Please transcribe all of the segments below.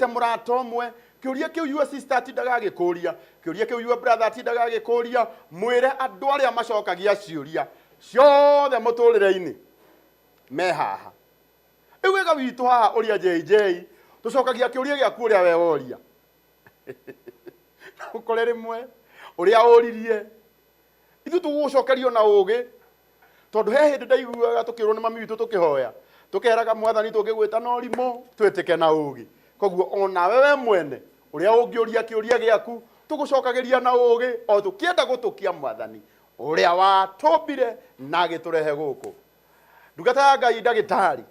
murato mwe kiuria kiu your sister atindaga gikuria kiuria kiu your brother atindaga gikuria mwire andu aria macokagia ciuria ciothe muturire-ini me haha iwega witu haha Uria JJ tucokagia kiuria giaku uria we woria ukore rimwe uria uririe ithu tugucokerio na ugi tondu he hindi ndaiguaga tukirwo ni mami witu tukihoya tukeraga mwathani tungigwita na urimo twitike na ugi koguo ona wewe mwene uria ungiuria kiuria giaku tugucokagiria na ugi o tukienda gutukia mwathani uria watumbire na giturehe guku ndungata ya Ngai ndagitari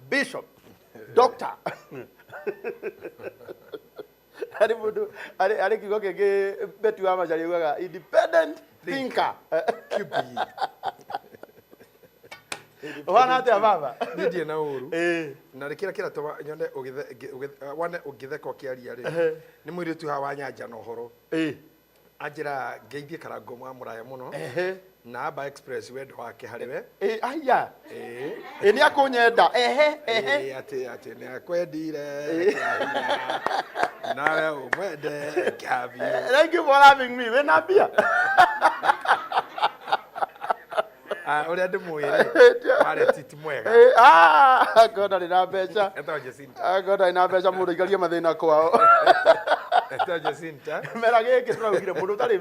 bishop doctor ari mundu ari kiugo kingi Beti wa Macari ugaga independent thinker Wana ate baba ndie na uru na rikira twa nyone wane ugitheka ukiaria ri ni mwiri tu hawa nyanja no horo ajira ngeithie karango mwa muraya muno na Aba Express wendo wake hariwe aya ni akunyenda ati ni akwendire nawe umwende kabi. Thank you for having me. We na bia uria ndi mwire wale titi mwega goda ni na mbeca eto Jacinta goda ni na mbeca mundu igarie mathina kwao eto Jacinta mera giki turaugire mundu utari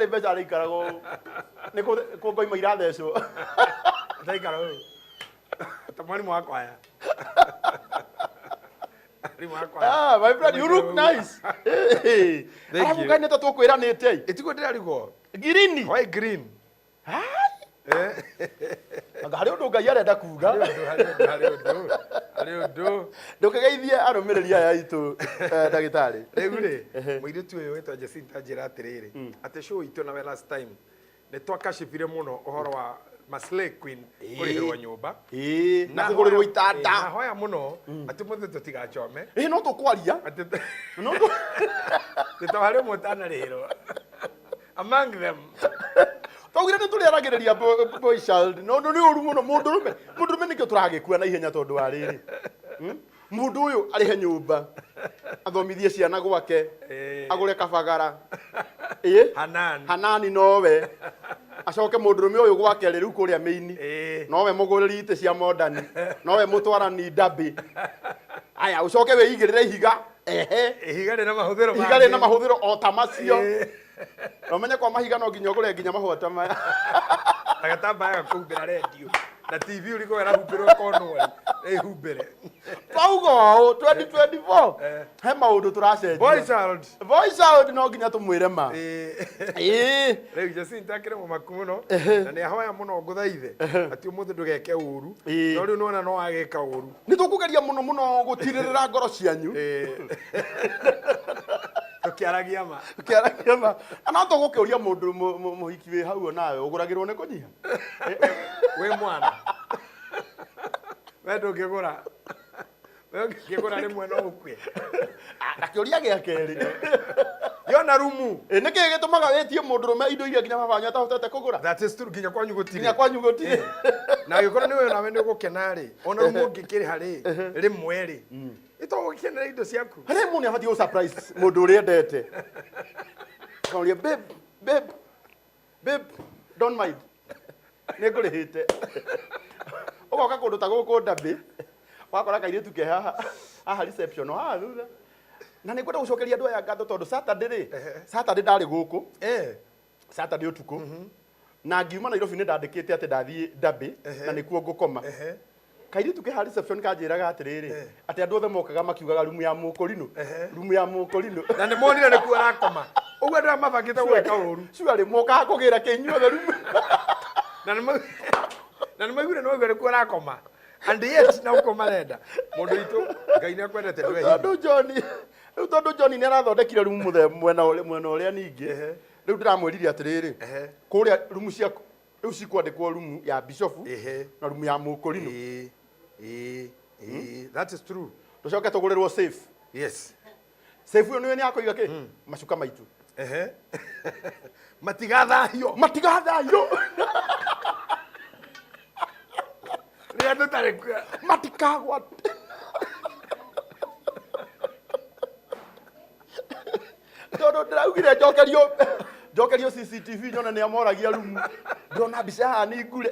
mbeca ari ikarago ni ku ngoima irathecwo ndaikaro tamani mwako aya my friend, you look nice. Thank you. Kani tatu kwira nete. Etiko ndirigo. Green. Why green? Anga hari undu Ngai arenda kuga. Hari undu. Ndukageithie arumireria ya itu ndagitari. Riu ri, muiritu uyu wetwa Jacinta njira atiriri. Ate show itu na last time. Ne twakashipire muno uhoro wa Maslay Queen kurihirwa nyumba na kugurirwo itanda na hoya muno ati muthe tutigachome no tukwaria no tutawale mutana rero among them twaugire ni turiaragiriria boy child no ni uru muno mundurume nikio turagikua na ihenya tondu wa riri mundu uyu ari he nyumba athomithie ciana gwake agure kabagara Hanani nowe acoke mundurume uyu gwake riu kuria meini nowe muguriri ite cia modani nowe mutwarani ndabi aya ucoke weigirire ihiga ihiga na mahuthiro o tamacio umenye kwa mahiga no nginya ugure nginya mahota maya agatamba agakumbira radio na TV uriko erahumbirwo konwari ehumbire paugo 2024 he maundu turacenjia voice out no nginya tumwire ma riu Jacinta kire mumaku muno na ni ahoya muno nguthaithe ati umuthe ndugeke uru no riu nona no ageka uru ni tukugeria muno gutiririra ngoro cianyu tukiaragia ma ana tugukiuria mundu muhiki wi hau nawe uguragirwo ni kunyiha we mwana we ndungigura rimwe no ukue akiuria gia keri yona rumu niki gitumaga wetie mundurume indo iria nginya mabanya tahotete kugura that is true nginya kwanyu gutiri na gikora niwe nawe ni gukenari ona rumu ngikiri hari rimwe ri ito gukenera indo ciaku hari muni abati go surprise mundu uri endete kauria babe don't mind ningurihite ugoka kundu ta guku ndabi wakora kairitu ke haha reception haha thutha na ningwenda gucokeria andu aya ngatho tondu Saturday ndari guku Saturday utuku na ngiuma Nairobi ni ndandikite ati ndathie ndabi na nikuo ngukoma kairitu ke haha reception kanjiraga atiriri ati andu othe mokaga makiugaga rumu ya mukorino na ni monire ni kuo arakoma uguo ndira mabangite gweka uru ciari mokaga kugira kinyuothe rumu na nimagure no gwere kuo arakoma and yet na uko marenda mundu itu Ngai ni akwendete ndwe tondu John ni arathondekire rumu muthe mwena uria ningi riu ndiramwiririe atiriri kuria rumu cia riu cikwandikwo rumu ya bishop na rumu ya mukorino that is true tucoke tugurirwo safe yes safe uyu niwe ni akoiga ki macuka maitu matigathayo ria tutari matikagwa ndiraugire njokerio CCTV nyona ni amoragia rumu ndona mbica haha ni ngure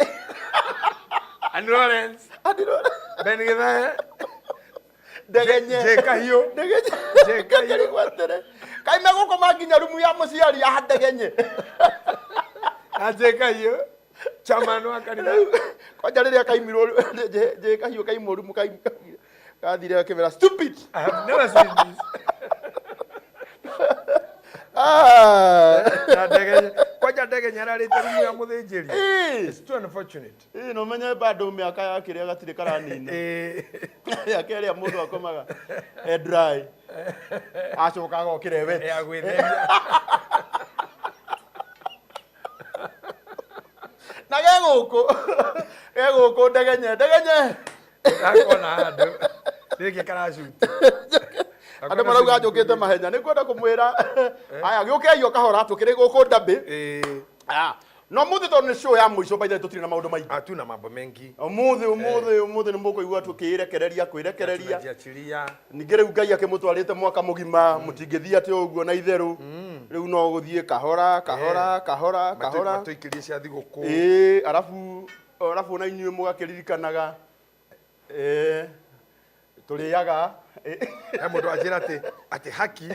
and Lawrence Ben Githae ndegenye Jekahio Jekahio gwatere kai megoko manginya rumu ya muciari ya ndegenye Jekahio chairman wa kanitha kwanja riria kaimirwo Jekahio kaimwo rumu kathire akivera stupid. I have never seen this. Kwanja ndege nyararite rumu ya muthinjiri. It's too unfortunate. No menye bado miaka ya kiria gatire karanini. Ya kiria mundu akomaga dry. Acoka gokire wet. Ya gwithemia. Na geguko ndegenye. Akona andu. Ndike karashuti. Ande marauga njukite mahenya ni kwenda kumwira aya giukeio kahora tukiri guku ndambi no muthi to ni show ya mwisho baitha tutiri na maundu maingi atuna mambo mengi umuthi ni mukuigua tukirekereria kwirekereria ningi riu Ngai akimutwarite mwaka mugima mutingithia ati uguo na itheru riu no guthie kahora matuikirie cia thiguku arafu na inyuĩ mugakiririkanaga tuliaga mundu ajira ati haki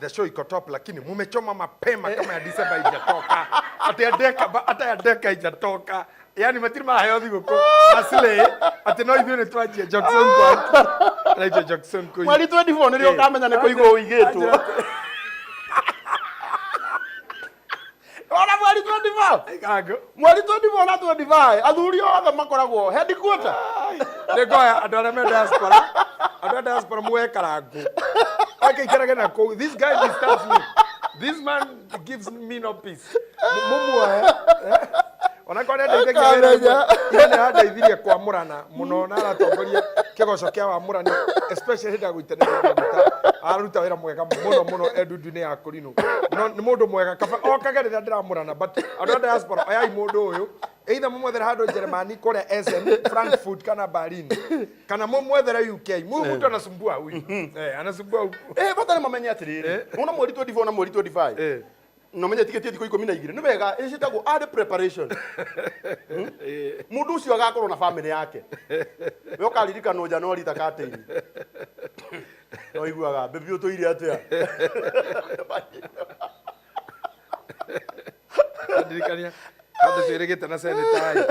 the show iko top lakini mumechoma mapema kama ya December haijatoka ati ya deka haijatoka yani matiri maheo thiguku asile ati no ithuĩ nĩtwanjia Jackson kwa Jackson kwa mweri 24 nĩrĩo kamenya nĩ kũigwo ũigĩtwo ona mweri 24 mweri 24 na 25 athuri othe makoragwo headquarter nĩngoya andũ arĩa me diaspora muwe karangu akaikarage na kũu this guy disturbs me this man gives me no peace mumuoe ona kwa ndeithia yene handeithirie kwamũrana mũno na aratongoria kĩgoco kĩa wamũrani especially hĩndĩ ya gũitĩrĩria aruta wĩra mwega mũno edundu-inĩ ya kũrinũ no nĩ mũndũ mwega kaba okage rĩrĩa ndĩramũrana but andũ a diaspora oyai mũndũ ũyũ either mumwethere handũ Jeremani kũrĩa Essen Frankfurt kana Berlin kana mumwethere UK mtu anasumbua huyu anasumbua huku batari mamenye atiriri una mweri 24 na mweri 25 no menye tiketi thiko 12 ni wega icitagwo early preparation mundu ucio agakorwo na family yake we ukaririkana January takatini no iguaga bebi utoire atia adirikania andu tuirigite na senetai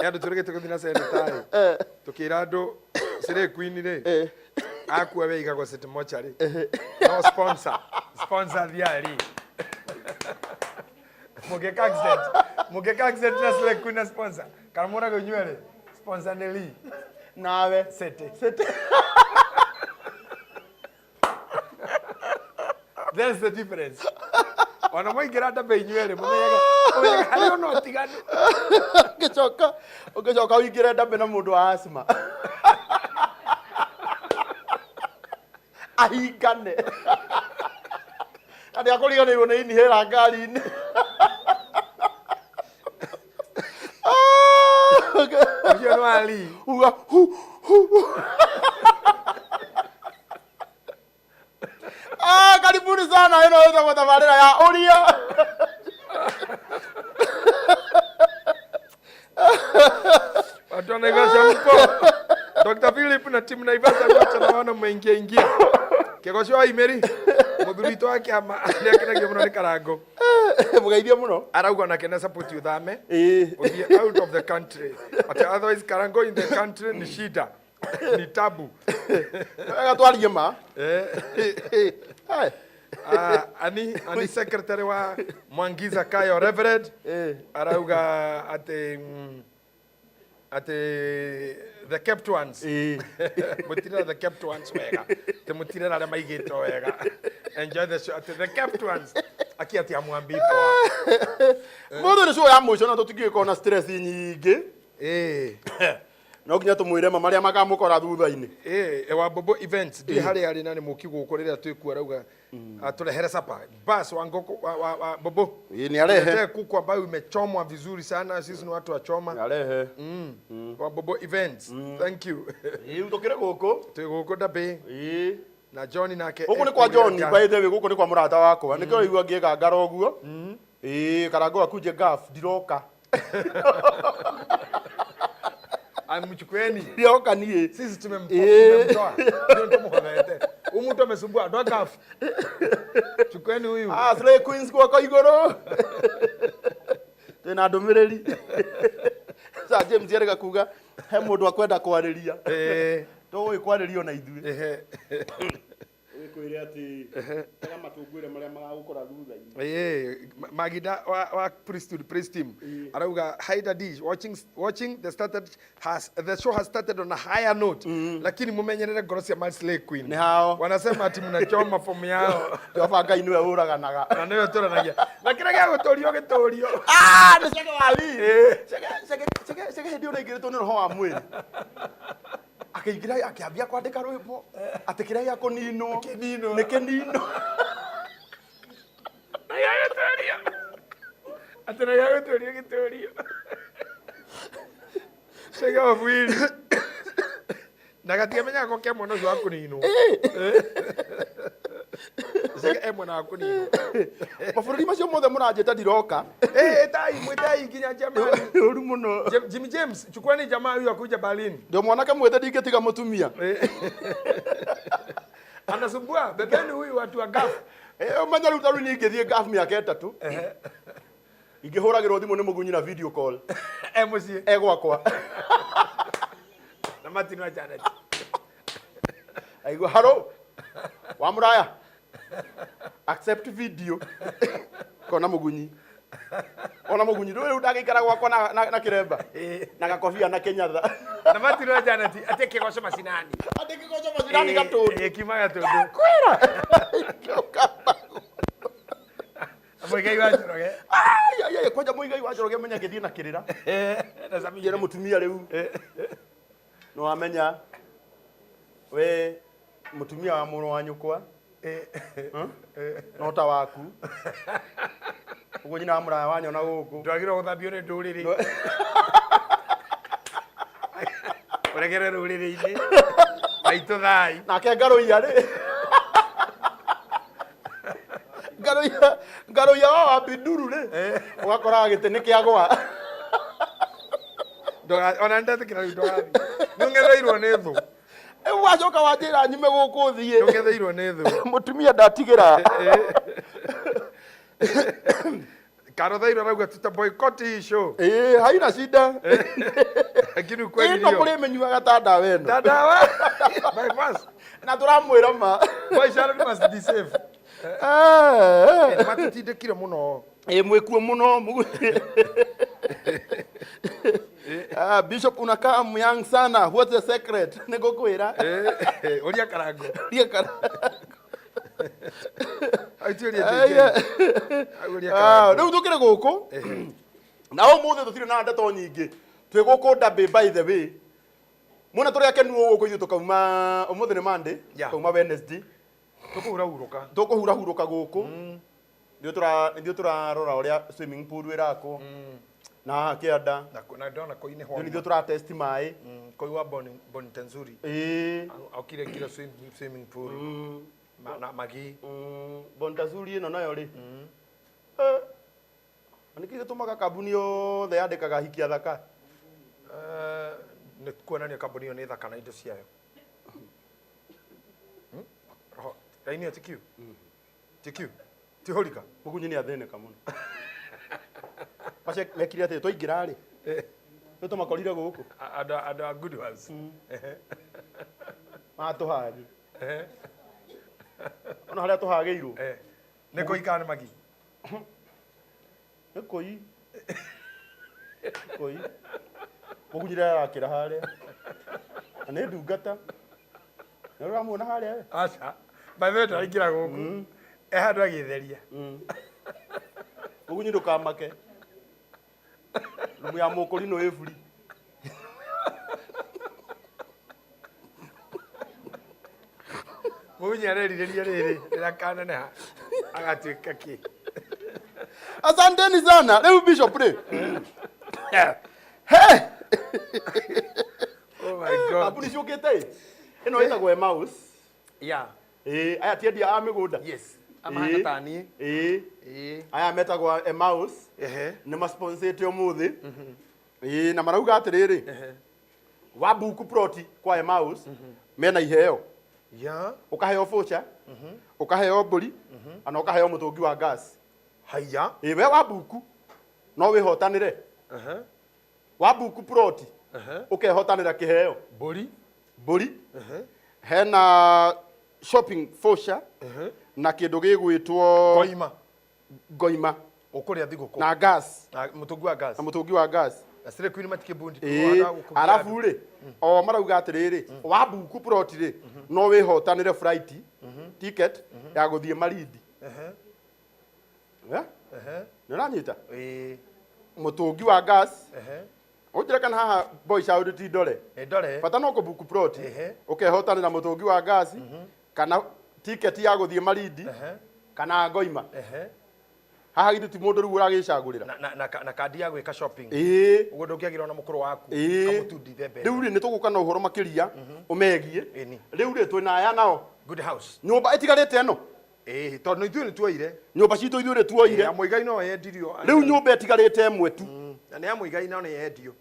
andu tuirigite kuthina senetai tukira andu sire queen ri akua weiga go city mochari no sponsor diari muge accident na sile queen sponsor karamora go nywele sponsor neli nawe sete there's the difference ona moingira ndabe nywele mumenyaga hari ono tiganu ugicoka uingire ndabe na mundu wa asma ahingane andi akuriganirwo ni inhera ngari-ini ucio no ali uga karibuni sana ino ĩno kwa tabarĩra ya Uria watu wanaivasha mko Dr. Philip na timu naivasha wacha na wana mwingia kegocio wa imeri muthurito wake ama nĩakenagia mũno nĩ karango mugeithia mũno arauga nake na support uthame uthie out of the country but otherwise karango in the country ni shida ni tabu wega twarie ma ani secretary wa Mwangiza Kayo Reverend arauga ate the kept ones mutira the kept ones wega te mutira na maigito wega enjoy the show the kept ones akiati amwambi po mundu ni show ya mwisho na tutigiko na stress nyingi no nginya tumwire ma maria makamukora thutha-ini wa Bobo events ndi hari nani mukiguko riria twikuo rauga aturehere sapa bas wa ngoko wa Bobo ni arehe kuku ambayo imechomwa vizuri sana sisi ni watu wa choma arehe wa Bobo events thank you utokire guko twiguko ndabe na John nake guku ni kwa John by the way guku ni kwa murata wakwa nikio igua ngigangara uguo karango akuje gaf ndiroka amchukweni ndioka nie sisi tumemtoa ndio tumuhogete umutu amesumbua ndo gaf chukweni huyu slay queens kwa igoro tena ndumiriri sa James yerega kuga he mundu akwenda kwariria to kwaririo na ithuĩ kwire ati tega matungwire maria magagukora thutha-ini magida wa priest team arauga hide dish watching the show has started on a higher note lakini mumenyerere ngoro cia Slay Queen ni hao wanasema ati mnachoma fomu yao Jehova Ngai niwe uraganaga na niwe turanagia na kira gya gutorio gitorio ni cege wathi cege hindi uraingĩrĩtwo nĩ roho wa mwĩrĩ akĩingĩra akĩambia kwandĩka rwĩmbo atĩ kĩrĩa gĩa kũninwo nĩ kĩnino na gĩtorio atĩ na gĩtorio gĩtorio cege wa mwĩrĩ na gatiamenya ko kia mwana wa kũninwo cege mwana wa kũninwo mabũrũri macio mothe mũranjĩta ndiroka mwĩtai nginya Germany ũru mũno Jimmy James chukwani jamaa huyu akuja Berlin ndio mwanake mwĩte ndingĩtiga mũtumia anasumbua bebeni huyu watu wa gaf umenya rĩu tarĩu niĩ ingĩthiĩ gaf mĩaka ĩtatũ ingĩhũragĩrwo thimũ nĩ mũgunyi na video call mũciĩ gwakwa na matino Janet aigua haro wa mũraya accept video kona mũgunyi ona mũgunyi rĩu ndagĩikara gwakwa na kĩremba na gakobia na kĩnyatha na matino Janet ate kĩgoco macinani gatũndũ kima gatũndũ kwĩra Muigai wa Njoroge kwanja Muigai wa Njoroge menya gĩthiĩ na kĩrĩra na Sami njĩra mũtumia rĩu no amenya we mũtumia wa mũrũ wa nyũkwa no ta waku uguo nyina wa mũraya wanyona gũkũ ndwagĩrwo gũthambio nĩ ndũrĩrĩ ũregere rũrĩrĩ-inĩ aitũ thai nake ngarũia rĩ ngarũia wa wambinduru rĩ ũgakora gĩtĩ nĩ kĩagwa ona ndatikira rĩu ndũgathiĩ nĩũng'etheirwo nĩ thũ wacoka wanjĩra nyume gũkũ thiĩ nĩũng'etheirwo nĩ thũ mũtumia ndatigĩra Karothairo arauga tuta boycott hii show haina shida lakini kweli ndio kule menyuaga ta ndawa ĩno ndawa by pass na turamwĩra ma boy Sharon must be safe matutindĩkire mũno mwĩkuo mũno Bishop unakaa young sana what's the secret nĩgũkwĩra ũria karango rĩu tũkĩrĩ gũkũ na ũmũthĩ tũtirĩ na ndeto nyingĩ twĩ gũkũ Ndambĩ by the way muna tũrĩ akenu gũkũ ithuĩ tũkauma ũmũthĩ nĩ Monday tũkauma Wednesday tũkũhurahurũka gũkũ ndio tũrarora ũrĩa swimming pool ĩrakwo na kĩanda na ndona koine ho ndio tũratest maĩ koiwa Bonitenzuri aukire kila swimming pool na magi Bonitenzuri ĩno nayo rĩ nĩkĩ gĩtũmaga kambuni yothe yandĩkaga hiki athaka nĩ kuonania kambuni ĩyo nĩ thaka na indo ciayo raini atikiu tihorika mũgunyi nĩ athĩnĩka mũno pace mekire atĩ twaingĩra rĩ nĩ tũmakorire gũkũ andũ a good ones matũhagi ona harĩa tũhagĩirwo nĩ kũikana magi nĩ kũi mũgunyi rĩrĩa arakĩra harĩa na nĩ ndungata nĩ ũramuona harĩa we aca by the way tũraingĩra gũkũ handũ agĩtheria mũgunyi ndũkamake rumu ya mũkũri no ĩburi mũgunyi arerirĩria rĩrĩ rĩrakaneneha agatuĩka kĩ asanteni sana rĩu Bishop rĩ oh my god kambuni ciũkĩte ĩno ĩtagwo Emmaus aya tiendi a migunda yes amahana tani aya metagwa Emmaus nĩ masponsete umuthi na marauga atiriri wa buku proti kwa Emmaus mena iheo ukaheo voucher ukaheo mburi ana ukaheo mutungi wa gas haya we wa buku no wihotanire wa buku proti ukehotanira kiheo mburi hena shopping voucher na kindu gigwitwo ngoima ukuria thiguku na gas mutungi wa gas asire kwini matike bundi arafu ri o marauga atiriri wa buku proti ri no wihotanire flight ticket ya guthie Malindi niranyita mutungi wa gas ujira kana haha boys out ti dole bata no ko buku proti ukehotanira mutungi wa gas kana ticket ya guthie Malindi kana ngoima haha gitu ti mundu ru uragicagurira na kadi ya gwika shopping ugo ndukiagira na mukuru waku kamutundithe mbere riu ri nituguka na uhoro makiria umegie riu ri twina aya nao good house nyumba itigarite eno tondu ithuĩ nĩ tuoire nyumba citũ ithuĩ nĩ tuoire ya mũigai no yendirio rĩu nyumba ĩtigarĩte ĩmwe tu na nĩ ya mũigai no nĩ yendio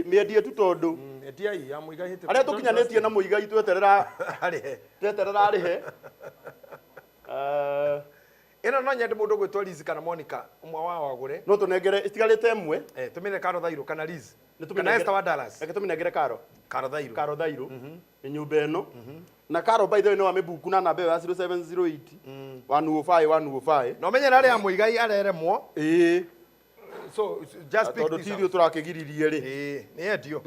mĩendie tu tondũ endiai ya mũigai hĩtĩ arĩa tũkinyanĩtie na mũigai tweterera arĩhe ĩno no nyende mũndũ gwĩtwo Liz kana Monica ũmwe wao agũre no tũnengere ĩtigarĩte ĩmwe tũmĩne Karo Thairũ kana Liz kana Esther wa Dallas reke tũmĩnengere Karo Thairũ nyumba ĩno na Karo by the way no amebuku na namba ya 0708 105 no menyera arĩa mũigai areremwo so just pick this tondũ turakĩgiririe rĩ nĩ endio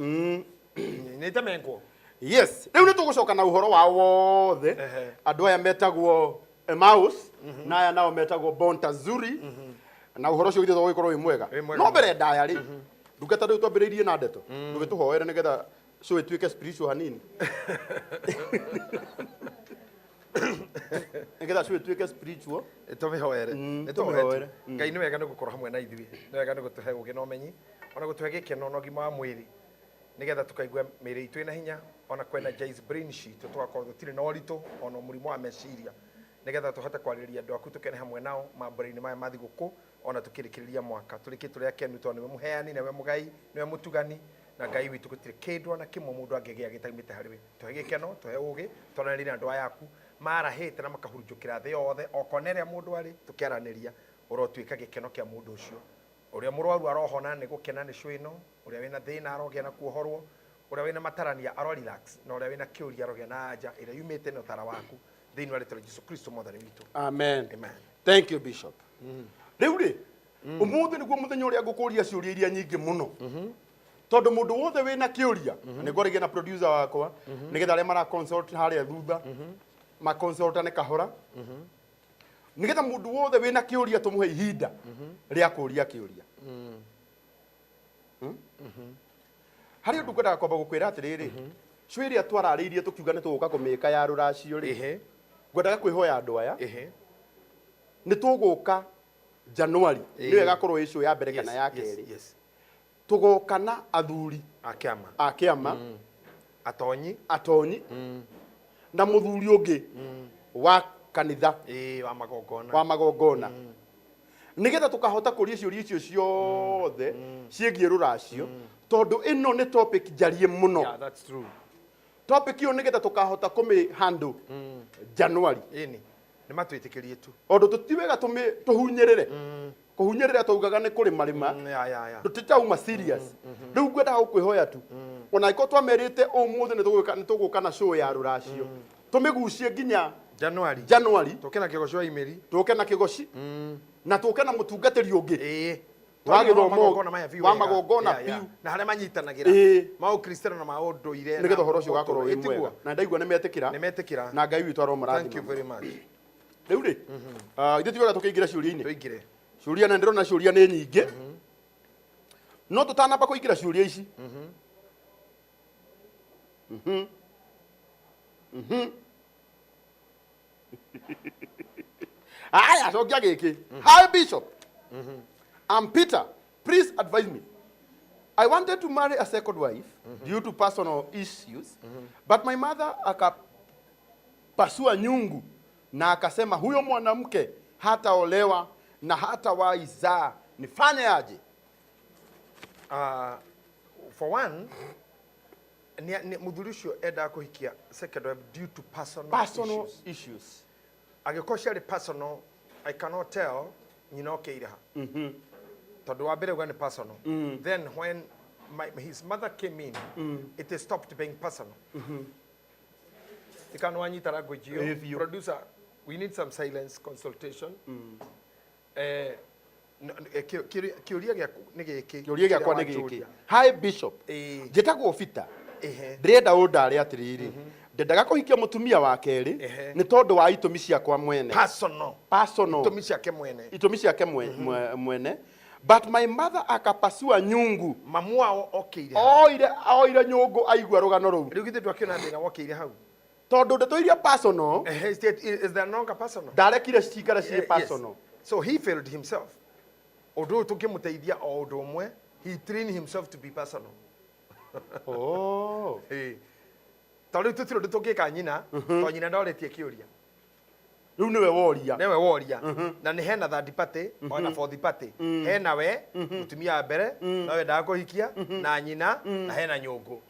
nĩ temenkwo yes rĩu nĩ tũgũcoka na ũhoro wao wothe andũ aya metagwo Emmaus na aya nao metagwo Bontazuri na ũhoro ũcio githĩ ũgĩkorwo wĩ mwega no mbere ndaya rĩ ndungata rĩu twambĩrĩirie na ndeto ndũgĩtũhoere nĩgetha so ituĩke spiritual hanini nĩgetha so ituĩke spiritual tũmĩhoere nĩtũmĩhoere Ngai nĩ wega nĩ gũkorwo hamwe na ithuĩ nĩ wega nĩ gũtũhe ũgĩ na ũmenyi ona gũtũhe gĩkeno na ũgima wa mwĩrĩ nĩgetha tũkaigua mĩĩrĩ itũ ĩna hinya ona kwenergize brain citũ tũgakorwo tũtirĩ na ũritũ ona mũrimũ wa meciria nĩgetha tũhote kwarĩrĩria andũ aku tũkene hamwe nao mambũra-inĩ maya ma thigũkũ ona tũkĩrĩkĩrĩria mwaka tũrĩkĩ tũrĩa kenu tondũ nĩwe mũheani nĩwe mũgai nĩwe mũtugani na Ngai witũ gũtirĩ kĩndũ ona kĩmwe mũndũ angĩgĩa gĩtaumĩte harĩ we tũhe gĩkeno tũhe ũgĩ twanĩrĩrie andũ aya aku marahĩte na makahurunjũkĩra thĩ yothe okona ĩrĩa mũndũ arĩ tũkĩaranĩria ũrotuĩka gĩkeno kĩa mũndũ ũcio ũrĩa mũrwaru arohona nĩ gũkena nĩ cũ ĩno ũrĩa wĩna thĩna arogĩa na kuohorwo ũrĩa wĩna matarania aro relax na ũrĩa wĩna kĩũria arogĩa na anja ĩrĩa yumĩte na ũtara waku thĩinĩ wa rĩtwa Jesũ Kristo mwathani witũ amen thank you bishop rĩu rĩ ũmũthĩ nĩguo mũthenya ũrĩa ngũkũria ciũria iria nyingĩ mũno tondũ mũndũ wothe wĩna kĩũria nĩ ngwaragia na producer wakwa nĩgetha arĩa mara consult harĩa thutha ma consultane kahora nĩgetha mũndũ wothe wĩna kĩũria tũmũhe ihinda rĩa kũria kĩũria harĩ ũndũ ngwendaga kwamba gũkwĩra atĩrĩrĩ cũ ĩrĩa twararĩirie tũkiuga nĩ tũgũka kũmĩka ya rũracio rĩ ngwendaga kwĩhoya andũ aya nĩ tũgũka Januari nĩyo ĩgakorwo ĩcũ ya mbere kana ya kerĩ tũgoka na athuri a kĩama atonyi na mũthuri ũngĩ wa kanitha wa magongona nĩgetha tũkahota kũria ciũria icio ciothe ciĩgiĩ rũracio tondũ ĩno nĩ topic njarie mũno topic ĩyo nĩgetha tũkahota kũmĩ handle Januari nĩ matwĩtĩkĩrie tu ondũ tũtiwega tũhunyĩrĩre kũhunyĩrĩra taugaga nĩ kũrĩ marĩma tũtitauma serious rĩu ngwendaga gũkwĩhoya tu ona iko twamerĩte ũmũthĩ nĩ tũgũka na show ya rũracio tũmĩgucie nginya Januari tũke na kĩgoci wa imeri tũke na kĩgoci na tũke na mũtungatĩri ũngĩ wa gĩthomo wa magongona piu na harĩa manyitanagĩra ma ũkristiano na ma ũndũire nĩgetha ũhoro ũcio ũgakorwo wĩ mwega na ndaigua nĩ metĩkĩra na Ngai witũ aromarathimaga. Thank you very much. Rĩu rĩ ithuĩ tiwega tũkĩingĩra ciũria-inĩ ciũria na ndĩrona ciũria nĩ nyingĩ no tũtanamba kũingĩra ciũria ici aya cokia gĩkĩ hi bishop I'm Peter, please advise me. I wanted to marry a second wife due to personal issues, but my mother pasua nyungu na akasema huyo mwanamke hataolewa na hata waizaa, nifanye aje? For one, ni muthurisho enda kuhikia second wife due to personal issues. Agikoshari personal, I cannot tell okay ha. Tondu wa mbere gwa ni personal. Then when his mother came in, it stopped being personal. Producer, we need some silence consultation. Kiuria gĩakwa nĩ gĩkĩ. Hi Bishop. Njĩtagwo Peter. Ndĩrenda ũndare atĩrĩrĩ. Ndendaga kũhikia mũtumia wa kerĩ nĩ tondũ wa itũmi ciakwa mwene. Personal. Itũmi ciake mwene. But my mother akapasua nyungu. Mamu wao okeire. Oire nyungu aigua rũgano rũu. Rĩu githĩ ndwakĩona thĩna wokeire hau. Tondu ndeto iria personal. Is there no personal? Ndarekire cikara ciĩ personal. So he failed himself. Odo tukimuteithia o odo mwe, he trained himself to be personal. Oh. Tondu tutiro ndutungika nyina, to nyina ndoretie kiuria. Riu niwe woria. Niwe woria. Na ni hena third party, ona fourth party. Hena we, mutumia mbere, na we ndakuhikia, na nyina, na hena nyungu.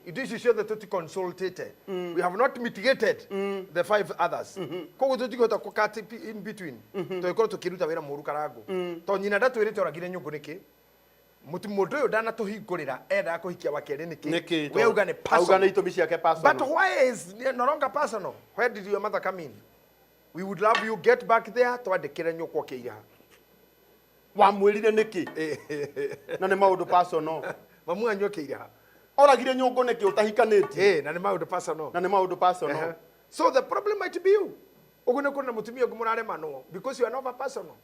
Indo ici ciothe tuti consulted. We have not mitigated the 5 others. Koguo tutigota ku cut in between. Toikorwo tukiruta wira muru karangu. To nyina ndatwirite oragire nyungu niki. Mutu uyu ndanatuhingurira enda kuhikia wa keri niki. We uga ni personal. Auga ni itũmi ciake personal. But why is no longer personal? Where did your mother come in? We would love you get back there twandikire nyukwo kiira. Wa mwirire niki? Na nĩ maũndũ personal. Mamu anyo kiira. Oragire nyungu niki utahikanĩtie? Na nĩ maũndũ personal. Na nĩ maũndũ personal. So the problem might be you. Ogune kuna mutumia gumurare mano because you are not personal.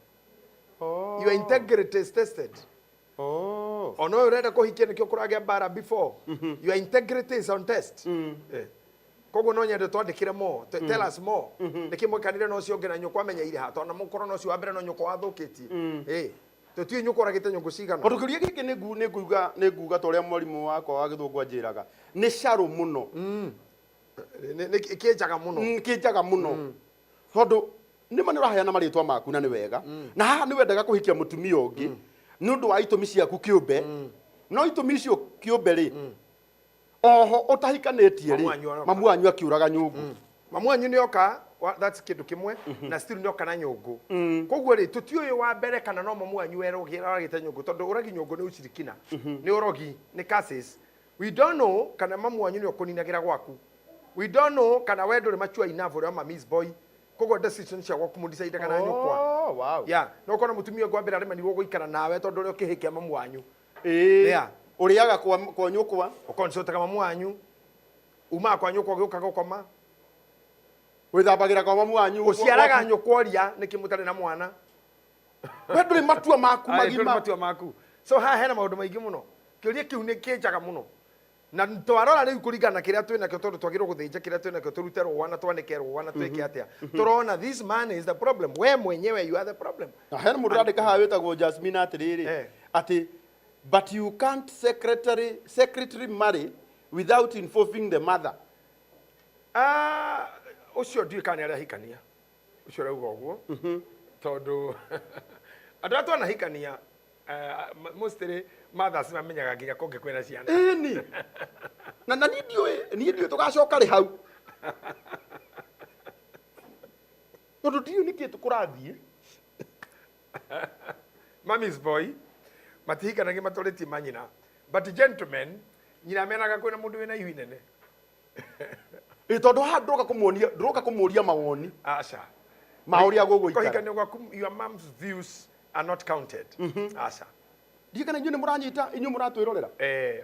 Oh. Your integrity is tested. Oh. Ono urenda kuhikia nikyo kurage bara before. Your integrity is on test. Koguo no nyende twandikire mo, tell us more. Niki mwikanire no cio ngena nyukwa menya ire ha tona mukoro no cio wa mbere no nyukwa wathukitie. Tutie nyukwa ragite nyungu cigana. Tondu kiuria giki nĩ nguga ta ũrĩa mwarimu wakwa wa gĩthũngũ anjĩraga nĩ caro mũno. Kĩnjaga mũno. Kĩnjaga mũno. Tondu nĩma nĩ ũraheana marĩtwa maku na nĩ wega. Na haha nĩ wendaga kũhikia mũtumia ũngĩ nĩ ũndũ wa itũmi ciaku kĩũmbe. No itũmi icio kĩũmbe rĩ oho utahikanĩtie rĩ mamu wanyu akiuraga nyungu. Mamu wanyu nĩ oka that's kindu kimwe na still nĩ oka na nyungu. Koguo rĩ tutiũĩ wa mbere kana no mamu wanyu werogite nyungu tondu uragi nyungu nĩ ucirikina. Nĩ urogi nĩ curses. We don't know kana mamu wanyu nĩ okuninagĩra gwaku. We don't know kana we ndũrĩ mature enough ũrĩa Miss Boy. Koguo decision cia gwaku mũdecide kana nyukwa. Oh wow. Yeah, no kona mutumia ngwa mbere arĩmanirwo gũikara nawe tondu ũrĩa ũkĩhikia mamu wanyu. Yeah. Uriaga kwa nyukwa ukonsultaga mamu wanyu uma kwa nyukwa gĩuka gũkoma wĩthambagira kwa mamu wanyu uciaraga nyukworia niki mutari na mwana we ndũrĩ matua maku magima matua maku. So ha hena maũndũ maingĩ mũno kĩũria kĩu nĩ kĩnjaga mũno na twarora rĩu kũringana kĩrĩa twĩnakĩo tondũ twagĩrĩirwo gũthĩnja kĩrĩa twĩnakĩo tũrute rũa na twanĩke rũa na twĩke atĩa tũrona this man is the problem. We mwenyewe you are the problem. Na hena mũndũ ũrandĩka haha wĩtagwo Jasmine atĩrĩrĩ atĩ but you can't secretary marry without involving the mother. Ucio ndiũ kana arĩa hikania. Ucio rauga ũguo. Tondu andũ atũ ana hikania mostly mothers mamenyaga nginya kũngĩ kwĩna ciana. Ni. Na niĩ ndiũĩ tũgacoka rĩ hau. Tondu ndiũĩ nĩkĩ tũkũrathiĩ. Mommy's boy matihikanagi matũrĩtie manyina. But gentlemen, nyina menaga kwĩna mũndũ wĩna ihu inene. Tondu haha ndũroka kũmũria mawoni. Aca. Ma ũrĩa gũgũikara. Kũhikania gwaku your mom's views are not counted. Aca. Ndikana inyuĩ nĩ mũranyita inyuĩ mũratwĩrorera.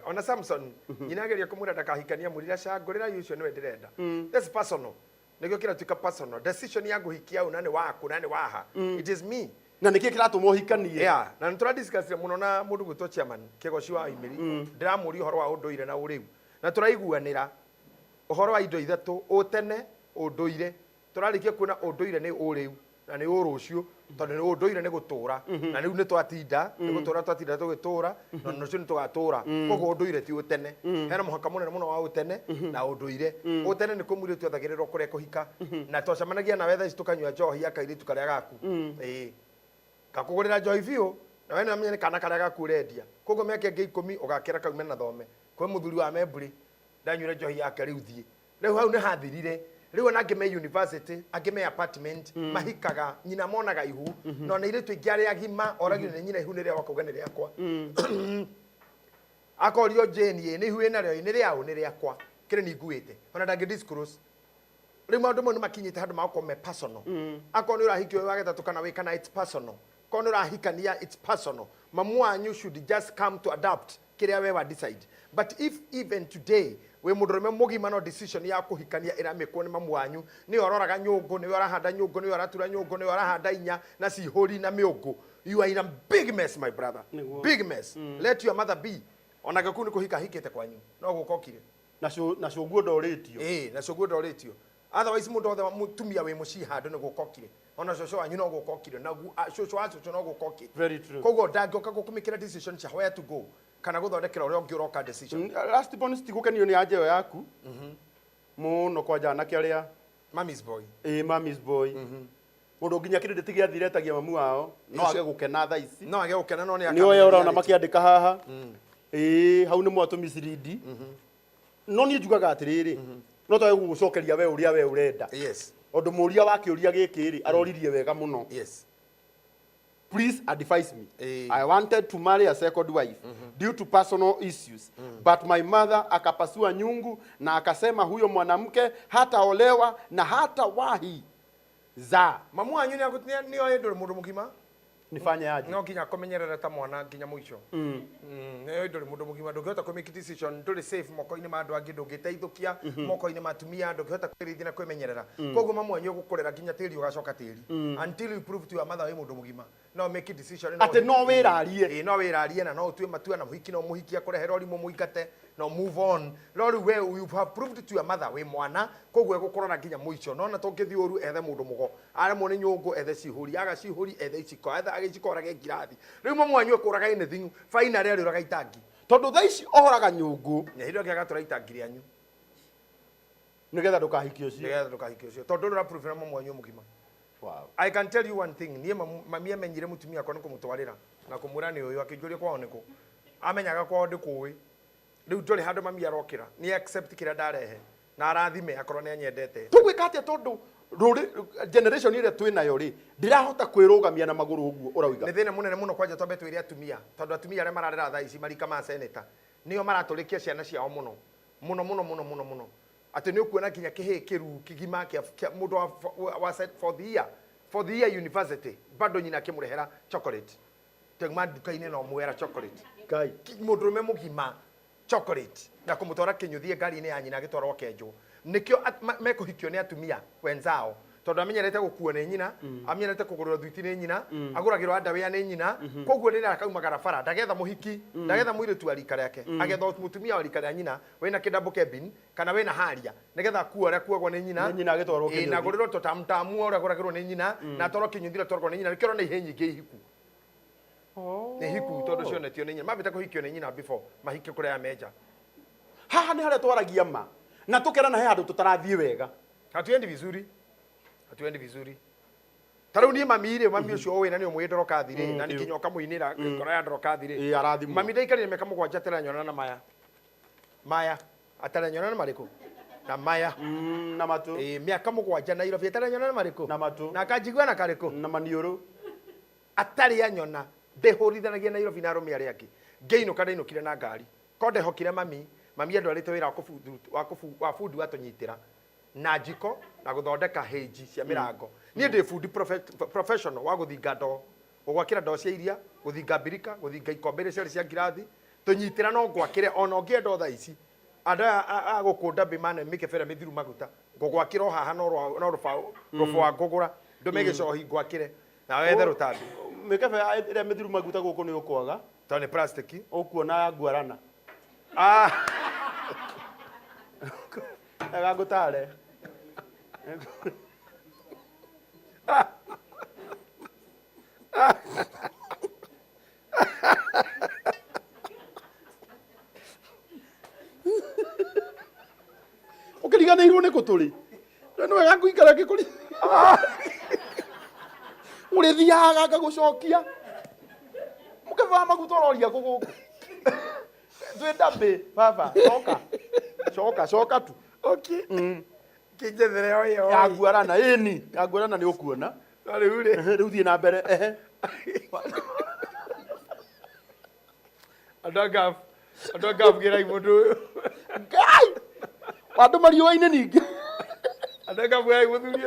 Ona Samson nyina ageria kũmwĩra ndakahikania mũrira cangũrĩra icio nĩwe ndĩrenda. That's personal. Nĩgĩo kĩratuĩka personal. Decision ya kũhikia una nĩ waku na nĩ waha. It is me. Na nĩkĩ kĩratũma ũhikanie. Yeah, na nĩtũra discuss mũno na mũndũ gwĩtwo chairman Kĩgoci wa Imiri. Ndĩramũria ũhoro wa ũndũire na ũrĩu. Na tũraiguanĩra ũhoro wa indo ithatũ, ũtene, ũndũire. Tũrarĩkia kuona ũndũire nĩ ũrĩu. na nĩ ũrũcio tondũ nĩ ũndũire nĩ gũtũra na rĩu nĩ twatinda nĩ gũtũra twatinda tũgĩtũra na nũcio nĩ tũgatũra koguo ũndũire ti ũtene hena mũhaka mũnene mũno wa ũtene na ũndũire ũtene nĩ kũmwĩrĩ tuathagĩrĩrwo kũrĩa kũhika na twacemanagia nawe thaa ici tũkanyua njohi akairĩtu karĩa gaku gakũgũrĩra njohi biũ na we nĩamenye nĩ kana karĩa gaku ũrendia koguo mĩaka ĩngĩ 10 ũgakĩra kaume na thome kwĩ mũthuri wa memburi ndanyuire njohi yake rĩu thiĩ rĩu hau nĩ hathirire rĩu ona angĩ me university angĩ me apartment mahikaga nyina monaga ihu no nĩ irĩtu ingĩ arĩa agima oragio nĩ nyina ihu nĩ rĩa wakauga nĩ rĩakwa akorio Jane nĩ ihu ĩnarĩo nĩ rĩaũ nĩ rĩakwa kĩrĩ nĩ iguĩte ona ndangĩ disclose rĩu maũndũ mau nĩ makinyĩte handũ magakorwo me personal akorwo nĩ ũrahikio wa gatatũ kana wĩ kana it's personal korwo nĩ ũrahikania it's personal mamu wanyu should just come to adapt kĩrĩa we wa decide but if even today we mũndũrũme mũgima no decision ya kũhikania ĩramĩkwo nĩ mamu wanyu nĩ ororaga nyũngũ nĩ orahanda nyũngũ nĩ oratura nyũngũ nĩ orahanda inya na cihũri na mĩũngũ you are in a big mess my brother big mess let your mother be ona gaku nĩ kũhika hikĩte kwanyu no gũkokire na cũguo ndorĩtio na cũguo ndorĩtio otherwise mũndũ othe mũtumia wĩ mũciĩ handũ nĩ gũkokire ona cũcũ wanyu no gũkokire na cũcũ wa cũcũ no gũkokire very true koguo ndangĩoka gũkũmĩkĩra decision cia where to go kana gũthondekera ũrĩa ũngĩ ũroka decision last born citigũkenio nĩ anja ĩyo yaku mũno kwanja anake arĩa mommy's boy mommy's boy mũndũ nginya kĩrĩndĩ tigĩathire etagia mamu wao no age gũkena thaa ici no age gũkena no nĩ nĩoya ũraona makĩandĩka haha hau nĩ mwatũmicirindi no niĩ njugaga atĩrĩrĩ no twage gũgũcokeria we ũrĩa we ũrenda yes ũndũ mũria wa kĩũria gĩkĩ aroririe wega mũno yes please advise me I wanted to marry a second wife due to personal issues but my mother akapasua nyungu na akasema huyo mwanamke hataolewa na hatawahi za mamu wanyu nĩ oĩ ndũrĩ mũndũ mũgima nifanye aje no nginya kũmenyerera ta mwana nginya mũico nĩ ndũrĩ mũndũ mũgima ndũngĩhota kũ make decision ndũrĩ safe moko-inĩ ma andũ angĩ ndũngĩteithũkia moko-inĩ ma atumia ndũngĩhota kwĩrĩithia na kwĩmenyerera koguo mamu wanyu gũkũrera nginya tĩri ũgacoka tĩri until you prove to your mother wĩ mũndũ mũgima no make decision atĩ no wĩrarie no wĩrarie na no ũtue matua na mũhiki no mũhiki akũrehera ũrimũ mũingate no move on no rĩu we you have proved to your mother wĩ mwana koguo egũkũrora nginya mũico no na tũngĩthiĩ ũru ethe mũndũ mũgo aremwo nĩ nyũngũ ethe cihũri agacihũri ethe iciko ethe agĩcikorage ngirathi rĩu mamu wanyu ekũraga anything finally arĩũraga itangi tondũ thaa ici ohoraga nyũngũ nyahĩndĩ ĩngĩ agatũra itangi rĩanyu nĩgetha ndũkahiki ũcio nĩgetha ndũkahiki ũcio tondũ ndũra prove na mamu wanyu mũgima wow I can tell you one thing niĩ mami amenyire mũtumia akwa nĩ kũmũtwarĩra na kũmwĩra nĩ ũyũ akĩnjũria kwao nĩkũ amenyaga kwao ndĩkũĩ rĩu ndũrĩ handũ mami arokĩra nĩ accept kĩrĩa ndarehe na arathime akorwo nĩ anyendete tũgwĩka atĩa tondũ generation ĩrĩa twĩ nayo rĩ ndirahota kwĩrũgamia na magũrũ ũguo ũrauga nĩ thĩna mũnene mũno kwanja twambe twĩre atumia tondũ atumia arĩa mararera thaa ici marika ma seneta nĩo maratũrĩkia ciana ciao mũno mũno mũno mũno mũno mũno atĩ nĩ ũkuona nginya kĩhĩ kĩru kĩgima kĩa mũndũ wa for the year university bado nyina akĩmũrehera chocolate tegma nduka-inĩ no mwera chocolate kai mũndũrũme mũgima chocolate na kũmũtwara kĩnyũthie ngari-inĩ ya nyina agĩtwarwo kenjwo nĩkĩo mekũhikio nĩ atumia wenzao tondũ amenyerete gũkuo nĩ nyina amenyerete kũgũrĩrwo thwiti nĩ nyina agũragĩrwo ndawĩa nĩ nyina koguo rĩrĩa akaumagara bara ndagetha mũhiki ndagetha mũirĩtu wa rika rĩake agetha mũtumia wa rika rĩa nyina wĩna kĩndambo kebin kana wĩna haria nĩgetha kuo ũrĩa kuogwo nĩ nyina agĩtwarwo kĩnyũthi na gũrĩrwo tũtamtamu ũrĩa agũragĩrwo nĩ nyina na twarwo kĩnyũthi twarwo nĩ nyina nĩkĩo nĩ ihe nyingĩ ihiku nĩ hiku tondũ cionetio nĩ nyina mabĩte kũhikio nĩ nyina before mahike kũrĩa amenja haha nĩ harĩa twaragia ma na tũkerana he handũ tũtarathiĩ wega hatuendi vizuri tarau niĩ mami ũcio ũĩ na nĩ ũmwĩ ndorokathirĩ na nĩ kinya ũkamũinĩra ngoro ya ndorokathirĩ mami ndaikarire mĩaka mũgwanja ataranyona na maya ataranyona na marĩkũ na maya na matũ mĩaka mũgwanja Nairobi ataranyona na marĩkũ na matũ na akanjigua na karĩkũ na maniũrũ atarĩ anyona ndehũrithanagia Nairobi na arũme arĩa angĩ ngĩinũka ndainũkire na ngari ko ndehokire mami andwarĩte wĩra wa bundi watũnyitĩra na njiko na gũthondeka hĩnji cia mĩrango niĩ ndĩ bundi professional wa gũthinga ndoo gũgwakĩra ndoo cia iria gũthinga mbirika gũthinga ikombe iria ciarĩ cia ngirathi tũnyitĩra no ngwakĩre ona ũngĩenda thaa ici andũ a gũkũnda mbĩmane mĩkebere mĩthiru maguta ngũgwakĩra o haha no rũbwa ngũgũra ndũme gĩcohi ngwakĩre na wethe rũtambi mĩkebe ĩrĩa mĩthiru maguta gũkũ nĩ ũkwaga tondũ nĩ plastic ũkuona nguarana ega ngũtare guku turi no wega kuikara ngikuri uri thiaga ngagucokia mukeva maguta roria gugu twenda mbe baba coka tu okay kinjethere yo yaguarana ini yaguarana ni ukuona riu thie na mbere Adagaf gira imundu ngai wandu mariwa-ini ningi Adagaf gira imundu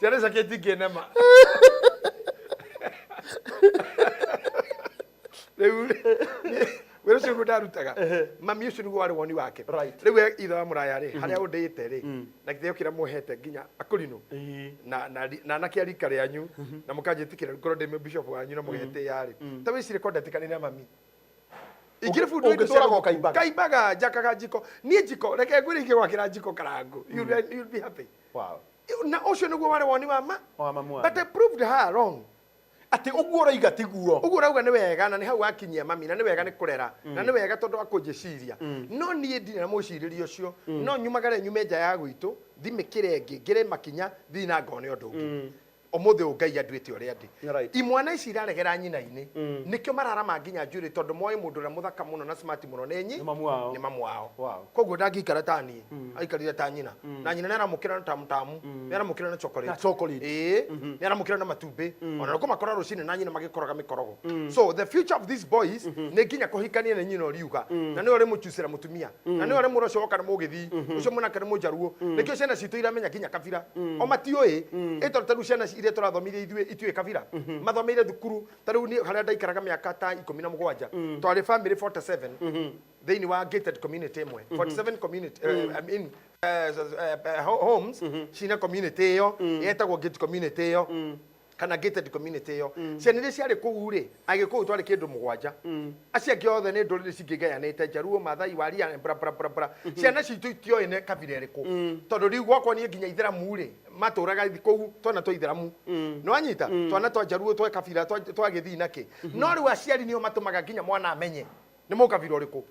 ciana saketi kenema riu wero cio ndarutaga mami ucio niguo wari woni wake riu ithe wa muraya ri haria undite ri na githeo kira muhete nginya akurino na na kia rika rianyu na mukanjitikira ngoro ndime bishop wanyu na muhete yari ta wicire kondatikane na mami igire fudu ngitora kaibaga jakaga jiko nie jiko reke ngwire ige gwakira jiko karangu you'll be happy wow na ucio niguo wari woni wa mamu but I proved her wrong ati uguo roiga tiguo uguo rauga ni wega na ni hau akinyia mami na ni wega ni kurera na ni wega tondu akunjiciria no nie ndine na muciririo ucio no nyumagare nyume nja ya gwitu thimikire ngire makinya thina ngone undu ungi omuthe Ngai anduite uria ndi imwana ici iraregera nyina-ini nikio mararama nginya njuri tondu moi mundu ria muthaka muno na smart muno ni mamu wao koguo ndangikara ta ni aikarire ta nyina na nyina naramukira na tamtamu naramukira na chocolate naramukira na matumbi ona roko makora rucine na nyina magikoraga mikorogo so the future of these boys ni nginya kuhikania na nyina oriuga na ni ore muchucira mutumia na ni ore muroco woka na mugithi ucio munake ni mujaruo nikio ciana citu iramenya nginya kabira o matioi itoru ciana iria turathomithia itue kabira mathomeire thukuru tariu ni haria ndaikaraga miaka ta 17 twari family 47 thiini wa gated community imwe 47 community I mean homes cina community iyo yetagwo gated community iyo kana gated community iyo ciana iria ciarĩ kũu rĩ agĩkũu twarĩ kĩndũ mũgwanja acio angĩ othe nĩ ndũrĩrĩ cingĩgayanĩte Jaruo Maathai Waria bra ciana citũ itioĩ nĩ kabira ĩrĩkũ tondũ rĩu gwakwa niĩ nginya Ithĩramu rĩ matũraga kũu twana twa Ithĩramu nĩ wanyita twana twa Jaruo twa kabira twa Gĩthii na kĩ no rĩu aciari nĩo matũmaga nginya mwana amenye nĩ mũkabira ũrĩkũ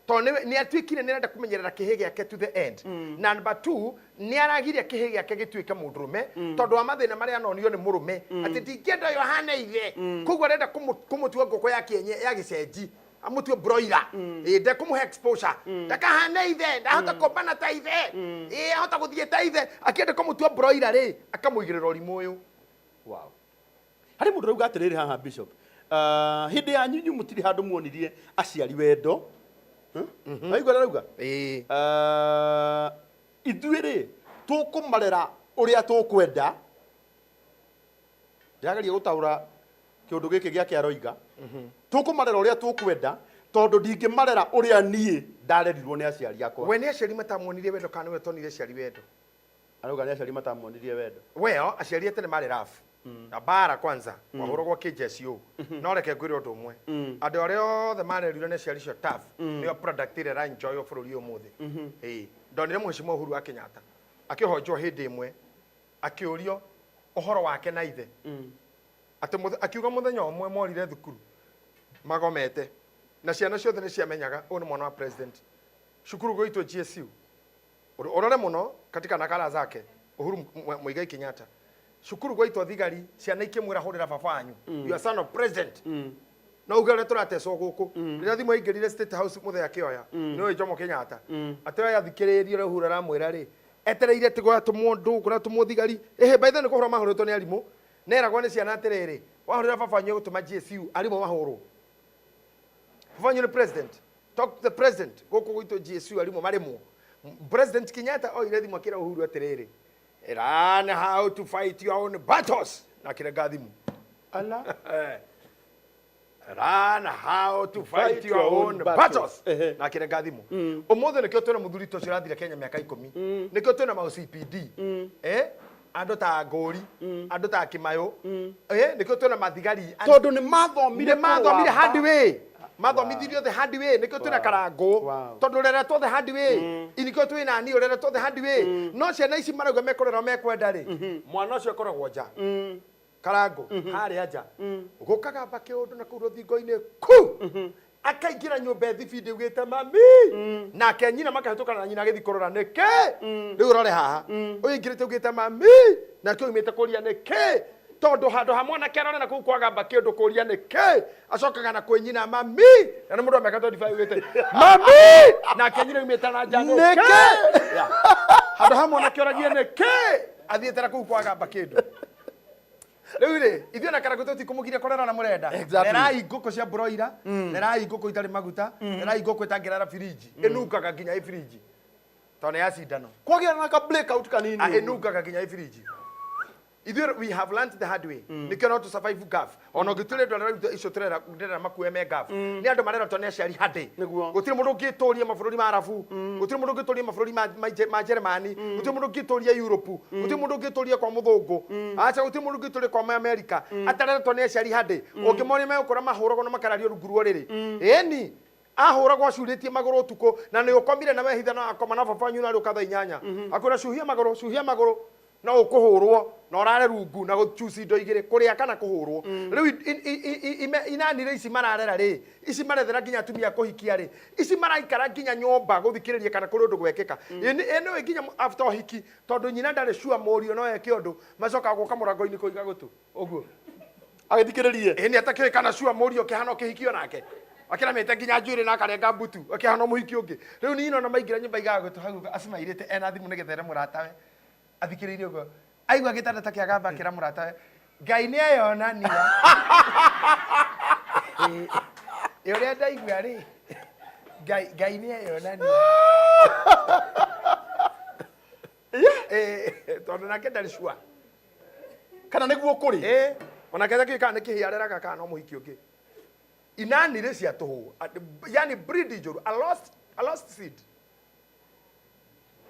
tondũ nĩ atuĩkire nĩ arenda kũmenyerera kĩhĩ gĩake to the end na number 2 nĩ aragiria kĩhĩ gĩake gĩtuĩke mũndũrũme tondũ wa mathĩna marĩa anonio nĩ mũrũme atĩ ndingĩenda yo hana ithe koguo arenda kũmũtua ngũkũ ya gĩcenji amũtue broiler nde kũmũhe exposure ndakahana ithe ndahota kũmbana ta ithe ahota gũthiĩ ta ithe akĩenda kũmũtua broiler rĩ akamũigĩrĩra ũrimũ ũyũ harĩ mũndũ rauga atĩrĩrĩ haha bishop hindi yanyu nyu mutiri handu muonirie aciari wendo aigua rauga ithuĩ-rĩ tũkũmarera ũrĩa tũkwenda ndĩrageria gũtaũra kĩũndũ gĩkĩ gĩake aroiga tũkũmarera ũrĩa tũkwenda tondũ ndingĩmarera ũrĩa niĩ ndarerirwo nĩ aciari akwa we nĩ aciari matamuonirie wendo kana we tonire aciari wendo arauga nĩ aciari matamuonirie wendo well aciari tene marĩ rafu na bara kwanza wahurogwo kĩjeci ũũ no reke ngwĩre ũndũ ũmwe andũ arĩa othe marerirwo nĩ aciari cio tough nĩo product ĩrĩa ĩra-enjoy bũrũri ũmũthĩ ndonire Mheshimiwa Uhuru wa Kenyatta akĩhonjwo hĩndĩ ĩmwe akĩũrio ũhoro wake na ithe atĩ akiuga mũthenya ũmwe morire thukuru magomete na ciana ciothe nĩ ciamenyaga ũyũ nĩ mwana wa president cukuru gwitũ GSU ũrore mũno katika nakala zake Uhuru Muigai Kenyatta cukuru gwaitwo thigari ciana ikĩmwĩra hũrĩra baba wanyu you are son of president no uga ũrĩa tũratecwo gũkũ rĩrĩa thimũ yaingĩrire State House mũthenya akĩoya nĩwe Jomo Kenyatta atĩ oya thikĩrĩrie ũrĩa Uhuru aramwĩra rĩ etereire tĩ gwatũmwo ndũ kũratũmwo thigari by the way nĩ kũhũrwo mahũrĩtwo nĩ arimũ neragwo nĩ ciana atĩrĩrĩ wahũrĩra baba wanyu gũtũma GSU arimũ mahũrwo baba wanyu nĩ president talk to the president gũkũ gwitũ GSU arimũ marĩmwo President Kenyatta oire thimũ akĩra Uhuru atĩrĩrĩ learn how to fight your own battles na kirega thimu ala learn how to fight your own battles na kirega thimu ũmũthĩ nĩkĩo twĩna mũthuri tũcio ũrathire Kenya mĩaka 10 nĩkĩo twĩna ma CPD andũ ta Ngũri andũ ta Kĩmayũ nĩkĩo twĩna mathigari tondũ nĩ mathomire hard way mathomithirio the hard way nikio twina Karangũ tondu rere to the hard way inikio twina ni rere to the hard way no ciana ici marauga mekorera mekwenda ri mwana ucio akoragwo nja Karangũ haria nja gukaga mbake undu na kuru thingo-ini ku akaingira nyumba thibindi ugite mami nake nyina makahituka na nyina githi kurora niki riu rore haha uyu ingirite ugite mami nake umite kuria niki tondu handu hamwe na kerone na kuu kwagamba kindu kuria niki acokaga na kwi nyina mami na mundu ameka 25 ugite mami nake nyina umite na nja niki handu hamwe na kioragia niki athiete na kuu kwagamba kindu riu ri ithio na karago tutikumugiria korera na murenda nerai nguku cia broiler nerai nguku itari maguta nerai nguku itangirara fridge enukaga nginya i fridge tone ya cindano kwagia na ka blackout kanini enukaga nginya i fridge ithio we have learned the hard way nikio no to survive gaf ona ngitule ndora icio turera ndera makuwe me gaf ni andu marera tone ciari hade gutire mundu ngitoria mabũrũri ma Arabu gutire mundu ngitoria mabũrũri ma Germany gutire mundu ngitoria Europe gutire mundu ngitoria kwa muthungu acha gutire mundu ngitoria kwa America atarera tone ciari hade ungimoni me ukora mahũragwo na makarario rungu riri eni ahũragwo acurĩtie magũrũ tuko na nĩ ũkomire na wehitha na akoma na baba nyuna rĩ ũkatha inyanya akwĩra cuhia magũrũ no ukuhurwo na orare rungu na guchusi indo igire kuria kana kuhurwo riu inanire ici mararera ri ici marethera nginya atumia kuhikia ri ici maraikara nginya nyomba guthikiriria kana kuri undu gwekeka eno nginya after hiki tondu nyina ndare sure morio no eke undu macoka guka murango-ini kuiga gutu uguo agithikiririe ni atakire kana sure morio kihano kihikio nake akira mete nginya njwire na karenga mbutu akihano muhiki ungi riu ni ino na maingira nyumba igaga gutu hau acimairite ena thimu nigethere muratawe athikiririe ugo aigua gitanda ta kiagamba kira murata ngai ni ayonania uria ndaigua ri ngai ni ayonania tondu nake ndari cua kana niguo kuri ona ketha kika ni kihiareraga kana no muhiki ungi inanire cia tuhu yani breed njuru a lost seed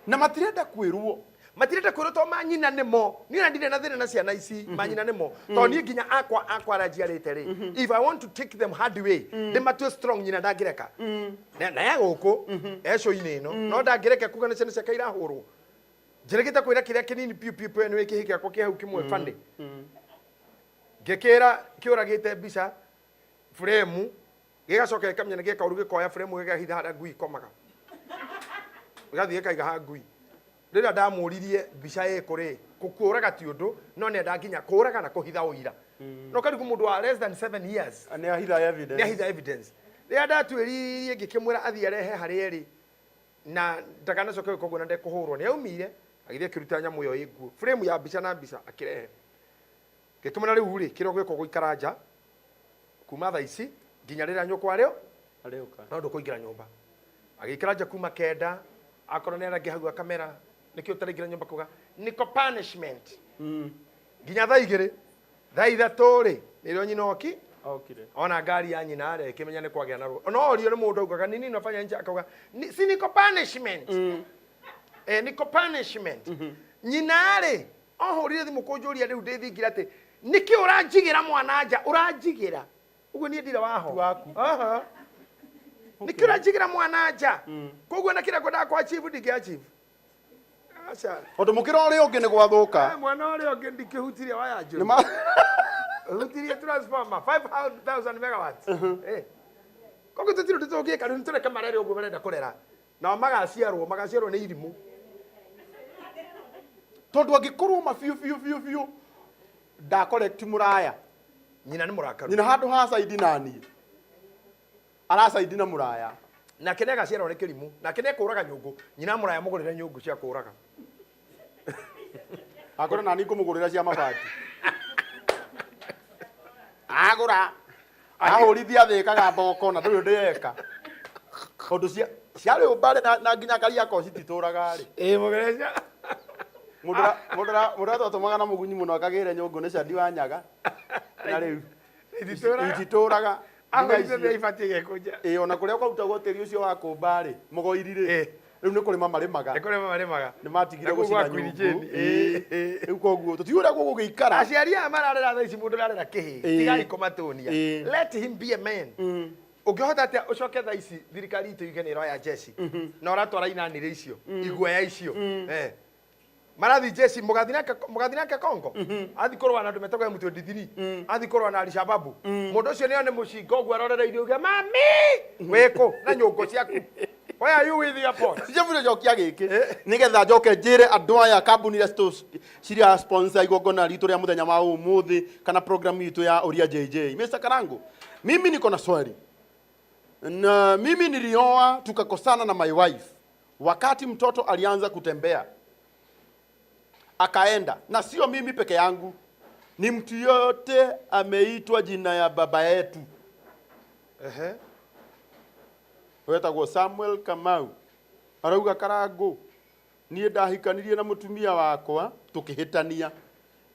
na matirenda kwirwo matirete kuruto manyina nimo ni na ndire na thina na ciana ici manyina nimo to ni nginya akwa rajiarite ri if I want to take them hard way they matu strong nyina ndangireka na ya guku eco ine no ndangireka kuga na ciana cia kaira hurwo njirekete kwira kiria kinini piu eno ikihika kwa kihau kimwe fande ngekera kiuragite mbica frame gigacoka ikamenya gika urugi koya frame gigahitha hara ngui komaga gathie kaiga ha ngui rira ndamuririe mbica kuri kukuraga ti undu no nenda nginya kuraga na kuhitha uira no kari ku mundu wa less than 7 years ne ahitha evidence rira ndatwiririe ngikimwira athie arehe hari eri na ndakana coke koguo na ndekuhurwo ni aumire agithie kiruta nyamu yo iguo frame ya mbica na mbica akirehe ngikimwira riu ri kiro gwiko guikara nja kuma tha ici nginya rira nyukwa rĩo arĩuka no ndukuingira nyumba agikara nja kuma kenda akorwo nĩ arangĩ hau kamera nikio ũtaraingĩra nyumba kuga niko punishment nginya thaa igĩrĩ thaa ithatũ rĩ nĩrĩo nyina oki okire ona ngari ya nyina rĩ kĩmenya nĩ kwagĩa na ruo no orio nĩ mũndũ augaga nini nafanya nje akauga si niko punishment niko punishment nyina rĩ ohũrire thimũ kũnjũria rĩu ndĩthingira atĩ nĩkĩ ũranjigĩra mwana nja ũranjigĩra uguo niĩ ndira waho waku nĩkĩ ũranjigĩra mwana nja koguo na kĩrĩa ngwendaga kwa chief ndingĩachieve acha tondu mukira uri ungi ni gwathuka mwana uri ungi ndikihutirie waya njuru hutirie transformer 5000 megawatts koguo tutiro tutugika riu tureke marere uguo marenda kurera na magaciarwo ni irimu tondu angikorwo mabiu da collect muraya nyina ni murakaru nyina handu ha side nani ara side na muraya na kene gaciarwo ni kirimu na kene kuraga nyungu nyina muraya mugurire nyungu cia kuraga akora nani kumugurira cia mabati agura ahurithia thikaga mboko na nduri ndiyeka tondu ciari umbare na nginya karia ko citituraga ri mugerecia mudra tatumaga na mugunyi muno akagire nyungu ni candi wa nyaga na riu itituraga abaithe ibatie gekuja ona kuria kwarutagwo tiri ucio wa kumba ri mugoiri ri riu ni kurima marimaga ni matigire gucina nyungu riu koguo tutiura gugugiikara aciari aya mararera thaa ici mundu ararera kihi tigai komatonia let him be a man ungihota atia ucoke thaa ici thirikari itu yuge ni roya jeshi na uratwara inanire icio iguoya icio marathi jeshi mugathina Kongo athi korwa na andu metagwo M23 athi korwa na Al-Shabaab mundu ucio nione mucinga uguo arorereirio uge mami weko na nyungu ciaku why are you with your pot Sijamuri jokia giki nigetha njoke njire andu aya kambuni ya ciria sponsor igongona ritu ria muthenya wa umuthi kana program yitu ya Uria Jj. Mr. Karangu, mimi niko na swali. Na mimi nilioa tukakosana na my wife wakati mtoto alianza kutembea akaenda, na sio mimi peke yangu, ni mtu yote ameitwa jina ya baba yetu. Wetagwo Samuel Kamau arauga Karangu, niĩ ndahikanirie na mutumia wakwa tukihitania,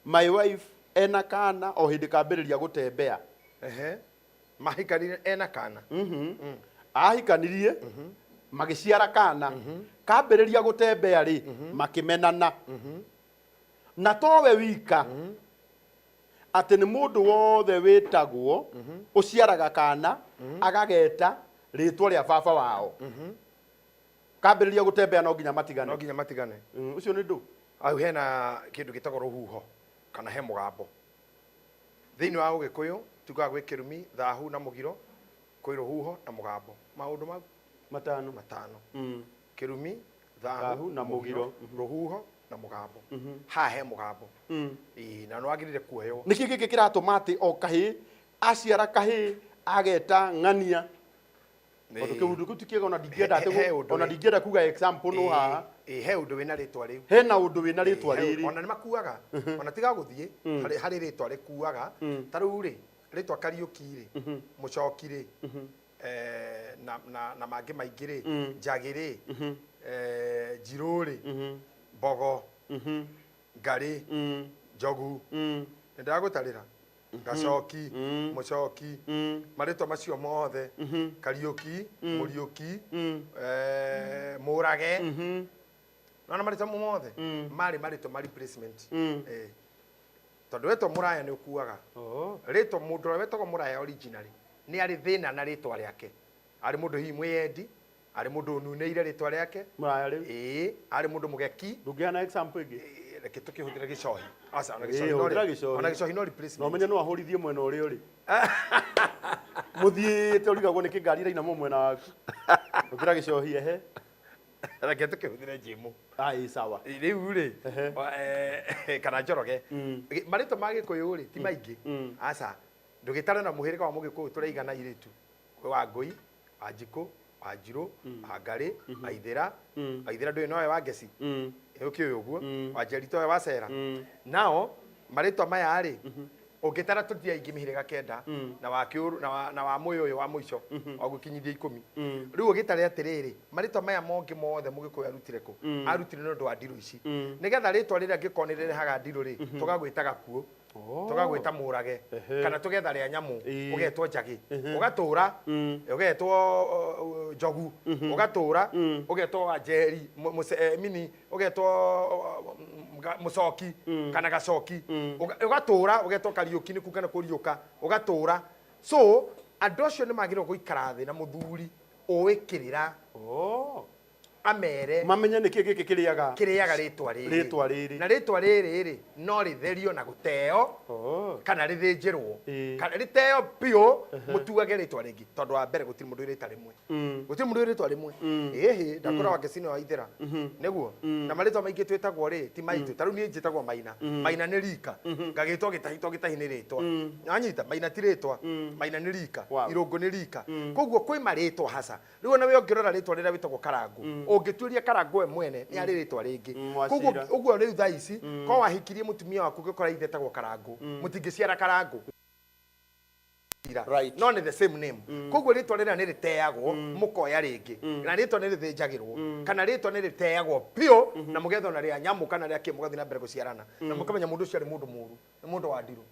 my wife ena kana o hindi kambĩrĩria gutembea. Mahikanire ena kana Ahikanirie magĩciara kana kambĩrĩria gutembea ri makimenana na towe wika atĩ nĩ mũndũ wothe wĩtagwo ũciaraga kana agageta rĩtwa rĩa baba wao kambĩrĩria gutembea no nginya matigane ũcio nĩ ndũ au hena kindu gitagwo ruhuho kana he mugambo thiini wa Ugikuyu tugaga gwi kirumi thahu na mugiro kwi ruhuho na mugambo maundu mau matano kirumi thahu na mugiro ruhuho na mugambo ha he mugambo na no agirire kuoyo niki giki kiratuma ati o kahi aciara kahi ageta ng'ania Odo kiundu kutukiega ona ndingĩenda kuga example no ha he undu wina ritwa riu hena undu wina ritwa riri ona nimakuaga ona tiga guthie hari ritwa rikuaga taru ri ritwa Kariuki ri Mucoki ri na mangi maingi ri Njagi ri Njirũ ri Mbogo Ngari Njogu ndagutarira Gacoki Mucoki maritwa macio mothe Kariuki Muriuki Murage na maritwa mothe mari maritwa replacement tondu wetwo Muraya ni ukuaga ritwa mundu wetagwo Muraya originally ni ari thina na ritwa riake ari mundu hi mwiyendi ari mundu nuneire ritwa riake Muraya riu ari mundu mugeki ndungiana example ingi reke tukihutira gicohi asa ona gicohi no replacement no menye no ahorithie mwena uri uri muthiite urigagwo ni kingari raina mo mwena waku ukira gicohi reke tukihutire jimu ai sawa riu ri kana Njoroge maritwa ma Gikuyu ri ti maingi asa ndugitare na muhirika wa Mugikuyu turaigana iritu wa Ngui Anjiku Anjiru Angari Aithira ndui nowe wa Ngeci ukiuyu uguo Wanjerito we wa Cera nao maritwa maya ri ungitara tutia ingi mihiriga kenda na wa Kiuru na wa Muyu wa muico wa gukinyithia 10 riu ugitare atiriri maritwa maya mongi mothe Mugikuyu arutire ku arutire no ndo wa ndiru ici nigetha ritwa riria ngikonire haga ndiru ri tugagwita Gakuo tugagwita Murage kana tugetha ria nyamu ugetwo Njagi ugatura ugetwo Njogu ugatura ugetwo Wanjeri mini ugetwo Mucoki kana Gacoki ugatura ugetwo Kariuki ni kukana kuriuka ugatura so andu acio ni magirwo guikara thi na muthuri uikirira amere mamenye niki giki kiriaga ritwa riri na ritwa riri ri no ritherio na guteo kana rithinjirwo kana riteo pio mutuage ritwa ringi tondu wa mbere gutiri mundu rita rimwe ehe ndakora Ngeci wa Ithira niguo na maritwa maingi twitagwo ri ti maitu taru ni njitagwo Maina ni rika ngagitwo Gitahi ni ritwa anyita Maina ti ritwa Maina ni rika Irungu ni rika koguo kwi maritwa hasa riu na we ongirora ritwa riria witagwo Karangu ungituria Karangu we mwene ni ari ritwa ringi koguo uguo riu thaa ici ko wahikirie mutumia waku gikora ithetagwo Karangu mutingiciara Karangu no ni the same name koguo ritwa riria ni riteagwo mukoya ringi na ritwa ni rithinjagirwo kana ritwa ni riteagwo pio na mugetho na ria nyamu kana ria kimugathi na mbere guciarana na mukamenya mundu ucio ari mundu muru ni mundu wa ndiru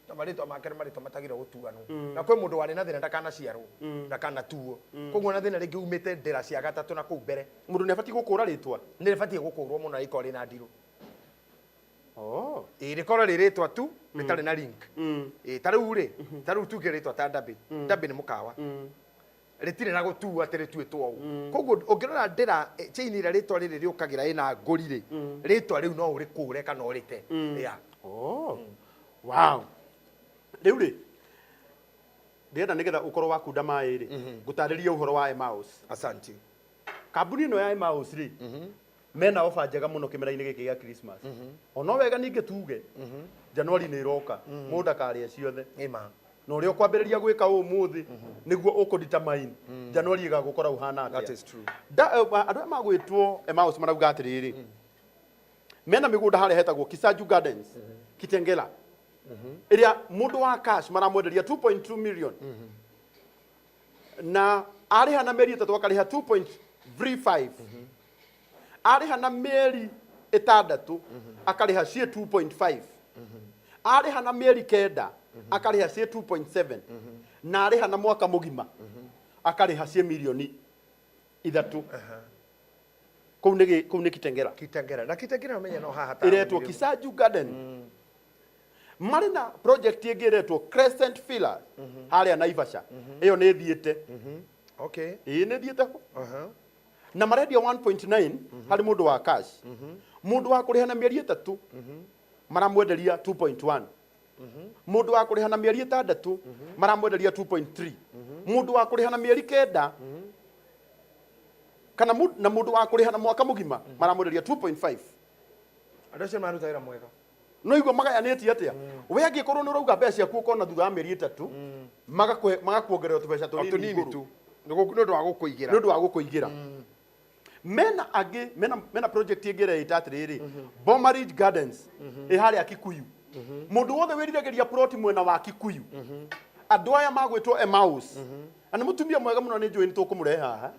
na maritwa make maritwa matagirwo gutuanwo na kwi mundu wari na thina ndakana ciarwo ndakana tuo koguo na thina ringi umite ndira cia gatatu na ku mbere mundu ne bati gukura ritwa ni bati gukurwo muno iko ri na ndiru rikoro riritwa tu ritari na link tariu tuge ritwa ta Ndabi ni mukawa ritire na gutu atire tuitwo u koguo ungirora ndira chain ira ritwa riri riukagira ina ngori ri ritwa riu no urikure kana urite yeah wow riu ri ndenda nigetha ukorwo wakunda mai ri ngutaririe uhoro wa Emmaus. Asante. Kambuni no ya Emmaus ri mena offer njega muno kimera-ini giki gia Christmas ono wega ninge tuge January ni iroka mundu akaria ciothe ima no ri ukwambiriria gwika umuthi niguo ukudetermine January igagukora uhana atia. That is true. Andu magwitwo Emmaus marauga atiriri mena migunda haria hetagwo Kisaju Gardens Kitengela iria mundu wa cash maramwenderia 2.2 million na ariha na meri itatu akariha 2.35 ariha na meri itandatu akariha cie 2.5 ariha na meri kenda akariha cie 2.7 na ariha na mwaka mugima akariha cie milioni ithatu kou ni Kitengela na Kitengela umenya no haha ta iretwo Kisaju Garden marina project ingi iretwo Crescent Villas haria Naivasha iyo ni thiete okay ni thiete na marendia 1.9 hari mundu wa cash mundu wa kuriha na mieri itatu maramwenderia 2.1 mundu wa kuriha na mieri itandatu maramwenderia 2.3 mundu wa kuriha na mieri kenda kana na mundu wa kuriha na mwaka mugima maramwenderia 2.5 adoce maruta ira mwega no igwa magayanĩtie atia we angikorwo nĩ ũrauga mbeca ciaku ũkona thutha wa mĩeri ĩtatũ magakuongerera tũbeca tũnini tu nĩ ũndũ wa gũkũigĩra nĩ ũndũ wa gũkũigĩra mena angĩ mena project ĩngĩ ĩrĩa atĩrĩrĩ Bomarage Gardens ĩ harĩa Kikuyu mũndũ wothe wĩriragĩria plot mwena wa Kikuyu andũ aya magwĩtwo Emmaus na nĩ mũtumia mwega mũno nĩ njũĩ nĩ tũkũmũrehe haha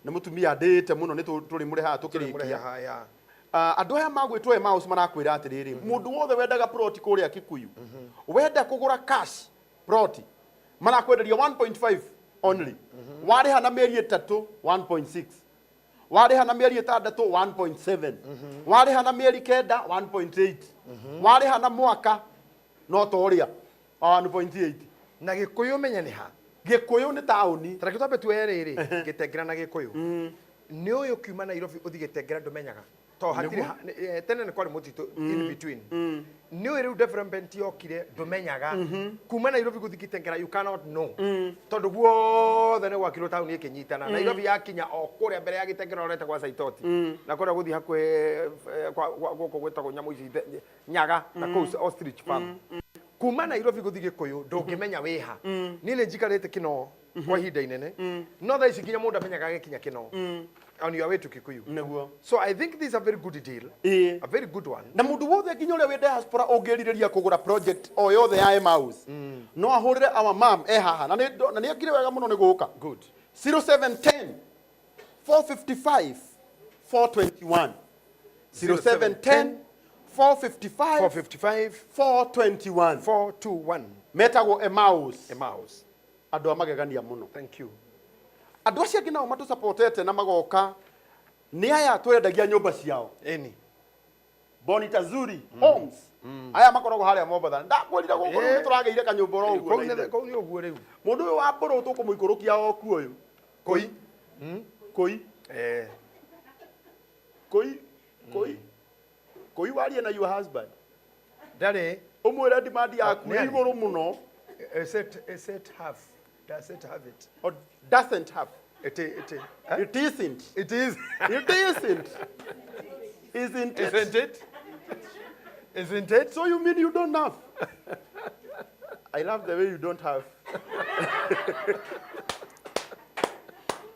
nĩ mũtumia ndĩte mũno nĩ tũrĩ mũrehe haha tũkĩrĩkia andũ aya magwĩtwo Emmaus marakwĩra atĩrĩrĩ mũndũ wothe wendaga plot kũrĩa Kikuyu wenda kũgũra cash plot marakwenderia 1.5 only warĩha na mĩeri ĩtatũ 1.6 warĩha na mĩeri ĩtandatũ 1.7 warĩha na mĩeri kenda 1.8 warĩha na mwaka no toria 1.8 na Gĩkũyũ menya nĩ ha Gĩkũyũ nĩ taũni tareke twambe tuerĩrĩ Gĩtengera na Gĩkũyũ nĩ ũyũ kiuma Nairobi ũthi Gĩtengera ndũmenyaga to hatire tene nĩ kwari mũtitũ in between nĩ ũyũ rĩu development yokire ndũmenyaga kuma Nairobi gũthi Gĩtengera you cannot know tondũ guothe nĩ gwakirwo taũni ĩkĩnyitana Nairobi yakinya o kũrĩa mbere ya Gĩtengera orete kwa Saitoti na kũrĩa gũthi hakuhĩ gũkũ gwĩtagwo nyamũ ici Nyaga na kũu ostrich farm kuma Nairobi gũthi Gĩkũyũ ndũngĩmenya wĩha niĩ nĩ njikarĩte Kĩno kwa ihinda inene no thaa ici nginya mũndũ amenyaga agĩkinya Kĩno on your way to Kikuyu. Neguo. So I think this is a very good deal. A very good one. Na mundu wothe nginya uria wi diaspora ungiriria kugura project o yothe ya Emmaus. No ahurire our mom haha na ni akire wega muno ni guka. Good. 0710 455 421 0710 455 421 421 metagwo Emmaus. Emmaus. Andu amagegania muno. Thank you. Andu acio ngina o matu supportete na magoka ni aya twendagia nyumba ciao eni Bonita Zuri Homes aya makoragwo haria Mombasa ndakwirira guku ni turageire kanyumba ro uguo ko ni uguo riu mundu uyu wa mburu tukumuikurukia o kuoyo koi koi koi warie na your husband dare umwira demand yaku ni iguru muno is it half does it have it or doesn't have it it isn't it is it isn't isn't it so you mean you don't have I love the way you don't have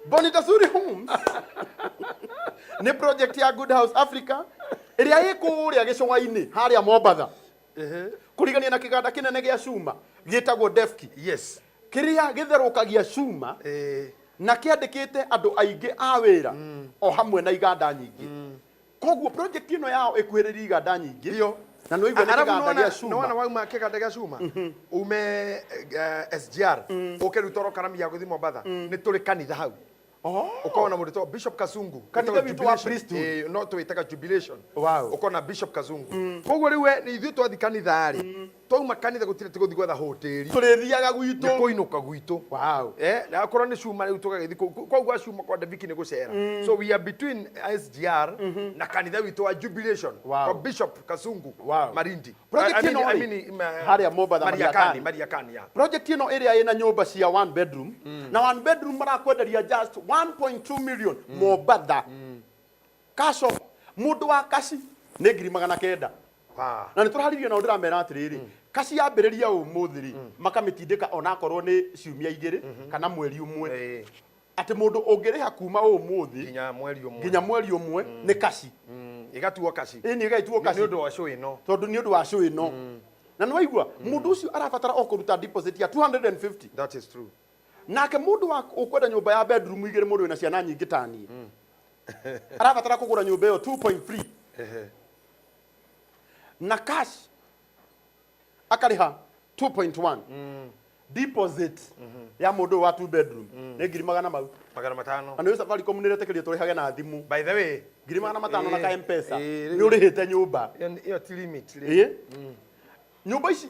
Bonita Zuri Homes ni project ya Good House Africa iria ikuria gicunga-ini haria Mombasa kurigania na kiganda kinene gia cuma gitagwo Defki yes kiria githerukagia cuma na kiandikite andu aingi a wira o hamwe na iganda nyingi koguo project ino yao ikuhiriria iganda nyingi iyo na no igwe ni kiganda gia cuma no wana wauma kiganda gia cuma ume SGR ukerutoro karami ya guthi Mombasa ni turi kanitha hau ukona mũndũ Bishop Kazungu kanitha witu wa priesthood no twitaga jubilation wow ukona Bishop Kazungu koguo riu ni ithuĩ twathi kanitha ri twauma kanitha gutire tuguthi gwetha hoteli turithiaga gwitu kuinuka gwitu wow na akorwo ni cuma riu tugagithi kwa gwa cuma kwa Daviki ni gucera so we are between SGR na kanitha witu wa Jubilation kwa Bishop Kasungu Marindi project ino I mean haria Mombasa Maria Kani ya project ino area ina nyumba cia 1 bedroom na 1 bedroom marakwenderia just 1.2 million Mombasa cash of mundu wa kaci ni 900 na ni turaharirie na ndiramera atiriri kaci yambiriria umuthiri makamitindika ona korwo ni ciumia igiri kana mweri umwe ati mundu ungiriha kuma umuthi ginya mweri umwe ni kaci igatuo kaci ni igaituo kaci ni undu wa show ino tondu ni undu wa show ino na ni waigua mundu ucio arabatara okuruta deposit ya 250 that is true nake mundu wa ukwenda nyumba ya bedroom igiri mundu wina ciana nyingi tani arabatara kugura nyumba yo 2.3 na cash akariha 2.1 deposit ya mundu wa 2 bedroom ni 500 500 ana safari community kile turihage na thimu by the way 500 na ka M-Pesa ni urihite nyumba iyo ti limit nyumba ici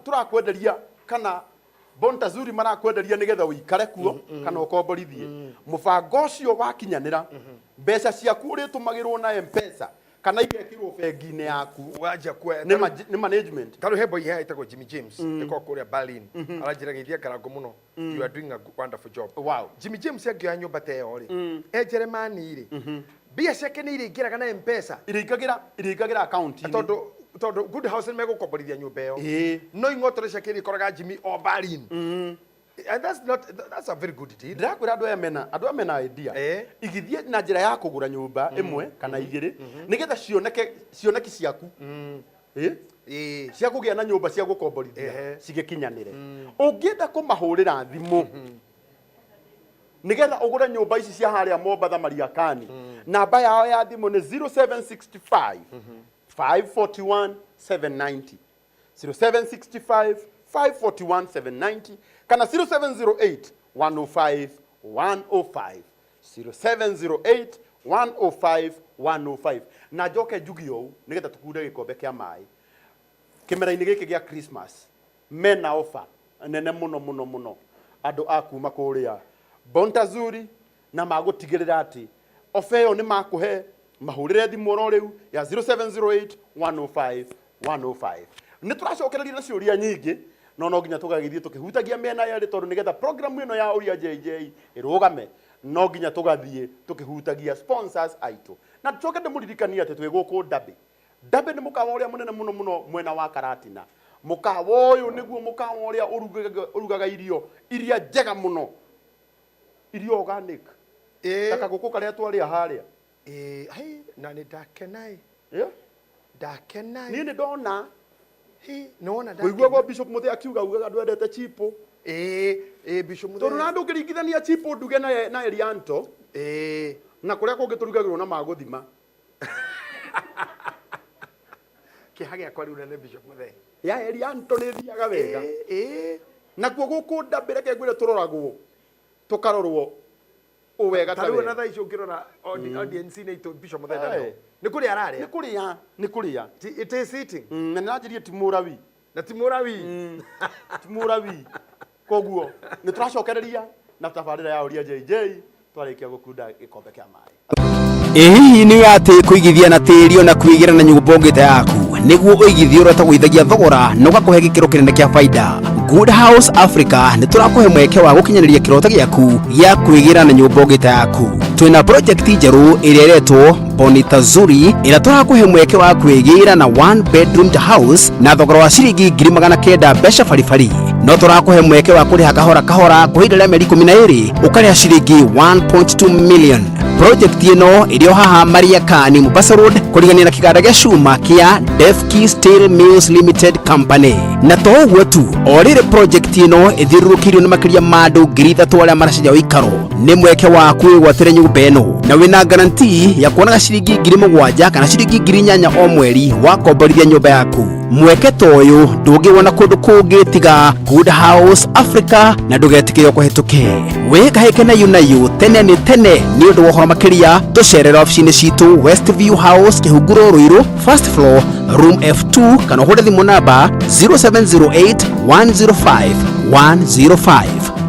turakwenderia kana bonta zuri marakwenderia nigetha uikare kuo kana ukomborithie mubango ucio wakinyanira mbeca ciaku uritumagirwo na M-Pesa kana igekirwo bengi-ini yaku waja kwa ni management karu hebo ihe itagwo Jimmy James eko kuria Berlin aranjira geithia karango muno you are doing a wonderful job wow Jimmy James agioya nyumba teyo ri Jeremani ri bia ciake ni iringiraga na M-Pesa iringagira account ini tondu good house ni megukomborithia nyumba yo no ingotore ciake ri koraga Jimmy o Berlin and that's a very good deal ndakwira andu amena idea igithie na njira ya kugura nyumba imwe kana igiri nigetha cioneki ciaku cia kugia na nyumba cia gukomborithia cigikinyanire ungienda kumahurira thimu nigetha ugure nyumba ici cia haria Mombasa Maria Kani namba yao ya thimu ni 0765 541 790 0765 541 790 kana 0708 105 105 0708 105 105 na joke jugio nigetha tukude gikombe kia mai kimera-ini giki gia Christmas mena offer nene muno andu akuma kuria bonta zuri na magutigirira ati offer yo ni makuhe mahurire thimu ro riu ya 0708 105 105 ni turacokereria na ciuria nyingi no nginya tugagithie tukihutagia mena yari tondu nigetha program ino ya Uria JJ irugame no nginya tugathie tukihutagia sponsors aitu na tucoke ndemuririkania ati twi guku Dabe ni mukawa uria munene muno mwena wa Karatina mukawa uyu niguo mukawa uria urugaga iria njega muno irio organic taka guku karia twaria haria hai na ni dakenai dakenai ni ndona nona da kuigua go Bishop Muthe akiuga ugaga ndwendete chipo Bishop Muthe tondu na ndu ngiringithania chipo nduge na Elianto na kuria kungi turugagirwo na maguthima kihage akwa riu na Bishop Muthe ya Elianto ni thiaga wega na kuo guku ndambire ke ngwire turoragwo tukarorwo uwega ta wega na thaa icio ngirora audience ni to Bishop Muthe ndano ni kuri araria ni kuria it is sitting na najirie timurawi na timurawi koguo ni turacokereria na tabarira ya Uria JJ twarikia gukunda gikombe kia mai hihi ni ati kuigithia na tĩri na kwigira na nyumba ngite yaku niguo uigithie urata gwithagia thogora na ugakuhe gikiro kinene kia faida Good House Africa ni turakuhe mweke wa gukinyaniria kirota giaku ya kwigira na nyumba ngite yaku twina project njeru iria iretwo Bonita Zuri ira turakuhe mweke wa kwigira na 1 bedroom house na thogora wa ciringi 900 mbeca baribari no turakuhe mweke wa kuriha kahora kuhindira meri 12 ukariha ciringi 1.2 million project ino irio haha Maria Kani Mombasa Road kurigania na kiganda gia cuma kia Defki Steel Mills Limited Company na to uguo tu orire project ino ithirurukirio ni makiria mandu 3,000 aria maracija uikaro ni mweke wa kwigwatira nyumba ino na wina guarantee ya kuonaga ciringi 7,000 kana ciringi 8,000 o mweri wa komborithia nyumba yaku mweke toyo ndũngĩwona kũndũ kũngĩ tiga Good House Africa na ndũgetikĩre kũhetũke wĩkahĩke na yu tene nĩ tene nĩ ũndũ wa ũhoro makĩria tũcerera ofici-inĩ citũ Westview House Kĩhunguro Ruiru first floor room F2 kana ũhũre thimũ namba 0708 105 105.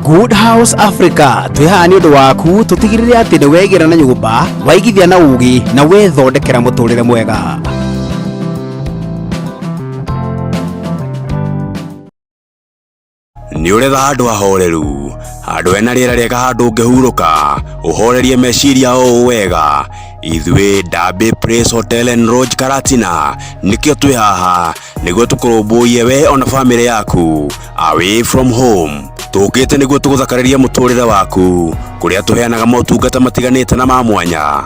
Good House Africa twĩhaha nĩ ũndũ waku tũtigĩrĩre atĩ nĩ wegera na nyũmba waigithia na ũgĩ na wethondekera mũtũrĩre mwega. Nĩ ũretha handũ hahoreru, handũ hena rĩera rĩega, handũ ũngĩhurũka ũhorerie meciria o wega. Ithuĩ Dabby Praise Hotel and Lodge Karatina nĩkĩo twĩ haha nĩguo tũkũrũmbũiye we ona family yaku away from home. Tũkĩte nĩguo tũgũthakaria mũtũrĩre waku kũrĩa tũheanaga motungata matiganĩte na ma mwanya.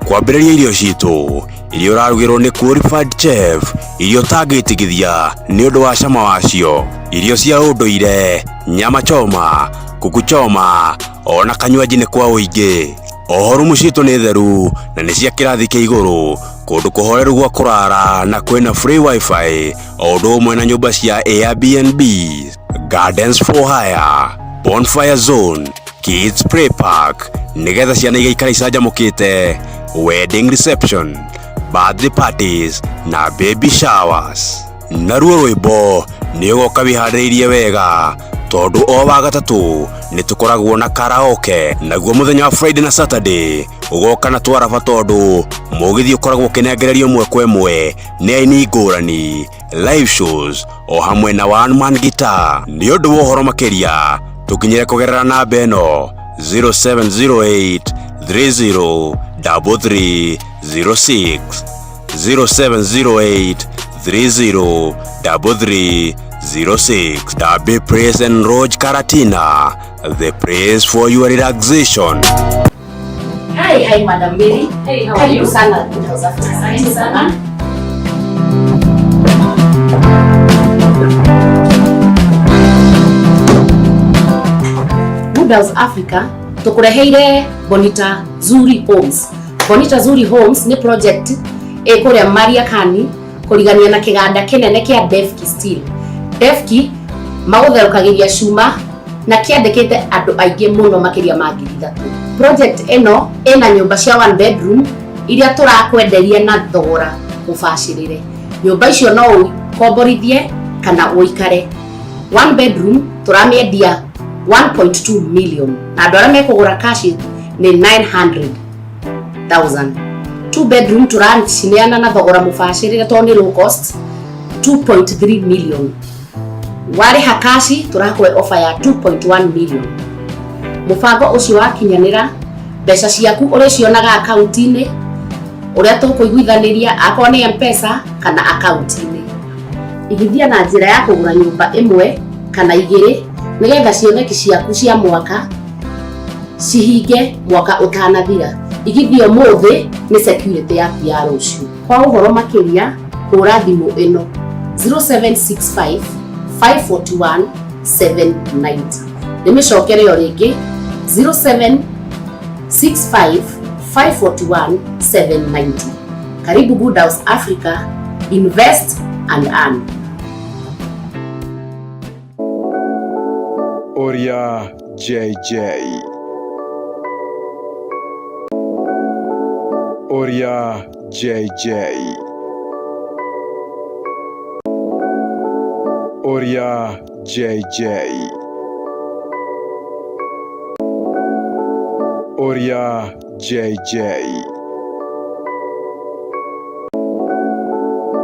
Kwambĩrĩria irio citũ irio ũrarugĩrwo nĩ qualified chef, irio tangĩtigithia nĩ ũndũ wa cama wacio, irio cia ũndũire, nyama choma, kuku choma, ona kanywaji nĩ kwa ũingĩ. Oho rumu citũ nĩ theru na nĩ cia kĩrathi kĩa igũrũ, kũndũ kũhoreru gwa kũrara na kwĩna free wifi, o ũndũ ũmwe na nyũmba cia Airbnb, gardens for hire, bonfire zone, kids play park, nĩgetha ciana igaikara icanjamũkĩte, wedding reception, birthday parties na baby showers. Naruo rwĩmbo nĩ ũgoka wĩharĩrĩirie wega tondũ o wa gatatũ nĩ tũkoragwo na karaoke, naguo mũthenya wa Friday na Saturday ũgoka na twaraba tondũ mũgithi ũkoragwo ũkĩnengererio ĩmwe kwa ĩmwe nĩ aini ngũrani, live shows o hamwe na one man guitar. Nĩ ũndũ wa ũhoro makĩria tũkinyĩre kũgerera namba ĩno 0708 30 3306 0708 30 3306. Dabby Praise and Lodge Karatina, the place for your relaxation. Hi, Madam Mary. Hey, how are you? Sana, asante sana. Good House Africa tukureheire Bonita Zuri Homes. Bonita Zuri Homes ni project ĩkũrĩa Mariakani kũrigania na kĩganda kĩnene kĩa Defki Steel. Defki magũtherũkagĩria cuma na kĩandĩkĩte andũ aingĩ mũno makĩria ma 3,000. Project ĩno ĩna nyũmba cia one bedroom iria tũrakwenderia na thogora mũbacĩrĩre. Nyũmba icio no ũkomborithie kana ũikare. One bedroom tũramĩendia 1.2 million na andũ arĩa mekũgũra cash nĩ 900,000. Two bedroom tũracineana na thogora mũbacĩrĩre tondũ nĩ low cost 2.3 million. Warĩha cash tũrakũhe offer ya 2.1 million. Mũbango ũcio wakinyanĩra mbeca ciaku ũrĩcionaga account-inĩ ũrĩa tũkũiguithanĩria akorwo nĩ M-Pesa kana account-inĩ. Igithia na njĩra ya kũgũra nyũmba ĩmwe kana igĩrĩ nĩgetha cioneki ciaku cia mwaka cihinge mwaka ũtanathira. Igithia ũmũthĩ nĩ security yaku ya rũciũ. Kwa ũhoro makĩria hũra thimũ ĩno 0765 541 790. Nĩmĩcokere o rĩngĩ 0765 541 790. Karibu Good House Africa, invest and earn. Uria Jj. Uria Jj. Uria Jj. Uria Jj.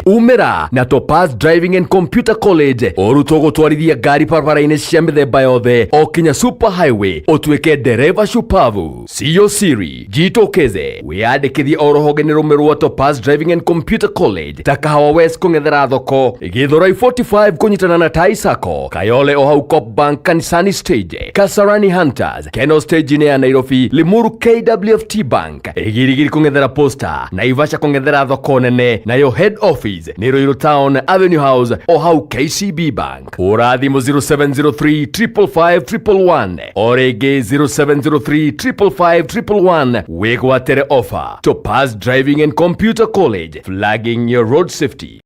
Umera na Topaz Driving and Computer College orutwo gutwarithia ngari barabara-inĩ cia mĩthemba yothe o kinya super highway ũtuĩke dereva shupavu. Siyo siri, jitokeze wĩyandĩkithie o rũhonge-inĩ rũmwe rwa Topaz Driving and Computer College ta Kahawa West kũng'ethera thoko, Githurai 45 kũnyitana na Tai Sacco, Kayole o hau Cop Bank kanisani stage, Kasarani Hunters Keno stage-inĩ ya Nairobi, Limuru KWFT Bank, Igirigiri kũng'ethera Posta, Naivasha kũng'ethera thoko nene, nayo head office nĩ Ruiru Town Avenue House o hau KCB Bank. Hũra thimũ 0703 555 111 o rĩngĩ 0703 555 111 wĩgwatĩre offer. Topaz Driving and Computer College, flagging your road safety.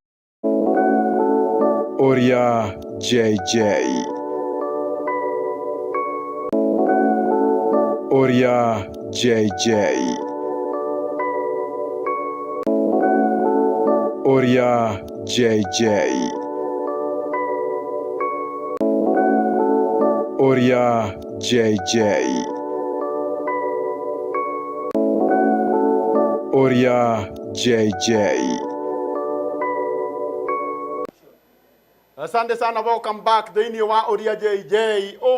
Uria JJ. Uria JJ. Uria JJ. Uria JJ. Uria JJ. Asante sana, welcome back thini wa Uria JJ.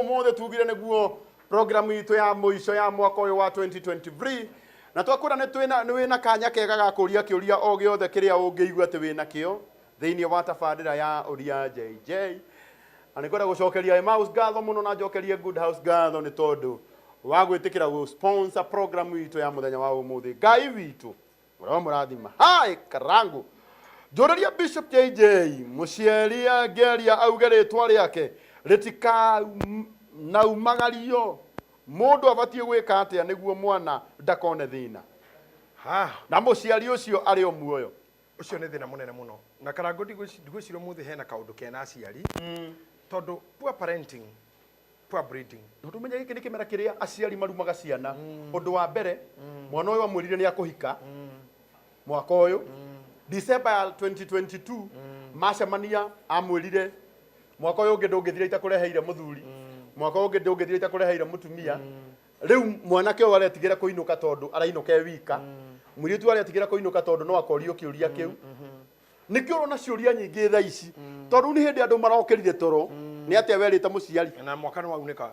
Mothe tugire niguo program itu ya muico ya mwaka uyu wa 2023 na twakura ni wina kanya kega ga kuria kiuria o giothe kiria ungiigua ati wina kio thini wa tafadira ya Uria JJ. Ani ngora gucokeria Emmaus gatho muno na njokerie Good House gatho ni tondu wa gwitikira gu sponsor program itu ya muthenya wa umuthi. Ngai witu murathima hai karangu Joraria Bishop JJ muciaria geria auge ritwa riake ritika naumagario mundu abatie gwika atia niguo mwana ndakone thina na muciari ucio ari o muoyo ucio ni thina munene muno na karangu ndigwicira muthi hena kaundu kena aciari tondu poor parenting, poor breeding. Ndu menya giki ni kimera kiria aciari marumaga ciana undu wa mbere mwana uyu amwirire ni akuhika mwaka uyu December 2022 macemania amwirire mwaka uyu ungi ndungithira itakureheire muthuri mwaka ungi ndungithira itakureheire mutumia riu mwanake uyu aretigira kuinuka tondu arainuka wika mwiritu aretigira kuinuka tondu no akorio kiuria kiu nikio rona ciuria nyingi tha ici tondu ni hindi andu marokerire toro ni atia werite muciari na mwaka no waunika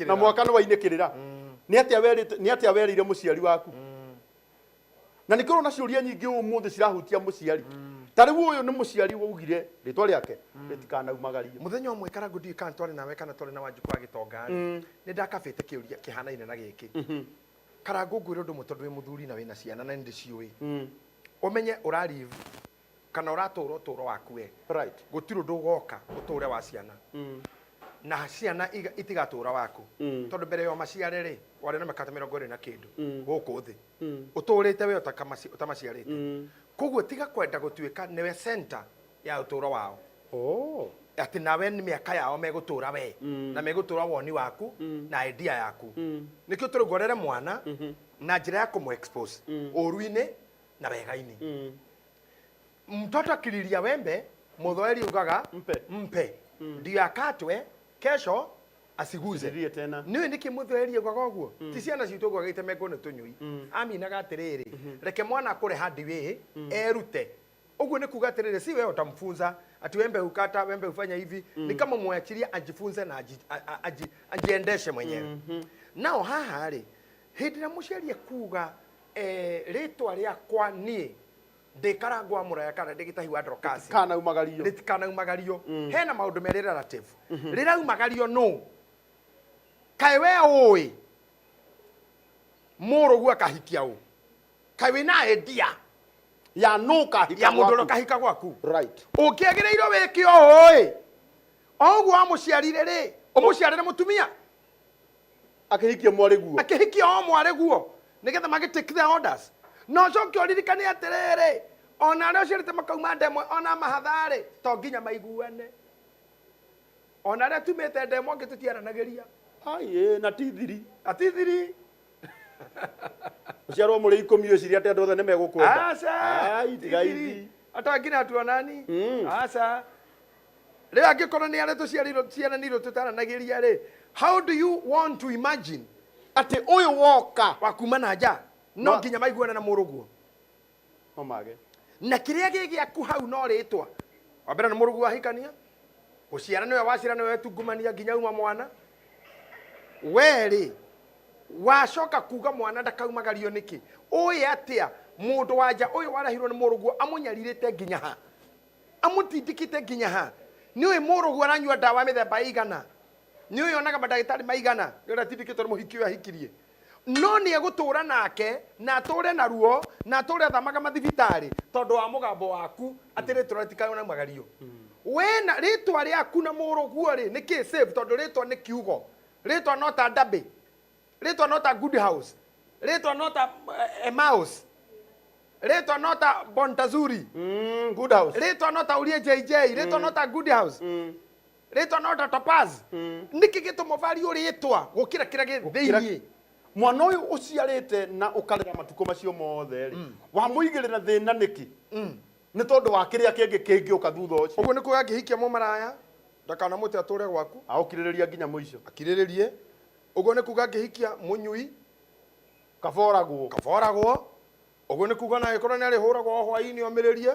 na mwaka no wainikirira ni atia werire muciari waku na nikoro na ciuria nyingi umuthi cirahutia muciari tariu uyu ni muciari wougire ritwa riake ritikanaumagario muthenya umwe karangu ndi kantwari nawe kana twari na wanjuku wa gitonga ni ndakabete kiuria kihanaine na giki karangu ngwire undu mutondu wi muthuri na wina ciana na ndi ciui umenye uralive kana uratura uturo waku we right gutiru ndugoka uture wa ciana na ciana itigatura waku tondu mbere yo maciare ri wari na makata 20 na kindu guku thi uturite we utamaciarite koguo tiga kwenda gutuika niwe center ya uturo wao ati nawe ni miaka yao megutura we na megutura woni waku na idea yaku nikio turugorere mwana na njira ya kumu expose uruine na wega-ini mtoto akililia wembe muthoeri ugaga mpe ndio akatwe kesho asiguze ndiye tena niwe ndiki muthoeri ugaga uguo ti ciana citu ugaga itemeko ne tunyui aminaga atiriri reke mwana akure hadi we erute uguo ni kuga atiriri si wewe utamfunza ati wembe ukata wembe ufanya hivi ni kama mwachilia ajifunze na ajiendeshe mwenyewe nao haha ri hindi na muciari kuga ritwa riakwa nie ndikarangwa muraya kana ndigitahi wa drokasi kana umagario ritikana umagario hena maundu meri relative rira umagario no kai we oi murugu akahikia u kai we na idea ya no kahika ya mundu kahika gwaku right ukiagireiro wiki oi oguo amuciarire ri umuciarire mutumia akihikia mwari guo akihikia o mwari guo nigetha magitake the orders no coke oririkane atirere ona rio cirite makauma ndemwe ona mahathari to nginya maiguane ona ria tumite ndemwe ngitutiaranagiria ai na tithiri atithiri uciarwo muri ikomio ciria ati andu othe ni megukwenda ai tigaithi ata ngina tuonani asa ria angikora ni are tuciariro ciana niro tutaranagiria ri how do you want to imagine ati uyu woka wakuma na nja no nginya maiguana na muruguo no mage na kiria gigi aku hau no ritwa wabera na muruguo ahikania uciara niwe wacira niwe tungumania nginya uma mwana weri wacoka kuga mwana ndakaumagario niki uyi atia mundu wanja uyu warahirwo ni muruguo amunyaririte nginya ha amutindikite nginya ha niwe muruguo aranyua dawa mithemba igana niwe onaga madagitari maigana ngira tindikite muhiki uyu ahikirie no ni egutura nake na ature na ruo na ature thamaga mathibitari tondu wa mugambo waku atire turatikana na magario wena ritwa riaku na muruguo ri niki save tondu ritwa ni kiugo ritwa not a dabe ritwa not a good house ritwa not a mouse Reto nota Bontazuri. Good house. Reto nota Uria Jj. Reto nota Good House. Reto nota Topaz. Niki gitumo value retwa gukira kira githini. Mwana uyu uciarite na ukarera matuko macio mothe ri. Wa muigirira thina niki? Ni tondu wa kiria kingi uka thutha ucio. Uguo niku angihikia mumaraya ndakana muti ature gwaku. Aukiririria nginya muico. Akiriririe. Uguo niku angihikia munyui kaboragwo. Uguo ni kuga na ikora ni ari huragwo hwaini omiririe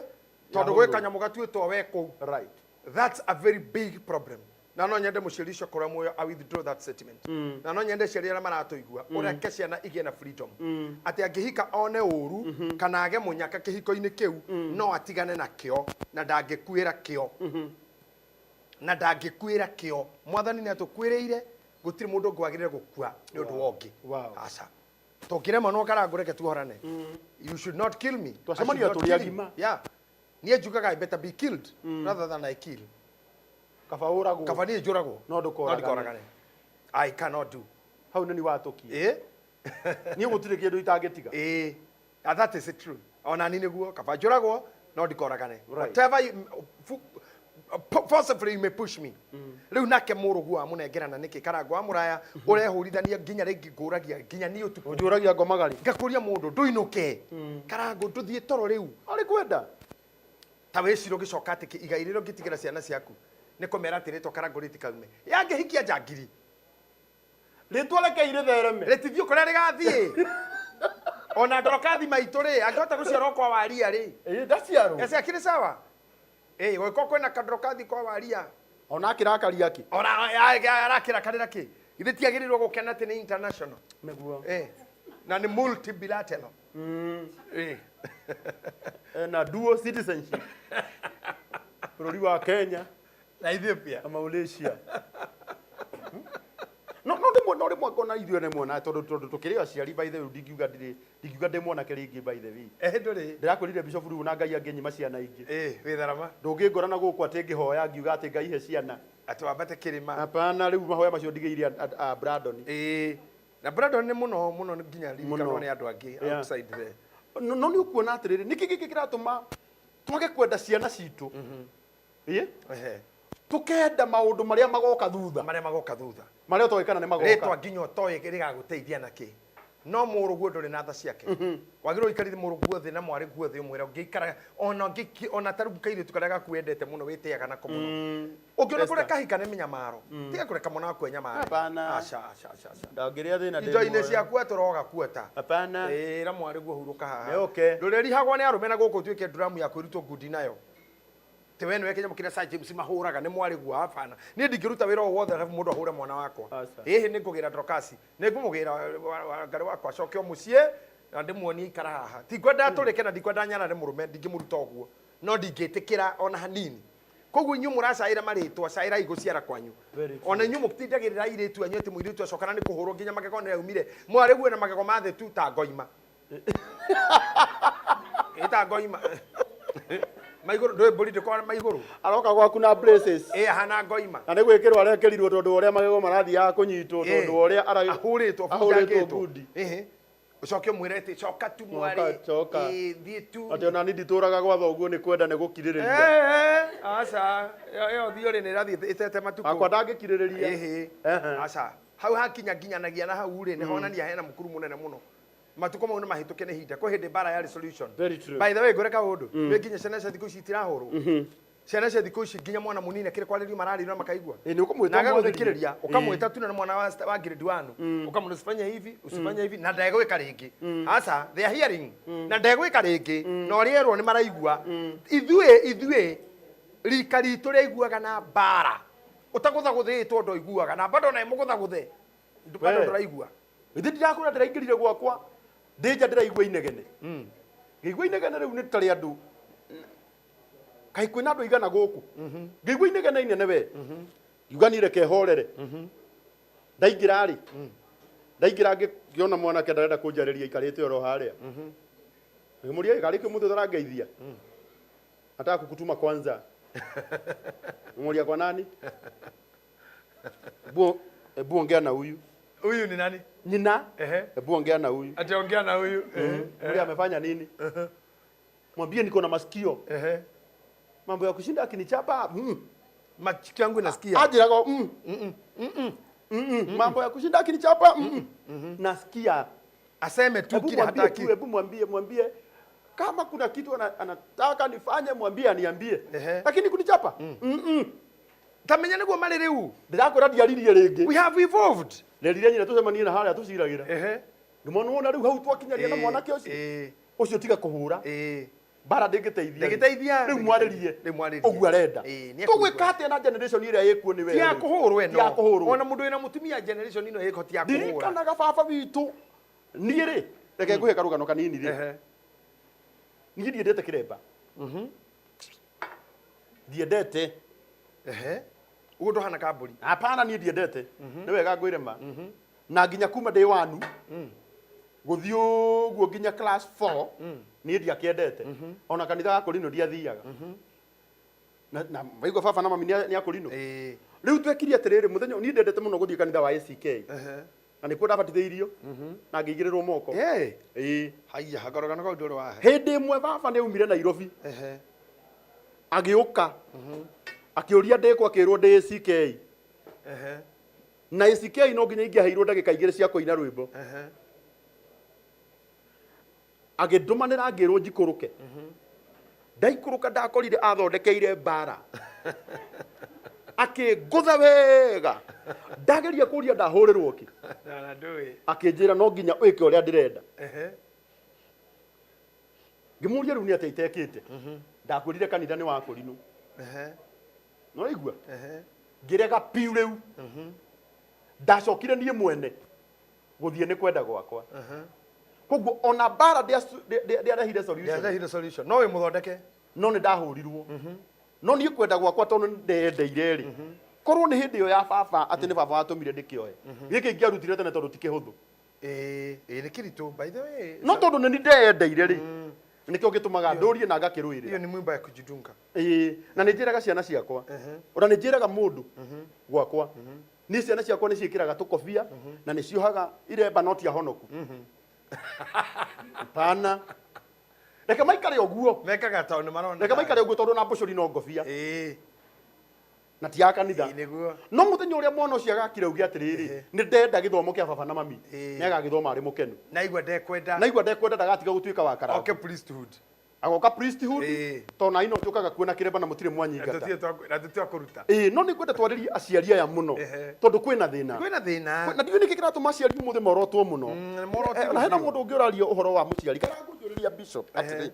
tondu gwe kanyamu gatuitwo we ku. Right. That's a very big problem. Na no nyende mucirisho kora moyo I withdraw that statement. Na no nyende ciria maratoigua ureke ciana igie na freedom. Ati angihika one uru kana age munyaka kihiko-ini kiu no atigane na kio na ndangikuira kio. Na ndangikuira kio. Mwathani ni atukwiriire gutiri mundu ngwagirire gukua ni undu wongi. Aca. Tokire mano karangureke tuhorane. You should not kill me. Twacemania turi agima. Yeah. Nie njugaga I better be killed rather than I kill. Kabauragwo. Kabani njuragwo. No ndukoragane. I cannot do. Hau ni watukie. Ni gutire kindu itangitiga. That is true. Ona ni niguo kabanjuragwo no ndikoragane. Whatever you, forcibly you may push me. Riu nake murugu amunengerana niki karangwa muraya urehurithania nginya ringi nguragia nginya ni utuku. Unjuragia ngomagari. Ngakuria mundu nduinuke. Karango nduthie toro riu. Ari kwenda. Ta weciro gicoka ati igairiro ngitigira ciana ciaku. Nikomera ati ritwa karango ritikaume. Yangihikia njangiri. Ritwa rekeire thereme. Retithio kuria rigathie. Ona ndorokathi maitu ri angihota guciarwo kwa waria ri. Ndaciarwo. Ese akiri sawa. Weko kwena kadrokathi kwa waria. Ona kirakaria ki. Ona arakira kanira ki. Ithe tiagirirwo gukena ati ni international. Meguo. Na ni multilateral. Na dual citizenship. Bururi wa Kenya na Ethiopia na Malaysia. No rimwe kona ithuĩ nĩ muona tondu tukiri aciari by the way ndingiuga ndĩ mwana kĩrĩngĩ by the way. Ndũrĩ. Ndĩrakwĩrire Bishop Rugu na Ngai angĩnyima ciana ingĩ. Wĩtharama. Ndũngĩngorana gũkũ atĩ ngĩhoya ngiuga atĩ Ngai he ciana. Atĩ wambate kĩrĩma. Hapana, rĩu mahoya macio ndigĩire Brandon. Na Brandon nĩ mũno nginya ririkanwo nĩ andũ angĩ outside there. No nĩ ũkuona atĩrĩrĩ nĩkĩ gĩkĩ kĩratũma twage kwenda ciana citũ. Tukenda maundu maria magoka thutha. Maria toikana ni magoka. Retwa nginya toye rigaguteithia naki. No muruguo nduri na tha ciake. Wagirwo ikarithi muruguo thi na mwari guo thi umwira ngikara ona tarugu kaire tukarega kuendete muno witiaga na ko muno. Ungiona kure kahika ne minyamaro. Tiga kure kamona wa kwenya mara. Hapana. Aca. Ndagiria thina ndimo. Indo-ine ciaku turoga kuota. Hapana. Na mwari guo huruka haha. Okay. Ndureri hagwa ni arume na guku tuike drum ya kwirutwo gudi nayo. Tewe nwe kenya mukira Sir James mahuraga ni mwari gwa hapana ni ndingiruta wira o wothe hafu mundu ahure mwana wakwa ni ngugira Drokasi ni ngumugira ngari wakwa cokio mucie na ndimuonie ikara haha ti kwenda turike na ndikwenda nyana ni murume ndingimuruta oguo no ndingitikira ona hanini koguo inyu muracaira maritwa caira iguciara kwanyu ona inyu mutindagirira iritu anyu ati muiritu acokana ni kuhurwo nginya magego ni aumire mwari guo na magego mathe tu ta ngoima ita ngoima maiguru ndo boli de kwa maiguru aroka gwaku na braces hana ngoima na nigwikirwo arekerirwo tondu uria magego marathi ya kunyitwo tondu uria ahuritwo budi ucokio mwirete coka tu mwari thie tu ati ona ni ndituraga gwa thoguo ni kwenda ni gukiririria aca yo thiori ni rathi itete matuko akwa ndangikiririria aca hau hakinya nginyanagia na hau ri ni honania hena mukuru munene muno matuko mau ni mahituke ni hinda ko hindi bara ya resolution. By the way goreka undu we nginya ciana cia thikũ citirahurwo ciana cia thikũ ici nginya mwana munini akire kwaririo mararira makaigua ni ukamwita agathikiriria ukamwita tu na mwana wa grade 1 ukamnusifanya hivi usifanya hivi na ndegwika ringi aca they are hearing na ndegwika ringi no rierwo ni maraigua ithue rika ritu rĩiguaga na bara utagutha guthitwo ndo iguaga na bado na imugutha guthe bado ndiraigua ithi ndirakura ndiraingirire gwakwa ndija ndiraigua inegene ngigua inegene riu ni tari andu kai kwina andu igana guku ngigua inegene inene we yuganire kehorere ndaingira ri ndaingira ngiona mwana ke ndarenda kunjariria ikarite oro haria ngimuria ikarike muthu tarangeithia nataka kukutuma kwanza ngimuria kwa nani Ebu ongea na huyu. Huyu ni nani? Nina. Ebu ongea na huyu. Ati ongea na huyu. Huyu amefanya nini? Mwambie niko na masikio. Mambo ya kushinda akinichapa, masikio yangu nasikia. Aje yako, mambo ya kushinda akinichapa, nasikia. Aseme tu kile hataki. Hebu mwambie kama kuna kitu anataka nifanye, mwambie aniambie. Lakini kunichapa, tamenya niguo mari riu ndirakora ndiaririe ringi. We have evolved. Nderire nyina tucemanie na haria tuciragira. Ndimona wona riu hau twakinyaria na mwanake ucio. Ucio tiga kuhura. Bara ndingiteithia. Riu mwaririe. Ogua renda. Tugwika atia na generation iria ikuo ni wewe. Tia kuhurwo eno. Tia kuhurwo. Ona mundu ina mutumia generation ino iko tia kuhura. Ndirikanaga baba witu. Niĩ rĩ, reke nguhe karugano kanini rĩ. Niĩ ndiendete kiremba. Ndiendete. Ugo ndo hana kaburi. Hapana, niĩ ndiendete. Nĩ wega ngwĩrema. Na nginya kuma day 1 guthii uguo nginya class 4 niĩ ndiakĩendete. Ona kanitha ga Korino ndiathiaga. Na waigua baba na mami nĩ a Korino. Rĩu twekirie atĩrĩrĩ mũthenya niĩ ndiendete mũno gũthiĩ kanitha wa ACK. Na nikuo ndabatithĩirio na ngĩigĩrĩrwo moko. Haiya hakoragana kwa ndoro wahe. Hĩndĩ ĩmwe baba nĩ aumire Nairobi. Agĩũka. Akĩũria ndĩkwo akĩrwo ndĩ ACK. Na ACK no nginya ingĩaheirwo ndagĩka 2 cia kũina rwĩmbo. Agĩndũmanĩra ngĩrwo njikũrũke. Ndaikũrũka ndakorire athondekeire mbara. Akĩngũtha wega. Ndageria kũria ndahũrĩrwo ki. Na ndũĩ. Akĩnjĩra no nginya wĩke ũrĩa ndĩrenda. Ngĩmũria rĩu nĩ atĩa itekĩte. Ndakwĩrire kanitha nĩ wa Korino. No igua. Ngĩrega piu rĩu. Ndacokire niĩ mwene gũthiĩ nĩ kwenda gwakwa. Koguo ona bara ndiarehire solution. Ndiarehire solution. No wĩ mũthondeke. No nĩ ndahũrirwo. No niĩ kwenda gwakwa tondũ ndendeire rĩ. Korwo nĩ hĩndĩ ĩyo ya baba atĩ nĩ baba watũmire ndĩkĩoe. Gĩkĩ ingĩarutire tene tondũ ti kĩhũthũ. Nĩ kĩritũ by the way. No tondũ nĩ ndendeire rĩ. Nikio gĩtũmaga ndũrie na ngakĩrũĩrĩra. Hiyo ni mwimba ya kujidunga. Na nĩ njĩraga ciana ciakwa. Ona nĩ njĩraga mũndũ gwakwa. Ni ciana ciakwa nĩ ciĩkĩraga tũkobia na nĩ ciohaga iremba no ti ahonoku. Pana. Reke maikare ũguo. Mekaga taũ nĩ marona. Reke maikare ũguo tondũ na mbũcũri no ngobia. Na ti ya kanitha. No mũthenya ũrĩa mwana ũcio agakire uge atĩrĩrĩ nĩ ndenda gĩthomo kĩa baba na mami. Nĩ agagĩthoma arĩ mũkenu. Naigua ndekwenda. Naigua ndekwenda ndagatiga gũtuĩka wa karama. Okay, priesthood. Agoka priesthood. To na ino tukaga kuona kiremba na mutire mwanyingata. Na tutia kuruta. No ni kwenda twaririe aciari aya muno. Tondu kwina thina. Kwina thina. Na ndiyo nikikira tu maciari muthe morotwo muno. Na hena mundu ngĩũraria ũhoro wa mũciari kana ngũjũrĩria bishop atĩrĩ.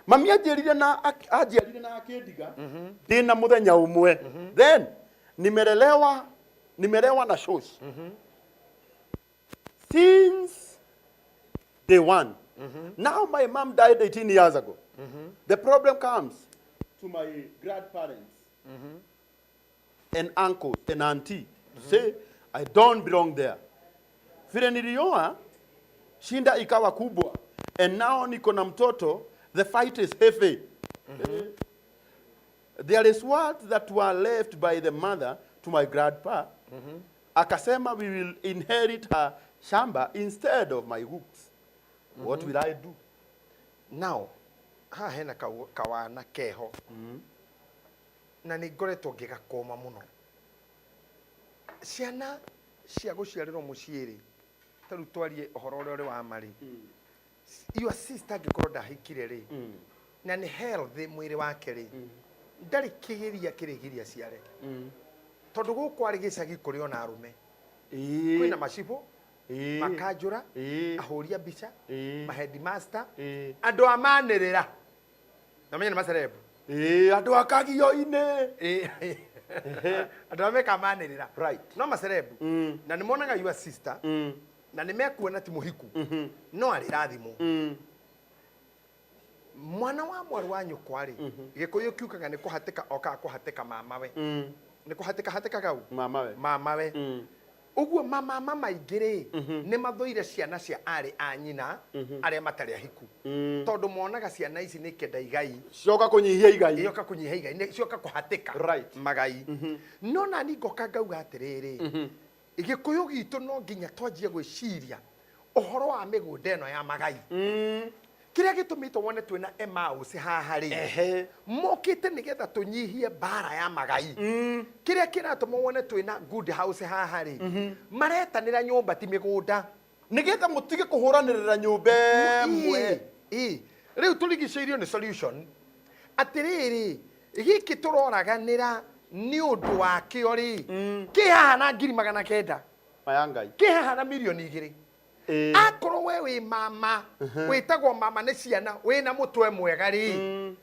Mami anjĩrire na akĩndiga ndĩna mũthenya ũmwe. Then nimelelewa na shosh. Since day 1. Now my mom died 18 years ago. The problem comes to my grandparents and uncles and auntie. Say, I don't belong there. Vile nilioa, shinda ikawa kubwa. And now niko na mtoto, the fight is heavy. There is words that were left by the mother to my grandpa. Akasema we will inherit her shamba instead of my hooks. What will I do? Now, ha hena kawana keho. Na nĩ ngoretwo ngĩgakoma mũno. Ciana cia gũciarĩrwo mũciĩ rĩ, tarĩu twarie ũhoro ũrĩa ũrĩ wa marĩ. Your sister angĩkorwo ndahikire rĩ, na nĩ healthy mwĩrĩ wake rĩ, ndarĩ kĩgĩria kĩrĩgiria ciare. Tondũ gũkũ arĩ gĩcagi kũrĩ ona arũme. Kwĩna macibũ, makanjũra, ahũria mbica, maheadmaster, andũ a manĩrĩra. Namenya nĩ macerebu. Andũ a kagio-inĩ. Andũ ameka manĩrĩra. Right. No macerebu. Na nĩ monaga your sister. Na nĩ mekuona ti mũhiku. No arĩ rathimo. Mwana wa mwarĩ wa nyũkwa rĩ, gĩkũyũ kiukaga nĩ kũhatĩka okaga kũhatĩka mamawe. Nĩ kũhatĩka gau. Mamawe. Uguo mama maingĩ rĩ nĩ mathũire ciana cia arĩ a nyina arĩa matarĩ ahiku. Tondũ monaga ciana ici nĩ kenda igai. Cioka kũnyihia igai. Cioka kũnyihia igai. Cioka kũhatĩka magai. No nani ngoka ngauga atĩrĩrĩ. Gĩkũyũ gitũ no nginya twanjie gwĩciria ũhoro wa mĩgũnda ĩno ya magai. kiria gitumito wone twina Emmaus haha ri mokite nigetha tunyihie bara ya magai kiria kiratuma wone twina good house haha ri maretanira nyumba ti migunda nigetha mutige kuhuranirira nyumba mwe riu turigiceirio ni solution atiriri giki turoraganira ni undu wakio ri kihana 900 mayangai kihana milioni 2 akoro we mama witagwo mama ne ciana wina mutwe mwega ri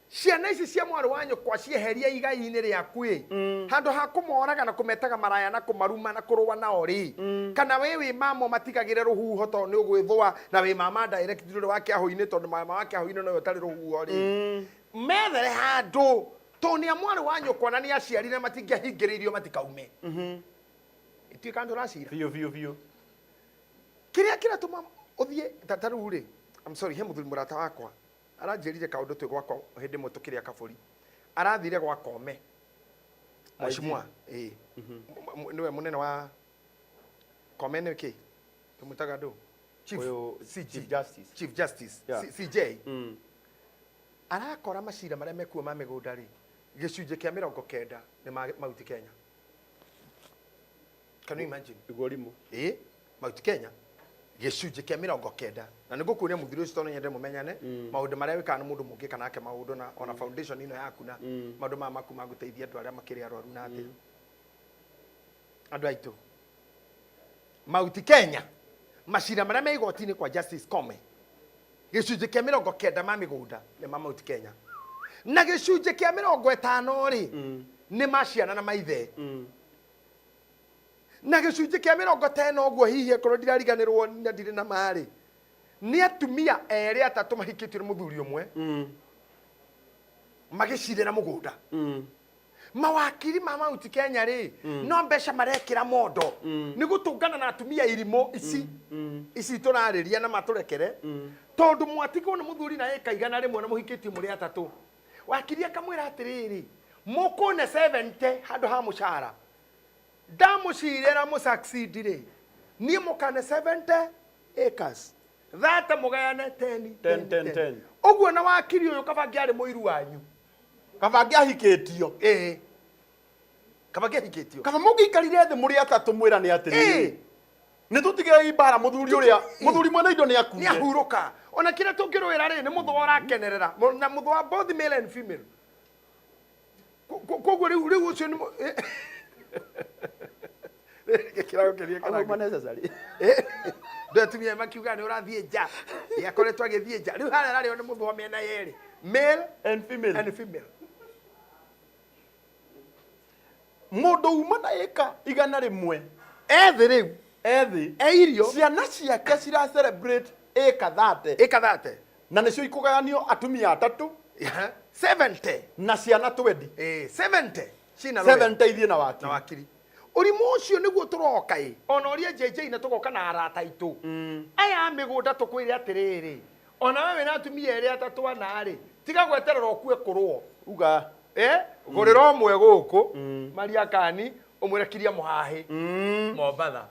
ciana ici cia mwaru wanyu kwa cieheria igai-ini riaku handu ha kumoraga na kumetaga maraya na kumaruma na kurua na ori kana we mama matigagire ruhuho to ni ugwithwa na we mama direct ndure wake aho-ini tondu mama wake aho-ini no yotari ruhuho ri methere handu to ni mwaru wanyu kwana ni aciarire matingihingiririo matikaume itikandu racira vio kiria kiratuma uthie tataru ri I'm sorry he muthuri murata wakwa aranjirire kaundu twi gwakwa hindi mutukiria kaburi arathire gwa kome mheshimiwa niwe munene wa kome ni ki tumutaga ndu chief justice CJ arakora macira maria mekuo ma migunda ri gicunje kia 90 ni mauti Kenya. Can you imagine igorimu mauti Kenya gicunje kia 90 na nigukuria muthiri ucio tono nyende mumenyane maundu maria wikana mundu mungi kana ake maundu na ona foundation ino yaku na maundu ma maku maguteithia andu aria makiri arwaru na ati andu aitu mauti Kenya macira maria me igoti-ini kwa Justice Kome gicunje kia 90 ma migunda ni ma mauti Kenya na gicunje kia 50 ri ni maciana na maithe na gicunje kia 50 uguo hihi akoro ndirariganirwo na ndire na mari ni atumia eri atatu mahikitwe muthuri umwe magicirira mugunda mawakiri ma mauti Kenya ri no mbeca marekira mondo ni gutungana na atumia irimo ici turariria na maturekere tondu mwatigwo na muthuri na ekaigana rimwe na muhikitwe muri atatu wakiri akamwira atiriri mukune 70 handu ha mushara ndamucirira mu succeed ri ni mukane 70 acres thata mugayane 10 uguo na wakiri uyu kabangi ari muiru wanyu kabangi ahiketio kabangi ahiketio kaba mugikarire thi muri atatu mwira ni atiri ni tutigire ibara muthuri uria muthuri mwena indo ni akuire ni ahuruka ona kira tungirwira ri ni mutho urakenerera na mutho wa both male and female koguo riu ucio ni kirago kiria kana ma necessary ndo tumia makiuga ni urathie nja yakoretwo agithie nja riu hara rari ni mutho mena yeri male and female mundu uma na eka igana rimwe ethi riu eirio ciana ciake cira celebrate eka 30 na nicio ikugayanio atumia atatu 70 na ciana 20 70 cina 70 ithie na wakiri urimu ucio niguo turoka ona Uria JJ na tugoka na arata itu aya migunda tukwire atiriri ona wewe na atumia eri atatu anari tiga gweterera okue kurwo uga gurira omwe guku maria kani umwirekiria muhahi Mombatha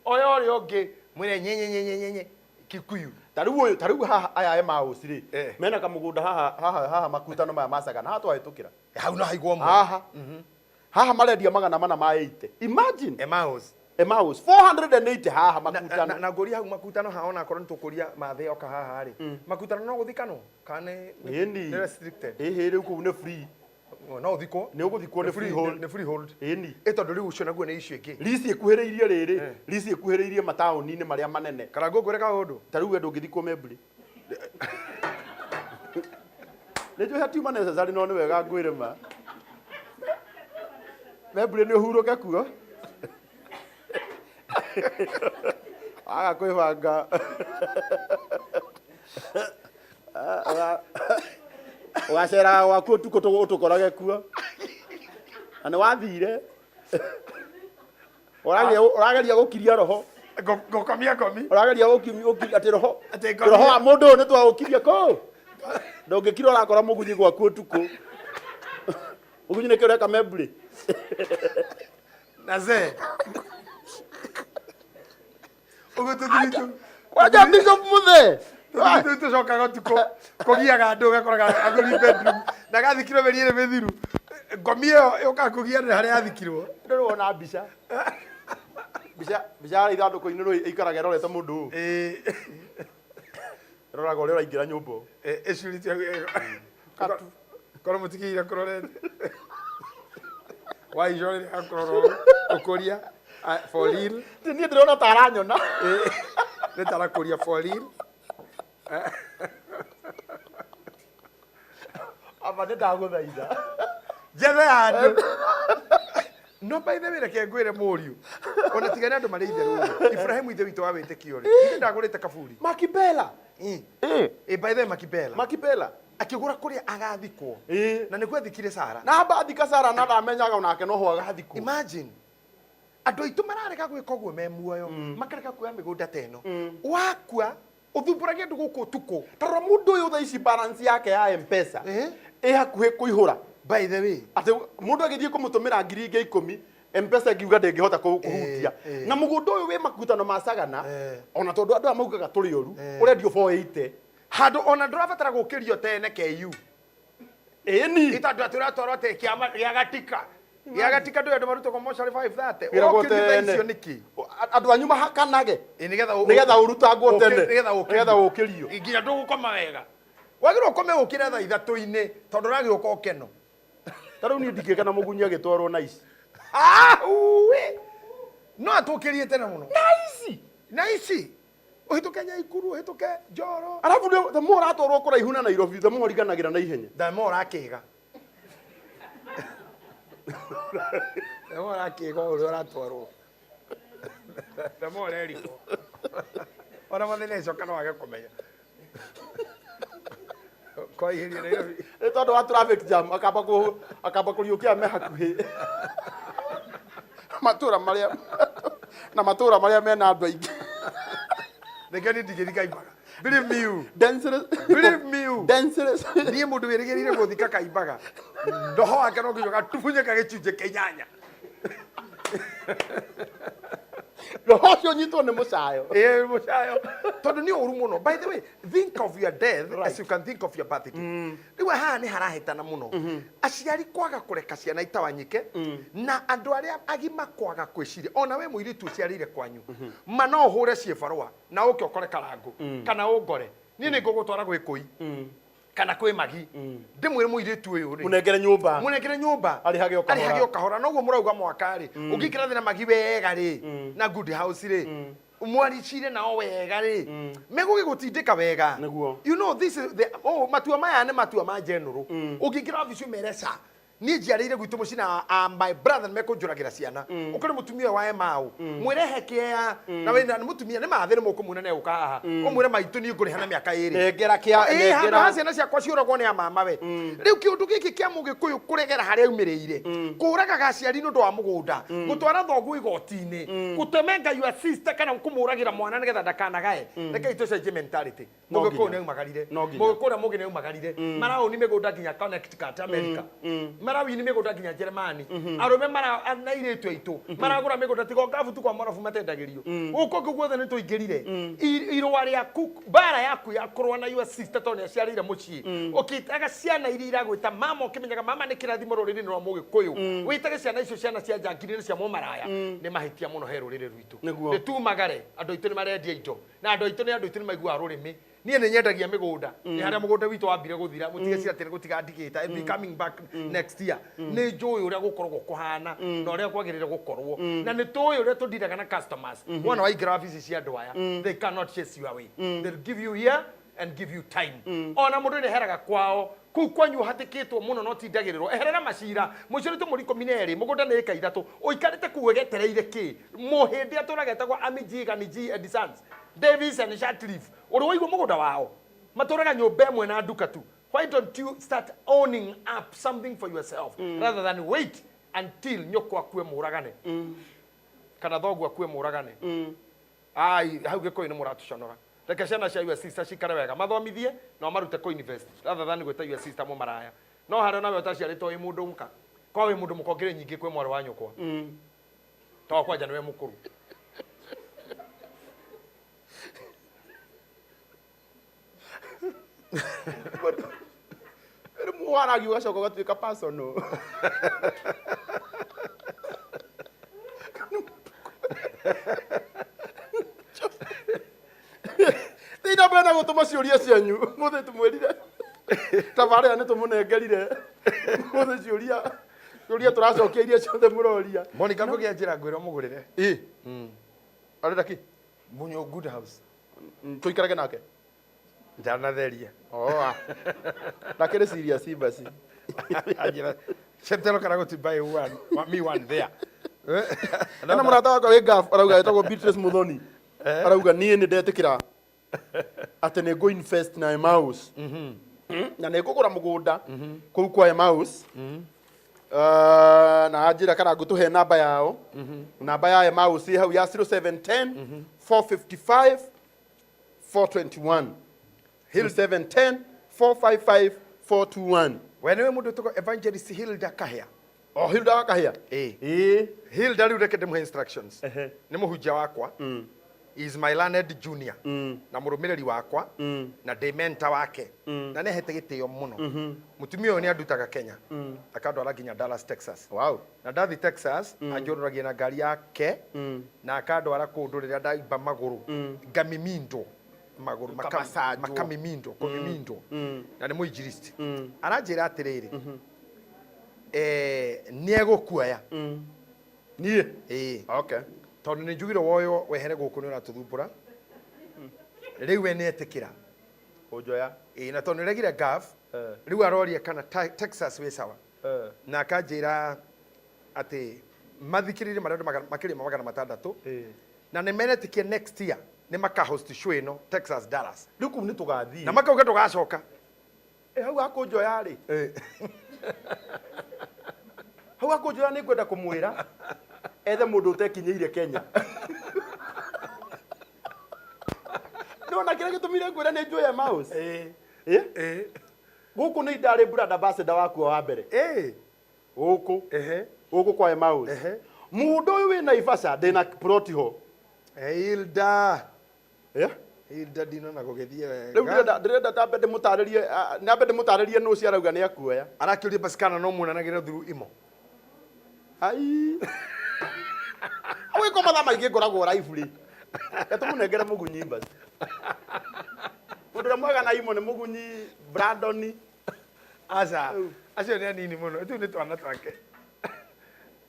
oyo ori ongi mwire nyenye Kikuyu tariu haha aya Emmaus ri mena kamugunda haha makutano maya macagana haha twahitukira hau no haigwo mo haha marendia 400 ma 80 imagine Emmaus 480 haha makutano na ngori hau makutano haona akorwo nitukuria mathe oka haha ri makutano no guthikano kane ni restricted riu ku ni free no uthiko ni uguthiko ni freehold ni etondu riu ucio naguo ni icio ingi lisi ekuheriirie riri lisi ekuheriirie mataoni-ini maria manene karango ngoreka undu tariu endo ngithiko membri nejo hatiuma necessary no ni wega ngwire ma membri ni uhuruke kuo aga kwibanga wacera waku tuko tukorage kuo na wathire orageria gukiria roho gokomia komi orageria gukiria ati roho wa mundu ni twa gukiria ko ndungikira urakora mugunyi gwaku tuko ugunyi ni kireka membri naze ugututhiritu kwa Bishop muthe Tu cokaga tuko kugiaga andu gakoraga aguri bedroom na gathikirwo meriere mithiru ngomie yoka kugiana haria athikirwo ndio wona mbica bica ithanduku-inĩ rũi ikaraga rorete mũndũ roraga ũrĩa ũraingĩra nyũmba ecurĩtie korwo mũtikiire kũrorete waicũrĩre akorwo ũkũria for real niĩ ndĩrona ta aranyona nĩ tarakũria for real aba nĩ ndagũthaitha jethe andũ no by the way reke ngwĩre mũriũ ona tigane andũ marĩ itherũ Ibrahimu ithe witũ wa wĩtĩkio rĩ ithe ndagũrĩte kaburi Makibela by the way Makibela akĩgũra kũrĩa agathikwo na nĩguo athikire Sara na athika Sara na ndamenyaga onake no ho agathikwo imagine andũ aitũ mararega gwĩka ũguo me muoyo makareka kuoya mĩgũnda ta ĩno wakua uthumburagia andũ gũkũ ũtukũ tarora mũndũ ũyũ thaa ici balance yake ya M-Pesa ĩ hakuhĩ kũihũra by the way ati mũndũ agĩthiĩ kũmũtũmĩra 10,000 M-Pesa ngiuga ndĩngĩhota kũhutia na mũgũnda ũyũ wĩ makutano ma Sagana ona tondũ andũ amaugaga tũrĩ ũru ũrendio 480 handũ ona ndũrabatara gũkĩrio tene KU ĩni itandũ atũratwarwo te kĩama gĩa gatika gĩa gatika ndũ andũ marutagwo mocarĩ 530 ũkĩrio icio nĩkĩ andũ anyu mahakanage nĩgetha ũrutangwo tene nĩgetha ũkĩrio nginya ndũgũkoma wega wagĩrĩirwo ũkome ũkĩre thaa ithatũ-inĩ tondũ ũragĩũka ũkeno tarĩu niĩ ndingĩkena mũgunyi agĩtwarwo na ici no atũkĩrie tene mũno na ici uhituke Nyaikuru uhituke Njoro arabu the more atwarwo kũraihu na Nairobi the more riganagĩra na ihenya the more akĩga the more akĩga ũrĩa ũratwarwo the more eriko ona mathĩna icoka no wage kũmenya kwa ihiria Nairobi tondũ wa traffic jam akamba kũriũkia me hakuhĩ matũra marĩa mena andũ aingĩ Nekani digirika Kaimbaga. Believe me you. Dangerous. Believe me you. Dangerous. Niĩ mũndũ wĩrĩgĩrĩire gũthika Kaimbaga. Ndoho wake no nginya gatufunye gagĩcunjĩ kĩnyanya. Roho ũcio nyitwo nĩ mũcayo. Mũcayo. Tondũ nĩ ũru mũno. By the way, think of your death as you can think of your birthday. Rĩu haha nĩ harahĩtana mũno. Aciari kwaga kũreka ciana itawanyike na andũ arĩa agima kwaga kwĩciria. Ona we mũirĩtu ũciarĩire kwanyu. Ma no ũhũre ciĩbarũa na ũke ũkore karango kana ũngore. Niĩ nĩ ngũgũtwara gwĩ kũi. Kana kwĩ magi ndĩmwĩre mũirĩtu ũyũ rĩ munengere nyũmba arĩhage o kahora noguo mũrauga mwaka rĩ ũngĩkĩra thĩna magi wega rĩ na good house rĩ mwaricire nao wega rĩ megũgĩgũtindĩka wega you know this is the matua maya nĩ matua ma general ũngĩkĩra ofici ũmereca niĩ njiarĩire gwitũ mũciĩ na my brother mekũnjũragĩra ciana ũkore mũtumia wa Emau mwĩrehe kĩea na wĩna mũtumia nĩ mathĩ nĩ mũkũmuona nĩ ũka haha ũmwĩre maitũ niĩ ngũrĩha na mĩaka ĩrĩ ngera kĩa ngera ciana ciakwa ciũragwo nĩ mama we rĩu kĩũndũ gĩkĩ kĩa mũgĩkũyũ kũregera harĩa umĩrĩire kũragaga aciari nĩ ũndũ wa mũgũnda gũtwara thoguo igoti-inĩ gũtemenga your sister kana kũmũragĩra mwana nĩgetha ndakanagae reke itucenjie mentality mũgĩkũyũ nĩ aumagarire mũgĩkũyũ mũgĩ nĩ aumagarire maraũni mĩgũnda nginya Connecticut America marawi ni mĩgũnda nginya Germany arũme mara na iretu aitũ maragũra mĩgũnda tiga ngabutu kwa marabu matendagĩrio gũkũ kũ guothe nĩ tũingĩrire irũa rĩaku bara yaku ya kũrũa na your sister tondũ nĩaciarĩire mũciĩ ũkĩtaga ciana iria iragwĩta mama ũkĩmenyaga mama nĩ kĩrathimo rũrĩrĩ-inĩ rwa mũgĩkũyũ wĩtage ciana icio ciana cia njangiri nĩ cia mũmaraya nĩ mahĩtia mũno he rũrĩrĩ rwitũ nĩ tumagare andũ aitũ nĩ marendia indo na andũ aitũ nĩ maiguaga rũrĩmĩ niĩ nĩ nyendagia mĩgũnda nĩ harĩa mũgũnda witũ wambire gũthira mũtige cia tene gũtiga ndigĩta and be coming back next year nĩ njũĩ ũrĩa gũkoragwo kũhana na ũrĩa kwagĩrĩire gũkorwo na nĩ tũĩ ũrĩa tũndiraga na customers wona waingĩra wabici cia andũ aya they cannot chase you away they'll give you here and give you time ona mũndũ nĩ heraga kwao kuu kwanyu hatikĩtwo mũno no tindagĩrĩrwo eherera macira mũico nĩ tũmũri 12 mũgũnda nĩ ĩka 3 ũikarĩte kuu wegetereire kĩ mũhĩndĩ atũragetagwo Amijiga ni G and Sons Davis and Shatcliffe ũrĩ waigua mũgũnda wao matũraga nyũmba ĩmwe na nduka tu why don't you start owning up something for yourself rather than wait until nyoko akue mũragane kana thogu akue mũragane ai hau gĩkũyũ nĩ mũratuconora reke ciana cia your sister cikare wega mathomithie na marute ko university rather than gwĩta your sister mũmaraya no harĩa nawe ũtaciarĩtwo wĩ mũndũ mũka kwa wĩ mũndũ mũkongere nyingĩ kwĩ mwarĩ wa nyũkwa to kwanja nĩwe mũkũrũ Mwana giugacoka gatuika personal. Tina bena gutuma ciuria cianyu muthe tumwirire tabarĩa nĩ tũmũnengerire muthe ciuria tũracokia iria ciothe mũroria. Monica ngũgĩa njĩra ngwĩra mũgũrĩre. Arenda ki Munyo good house. tũikarage nake Ndanatheria. ndakĩrĩ serious basi. Ajira Cheptelo kana to buy one there. Na mũrata wakwa wĩ gaf arauga etagwo Beatrice Muthoni. Arauga niĩ nĩ ndetĩkĩra atĩ nĩ ngũ invest na Emmaus. Na nĩ ngũgũra mũgũnda kũu kwa Emmaus. Na ajira kana ngũtũhe namba yao. Namba ya Emmaus ĩ hau ya 0710 455 421. 0710 455 421. Wewe mundu tuko evangelist Hilda Kahia. Hilda Kahia. Hilda riu reke ndĩmũhe instructions. Nĩ mũhunjia wakwa. He is my learned junior. Na mũrũmĩrĩri wakwa na ndĩ mentor wake. Na nĩ hete gĩtĩo mũno. Mũtumia ũyũ nĩ andutaga Kenya. Akandwara nginya Dallas, Texas. Wow. Na ndathi Texas anjũrũragia na ngari yake na akandwara kũndũ rĩrĩa ndaimba magũrũ ngamimindo magũrũ makamimindo komimindo na nĩ mũinjilisti aranjĩra atĩrĩrĩ nĩ egũkuoya niĩ okay tondũ nĩ njugire woyo wehere gũkũ nĩ ũratũthumbũra rĩu we nĩ etĩkĩra ũnjoya na tondũ nĩregire gaf rĩu aroria kana Texas wĩ sawa na akanjĩra atĩ mathikĩrĩrie marĩa makĩria magana matandatũ na nĩ menetĩkia next year nĩ makahost show ĩno Texas Dallas rĩu kũu nĩ tũgathiĩ na makauga tũgacoka hau akũnjoya rĩ hau akũnjoya nĩ ngwenda kũmwĩra ethe mũndũ ũtekinyĩire Kenya nona kĩrĩa gĩtũmire ngwĩra nĩ njoya Emmaus gũkũ nĩ ndarĩ brother ambassador waku wa mbere gũkũ kwa Emmaus mũndũ ũyũ wĩ Naivasha ndĩna plot ho Hilda Hilda dino na gũgĩthiĩ rĩu ndĩrenda tambe ndĩmũtarĩrie nũ ciarauga nĩ akuoya arakĩũria basikana no muonanagĩre through imo wĩko mathaa maingĩ ngoragwo raibu rĩ tũmũnengere mũgunyi basi mũndũ ũrĩa mwega na imo nĩ mũgunyi Brandon aca acio nĩ anini mũno tũu nĩ twana twake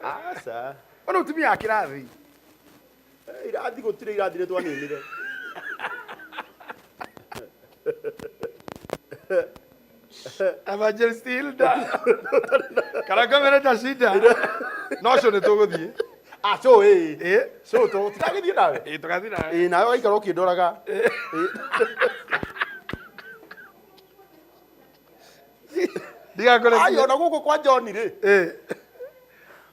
aca ona ũtumia akĩrathi irathi gũtirĩ irathi nĩ twaninire Evangelist Hilda kana kamera ta shida no cio nĩ tũgũthiĩ so so tũtagĩthiĩ nawe tũgathiĩ nawe nawe waikara ũkĩndoraga ndigakũre ona gũkũ kwa John rĩ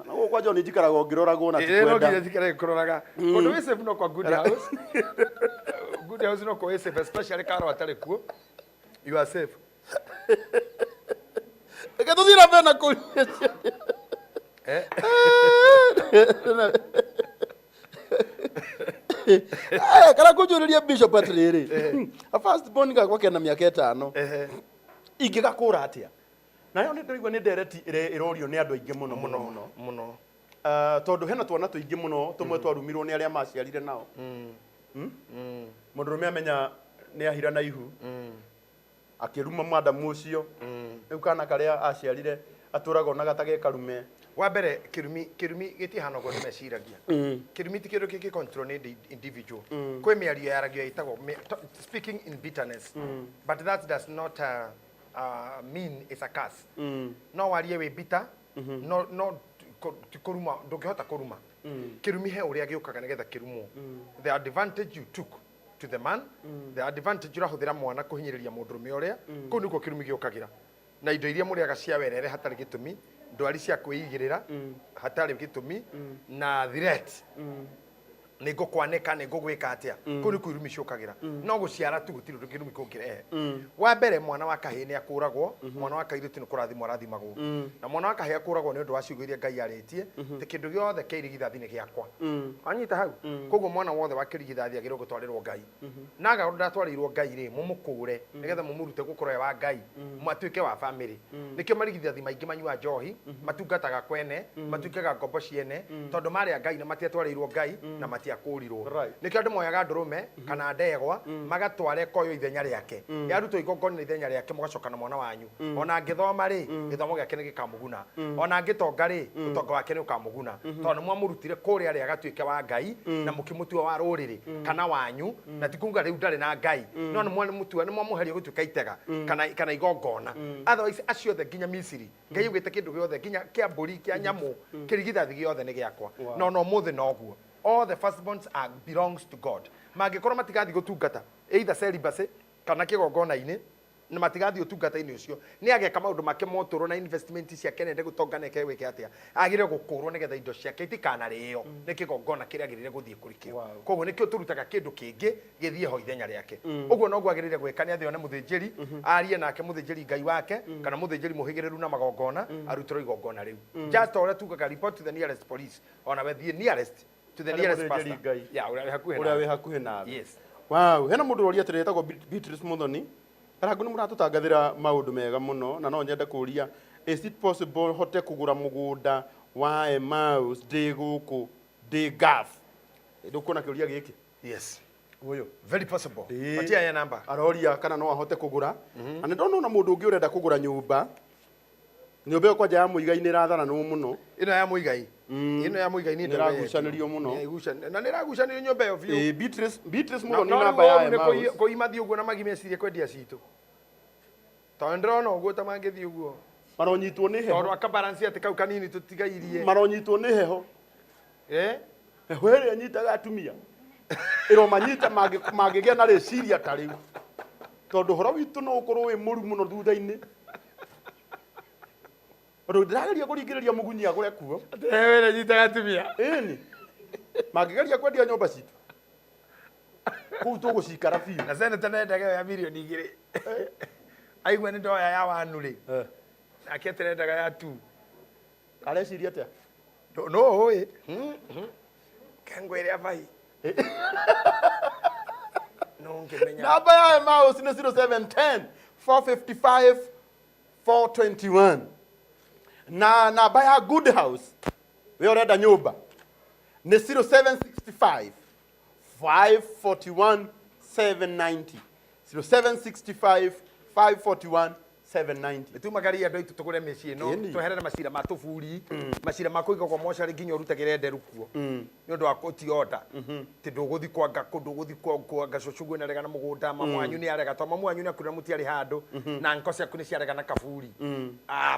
na gũkũ kwa John njikaraga ngĩroragwo na tikwenda no nginya njikare ngĩkũroraga ũndũ wĩ safe no kwa good house good house no kwa safe especially karo atarĩ kuo you are safe reke tũthiĩ na mbere na kũria kana kũnjũrĩria Bishop atĩrĩrĩ a first born gakwa kena mĩaka 5 ingĩgakũra atĩa nayo nĩ ndĩraigua nĩ ndereti ĩrorio nĩ andũ aingĩ mũno tondũ hena twana tũingĩ mũno tũmwe twarumirwo nĩ arĩa maciarire nao mũndũrũme amenya nĩ ahira na ihu akĩruma madamu ũcio rĩu kana karĩa aciarire atũraga ona gatageka karume wa mbere kirumi gĩtihana ũguo nĩmeciragia kirumi ti kĩndũ kĩngĩ control nĩ individual kwĩ mĩario yaragio ĩtagwo speaking in bitterness but that does not mean it's a curse no warie wĩ bitter no kũruma ndũngĩhota kũruma kirumi he ũrĩa gĩũkaga nĩgetha kĩrumwo the advantage you took to the man the advantage ũrahũthĩra mwana kũhinyĩrĩria mũndũrũme ũrĩa kũu nĩkuo kirumi gĩũkagĩra na indo iria mũrĩaga cia werere hatarĩ gĩtũmi ndwari cia kwĩigĩrĩra hatarĩ gĩtũmi na threat Ningo kwaneka ningo gwika atia ku ni kwirumi cokagira no guciara tu gutiru ngirumi kungirehe wa mbere mwana wa kahii ni akuragwo mwana wa kairitu ni kurathimwo arathimagwo na mwana wa kahii akuragwo ni undu wa ciugo iria Ngai aritie ti kindu giothe kirigithathi ni giakwa anyita hau koguo mwana wothe wa kirigithathi agirwo gutwarirwo Ngai naga ndatwarirwo Ngai ri mumukure nigetha mumurute gukora wa Ngai matuike wa family nikio marigithathi maingi manyua njohi matungataga kwene matuikaga ngombo ciene tondu maria Ngai na matiatwarirwo Ngai na akurirwo nikio andu moyaga ndurume kana ndegwa magatware koyo ithenya riake yarutwo igongona ithenya riake mugacoka na mwana wanyu ona ngithoma ri githomo giake ni gikamuguna ona ngitonga ri utonga wake ni ukamuguna tondu mwamurutire kuria ri agatuike wa Ngai na mukimutua wa ruriri kana wanyu na tikunga riu ndari na Ngai no ni mwana mutua ni mwamuheria gutuika itega kana igongona otherwise acio the ginya Misiri Ngai ugite kindu giothe ginya kia mburi kia nyamu kirigithathi giothe ni giakwa no muthe noguo all the firstborns belongs to God. Magikorwo matigathi gutungata either celibacy kana kigongona-ini na matigathi utungata-ini ucio ni ageka maundu make motoro na investment cia kenende gutongana ke weke atia agire gukurwo nigetha indo ciake itikana rio ni kigongona kiria agirire guthie kurikio koguo nikio turutaga kindu kingi githie ho ithenya riake uguo noguo agirire gweka ni athio na muthinjiri arie nake muthinjiri Ngai wake kana muthinjiri muhigiriru na magongona arutiro igongona riu just ora tugaga report to the nearest police ona we thie nearest to the nearest pastor. Yeah, uria hakuhe na. Yes. Wow, hena mundu uria tiretagwo Beatrice Muthoni. Aragu ni muratutangathira maundu mega muno na no nyende kuria is it possible hote kugura mugunda wa Emmaus ndi guku ndi gaf. Ndukuna kiuria giki. Yes. Uyo very possible. Patia ya namba. Aroria kana no ahote kugura. Na ndono na mundu ungi urenda kugura nyumba. Nyumba kwa ja muigai-ini rathana no muno. Ino ya muigai. Ino ya muigai-ini niragucanirio muno. Na niragucanirio nyumba yo biu. Beatrice Muthoni namba ya Emmaus. Ko imathi uguo na magimecirie kwendia citu. Tondrona uguo ta mangithi uguo. Maronyitwo ni heho. Tondu akabalance ati kau kanini tutigairie. Maronyitwo ni heho. Heho ĩrĩa nyitaga atumia. Ĩro manyita mangĩgĩa na rĩciria ta rĩu. Tondũ horo witũ no ũkorwo wĩ mũru mũno thutha-inĩ. Ndo ndirageria kũringĩrĩria mũgunyia agũre kuo. Wĩra nyitaga atumia. Ĩni. Mangĩgeria kwendia nyũmba citu. Kũu tũgũcikara biũ. Na seneta nendaga ya milioni 2. Aigua nĩ ndoya ya wanu rĩ. Nake terendaga ya 2. Areciria atĩa? No oĩ. Kangwere abai. No ngimenya. Namba ya Emmaus ni 0710 455 421. Na namba ya Good House we urenda nyumba ni 0765 541 790. 0765 541 790. Bitumagari andu itu tugure meci no tweherere macira ma tuburi macira ma kuiga kwa mochari nginya urutagire nderu kuo ni undu wa kutioda ti nduguthi kwanga kundu guthi kwanga cucugu na regana mugunda mamwanyu ni arega to mamwanyu ni akura mutiari handu na nkosi akuni ciarega na kaburi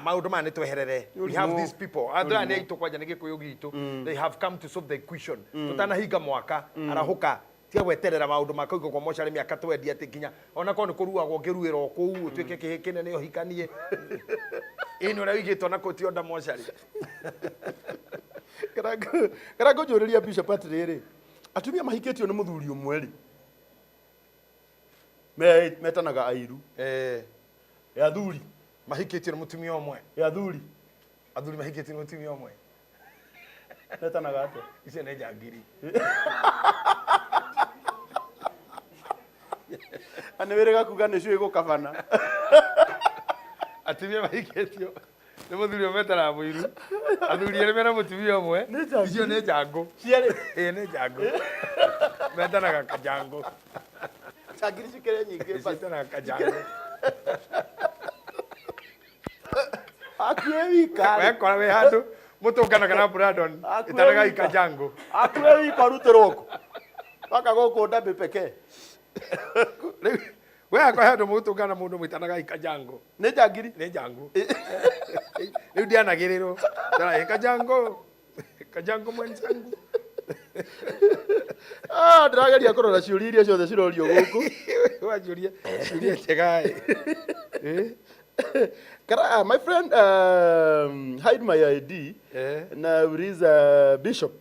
maundu ma ni tweherere. We have these people andra ni itu kwanja ni gikuyu gitu they have come to solve the equation tutana higa mwaka arahuka tia gweterera maundu makoigo kwa mochari miaka twendi ati nginya ona ko ni kuruagwo ngiruira kuu utwike kihikine ni ohikanie ino ra wigitwo na kutionda mochari karago njuriria Bishop atiriri atumia mahiketio ni muthuri umwe ri metanaga airu ya thuri mahiketio ni mutumia umwe ya thuri athuri mahiketio ni mutumia umwe metanaga ate icio ni njangiri anewirega kuga nicio igukabana atumia mahiketio ni muthuri umetara muiru athuri ere mena mutumia umwe icio ni njangu ciari ni njangu metanaga kajangu changiri cikere nyingi metanaga kajangu akue wika wekora we handu mutunganaga na Brandon itanaga ikajangu akue wika ruteroko baka goko ndabe peke we akwa handu mutungana mundu mwitanaga ikajangu ni jangiri ni jangu riu ndianagirirwo tara kajangu mwenzangu ndirageria kurora ciuria iria ciothe cirorio guku wajuria ciuria njega my friend hide my ID na uriza Bishop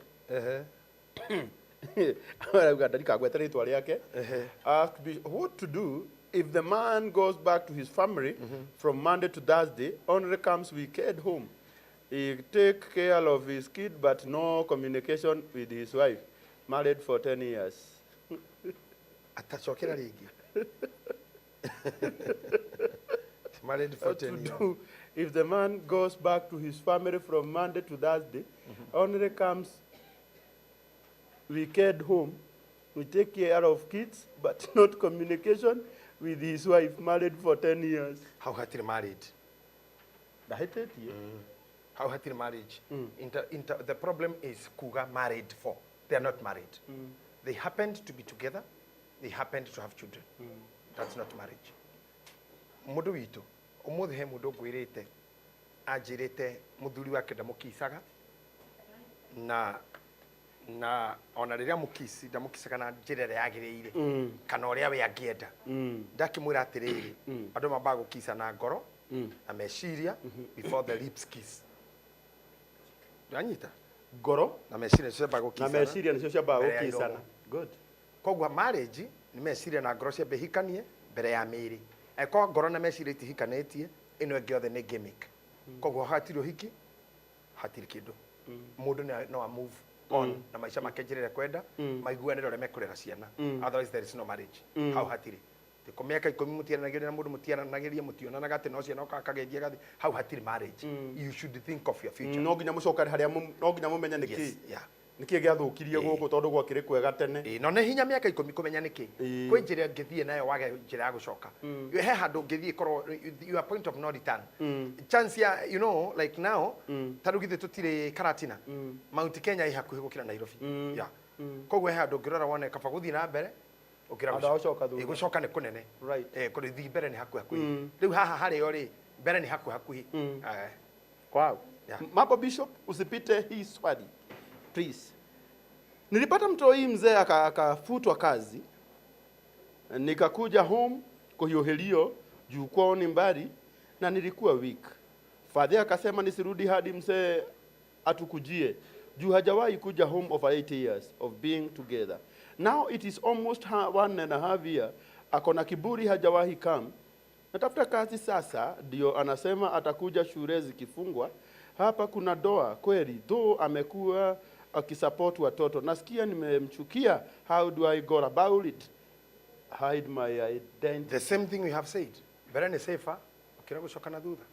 What to do if the man goes back to his family from Monday to Thursday, only comes weekend home. He take care of his kid, but no communication with his wife. Married for 10 years. Atachokera rigi. Married for 10 years. Do if the man goes back to his family from Monday to Thursday, only comes weekend home. We take care of kids, but not communication with his wife. Married for 10 years. How hatiri married? How hatiri marriage? The problem is kuga married for. They are not married. They happened to be together. They happened to have children. That's not marriage. Mudu witu. Umuthi he mudu gwirite. Ajirite muthuri wake ndamukisaga. Na ona riria mukisi ndamukisaga na njira ria yagiriire. Kana uria we angienda. Ndakimwira atiriri. Andu mambaga gukisa na ngoro. Na meciria before the lips kiss. Ndanyita. Ngoro na meciria nicio ciambaga gukisana. Na meciria nicio ciambaga gukisana. Good. Kogwa marriage ni meciria na ngoro ciambe hikanie mbere ya miri. Eko ngoro na meciria itihikanetie ino enge othe ni gimmick. Kogwa hatiri hiki hatiri kindu. Mundu no move on na maisha make njirire kwenda maiguanire ore mekurera ciana. Otherwise there is no marriage. How hatiri ko miaka 10 mutiaranagiria na mundu mutiaranagiria mutionanaga ati no ciana okagegia gathi how hatiri marriage. You should think of your future. No nginya mucokare haria no nginya mumenya niki niki giathukirie guku tondu gwakire kwega tene. No ne hinya miaka 10 kumenya niki kwi njira ngithie nayo wage njira ya gucoka. He handu ngithie koro your point of no return. Chance ya you know like now taru githie tutire Karatina Mount Kenya i hakuhi gukira Nairobi. Yeah. Kogwe handu ngirora wone kaba guthie na mbere ukira gucoka ne kunene. Right. Kuri thi mbere ni hakuhi. Riu haha hari ori mbere ni hakuhi. Wow. Yeah. Mambo Bishop usipite hii swali. Please. Nilipata mtoi mzee akafutwa kazi. Nikakuja home kuhiohelio juu kwao ni mbali na nilikuwa weak. Father akasema nisirudi hadi mzee atukujie. Juu hajawahi kuja home over 8 years of being together. Now it is almost 1.5 years. Akona kiburi hajawahi come. Natafuta kazi sasa ndio anasema atakuja shule zikifungwa. Hapa kuna doa kweli. Though amekuwa akisupport watoto. Nasikia nimemchukia. How do I go about it? Hide my identity. The same thing we have said. Very ni safer. Ukira gucoka na thutha.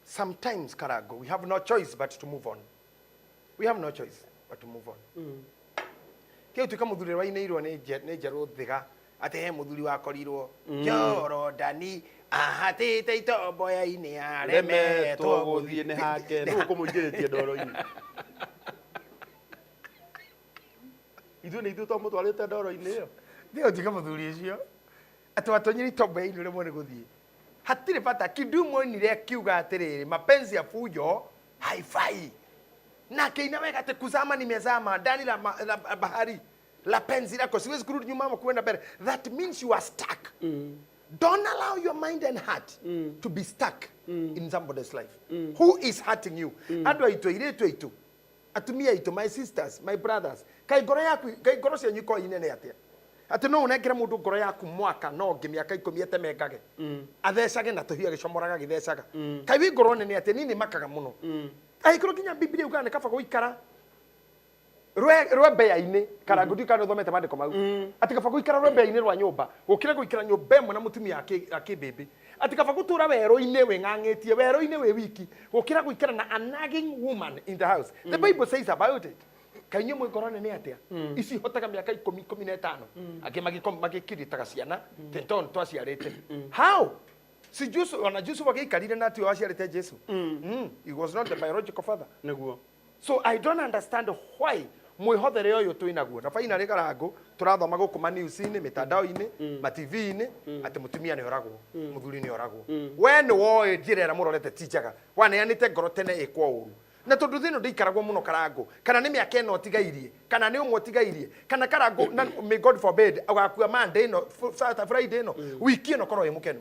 Sometimes Karago, we have no choice but to move on. We have no choice but to move on. Kio tuka muthuri wa ineirwo ni njeru thiga ati he muthuri wa korirwo Njoro Dani ahatite itombo ya ini areme to guthie ni hake no kumujiritie ndoro-ini. Ithu ni ithu tomo twarite ndoro-ini iyo. Ndio tuka muthuri ucio atwatonyiri itombo ya ini rimwe ni guthie. Hatire bata kidumo nire kiuga atiriri mapenzi ya fujo haifai. Na kina weka te kuzama nimezama ndani la bahari la penzi lako siwezi kurudi nyuma kuenda mbele. That means you are stuck. Don't allow your mind and heart to be stuck in somebody's life. Who is hurting you? Ado ito ireto ito atumia ito my sisters, my brothers. Kai goro yaku kai goro cia nyuko inene atia ati no unekera mundu ngoro yaku mwaka no ngimiaka 10 etemekage athecage na tuhia gicomoraga githecaga kai wi ngoro nene ati nini makaga muno ai kuro kinya Biblia ugane kaba guikara rwembe yaine Karago ndikano thomete mandiko mau ati kaba guikara rwembe yaine rwa nyumba gukira guikara nyumba emwe na mutumia akibebe ati kaba gutura wero-ine we ng'ang'etie wero-ine we wiki gukira guikara na a nagging woman in the house. The Bible says about it. Kainyo mwe ngoro nene atia ici hotaga miaka 10-15 magikiritaga ciana teton twaciarite. How? Si Jesu ona Jesu wagikarire na ati waciarite Jesu. He was not the biological father. Neguo. So I don't understand why mwihothere uyu twinaguo na finally Karago turathoma guku ma news-ini mitandao-ini ma TV-ini ati mutumia ni oragwo muthuri ni oragwo. We ni woe njirera murorete tijaga waneanite ngoro tene ikwo uru na tondu thino ndikaragwo muno Karago kana ni miaka eno tigairie kana ni umwe tigairie kana Karago na may God forbid agakua Monday no Friday no wiki no koro imukenu.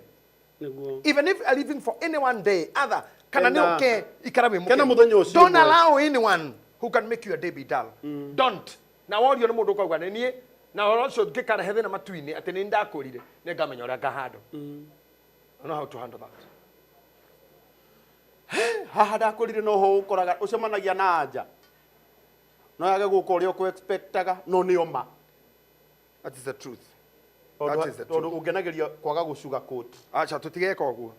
Even if living for any one day other kana ni okay ikarabe mukenu. Don't allow anyone who can make your day be dull. Don't. Na worio no mundu kwagwa nie na also ngikara hethe na matuini ati ni ndakurire ni ngamenya uria ngahando. I know how to handle that. Haha ndakurire no ho ukoraga ucemanagia na anja. No yage guko uri ku expectaga no ni oma. That is the truth. That is the truth. Ungenageria kwaga gucuga coat. Acha tutigeka uguo.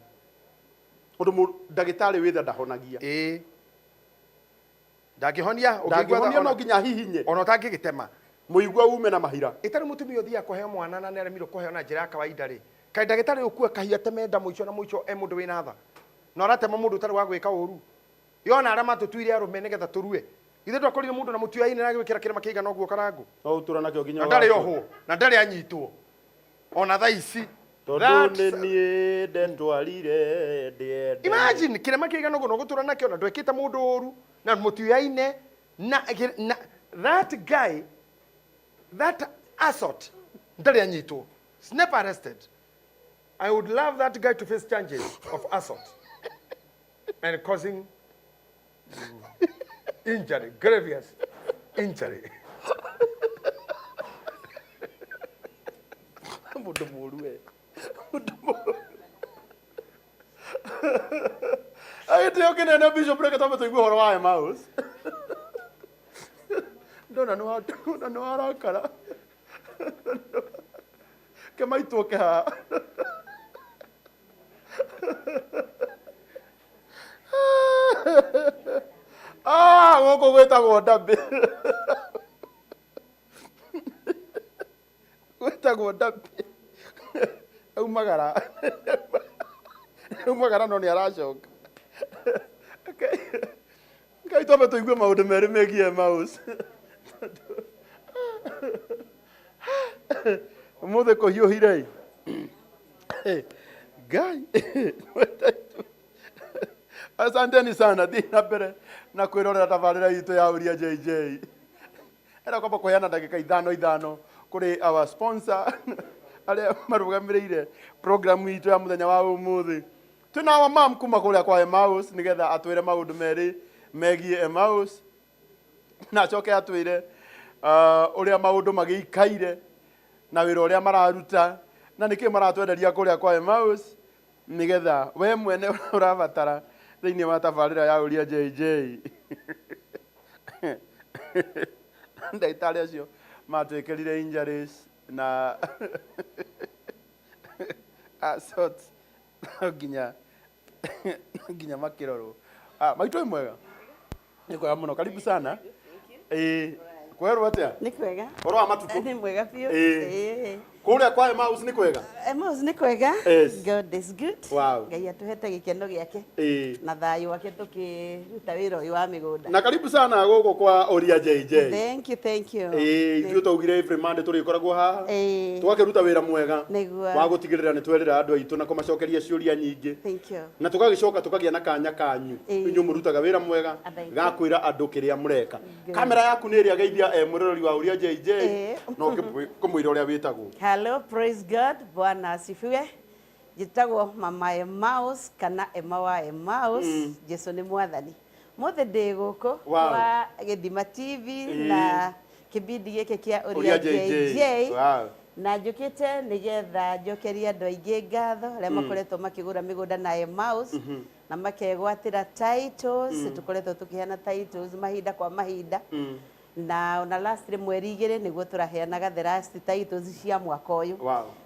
Undu ndagitari witha ndahonagia. Ndagihonia ukigwa no nginya hihinye. Ona utangigitema. Muigwa ume na mahira. Itari mutumia uthia kuhe mwana na neremiro kuhe na njira ya kawaida ri. Kai ndagitari ukua kahia temenda muico na muico mundu wina tha. Na ratema mundu utari wa gwika uru. Yona ara matutuire arume nigetha turue. Ithe twakorire mundu na mutu yaine na gwikira kirema kiiga no guo karangu. No utura nakyo ginya. Ndari yoho na ndari anyitwo. Ona tha ici. Imagine kirema kiiga no gutura nakyo na ndwekite mundu uru na mutu yaine na that guy, that assault, ndari anyitwo. Snap arrested. I would love that guy to face charges of assault and causing injury, grievous injury. Mundu muru we. Ai tio kinene bishop reke tome tuigwe horo wa Emmaus. Ndona no arakara. Kama itoke ha. Goko gwetagwo ndambi. Gwetagwo ndambi. Umagara no ni aracoka. Okay. Ngai tome tuigue maundu meri megie Emmaus. Muthe kuhiuhire. Ngai. Asanteni sana thina mbere na kwirorera tabarira itu ya Uria JJ. Era kwamba kuheana ndagika 5 kuri our sponsor aria marugamiriire program itu ya muthenya wa umuthi. Tuna wa mam kuma kuria kwa Emmaus nigetha atwire maundu meri megie Emmaus na coke atwire uria maundu magiikaire na wira uria mararuta na niki maratwenderia kuria kwa Emmaus nigetha we mwene urabatara thiini wa tabarira ya Uria JJ. Ndaitari acio matwikirire injuries na assault nginya makiroro. Maitũ mwega ni kwega muno, karibu sana. Kwerwo atia ni kwega oro wa matuko ni mwega pio. Kuria kwa Emmaus ni kwega. Emmaus ni kwega. God is good. Wow. Ngai atuhete gikeno giake na thayu wake tukiruta wira uyu wa migunda. Na karibu sana guku kwa Uria JJ. Thank you. Ithuĩ twaugire every Monday turikoragwo haha tugakiruta wira mwega wa gutigirira ni twerera andu aitu na kumacokeria ciuria nyingi. Thank you. Na tugagicoka tukagia na kanya kanyu inyu murutaga wira mwega gakwira andu kiria mureka. Kamera yaku ni iria geithia mwiroreri wa Uria JJ no kumwira uria witagwo. Hello, praise God. Bwana asifiwe. Jitagwo mama Emmaus kana Emma Emmaus. Jesu ni mwathani. Mothe ndi guku kwa Githima TV na kibindi giki kia Uria JJ. Na njukite nigetha njokeria andu aingi ngatho aria makoretwo makigura migunda na Emmaus na makegwatira titles. Tukoretwo tukiheana titles mahinda kwa mahinda. Na ona last mweri 2 niguo turaheanaga the last titles cia mwaka uyu.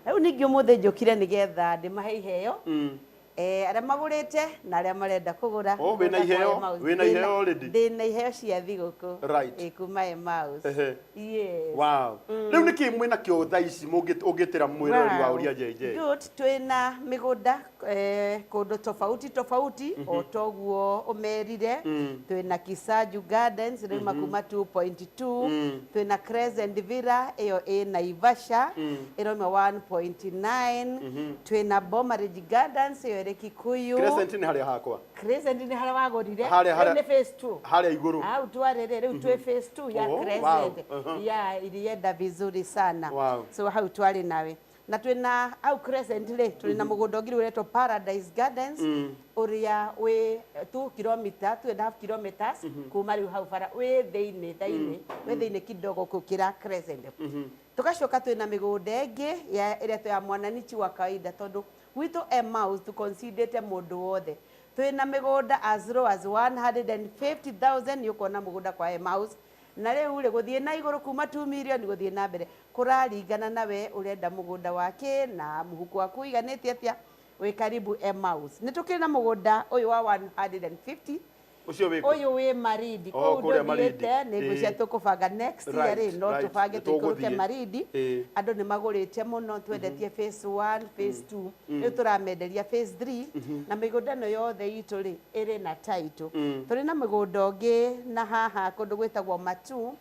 Riu ningi umuthe njukire nigetha ndimahe iheo aria magurite na aria marenda kugura. Wina iheo already. Ndina iheo cia thiguku kuma Emmaus. Yes. Wow. Riu niki mwina kio thaa ici mungitira mwirori wa Uria JJ. Good, twina migunda kundu tofauti o toguo umerire. Twina Kisaju Gardens rima kuma 2.2. Twina Crescent Villa iyo Naivasha iroma 1.9. Twina Bomarage Gardens iyo Kikuyu. Crescent ni haria hakwa. Crescent ni haria wagorire. Ni phase 2. Haria iguru. Au twarere riu twe phase 2 ya Crescent. Ya ilienda vizuri sana. So hau twari nawe. na twina au crescently twina mugunda ngiri uretwo Paradise Gardens uria we 2 kilomita 2.5 kilometers kuma riu hau bara we theine we theine kidogo kukira crescent tukacoka twina migunda ingi ya iria twa mwananichi wa kawaida tondu wito Emmaus to consider mundu wothe twina migunda as low as 150,000 yukona mugunda kwa Emmaus na riu ri guthie na iguru kuma 2 million guthie na mbere kuraringana nawe urenda mugunda wake na muhuko waku iganete atia we karibu Emmaus nitukina mugunda uyu wa 150 uyu we Maridi kuria Maridi nigucia tukubanga next year ri no tubange tuikuruke Maridi andu ni magurite muno twendetie phase 1 phase 2 ni turamenderia phase 3 na migunda no yothe itu ri iri na title turi na migunda ungi na haha kundu gwitagwo matu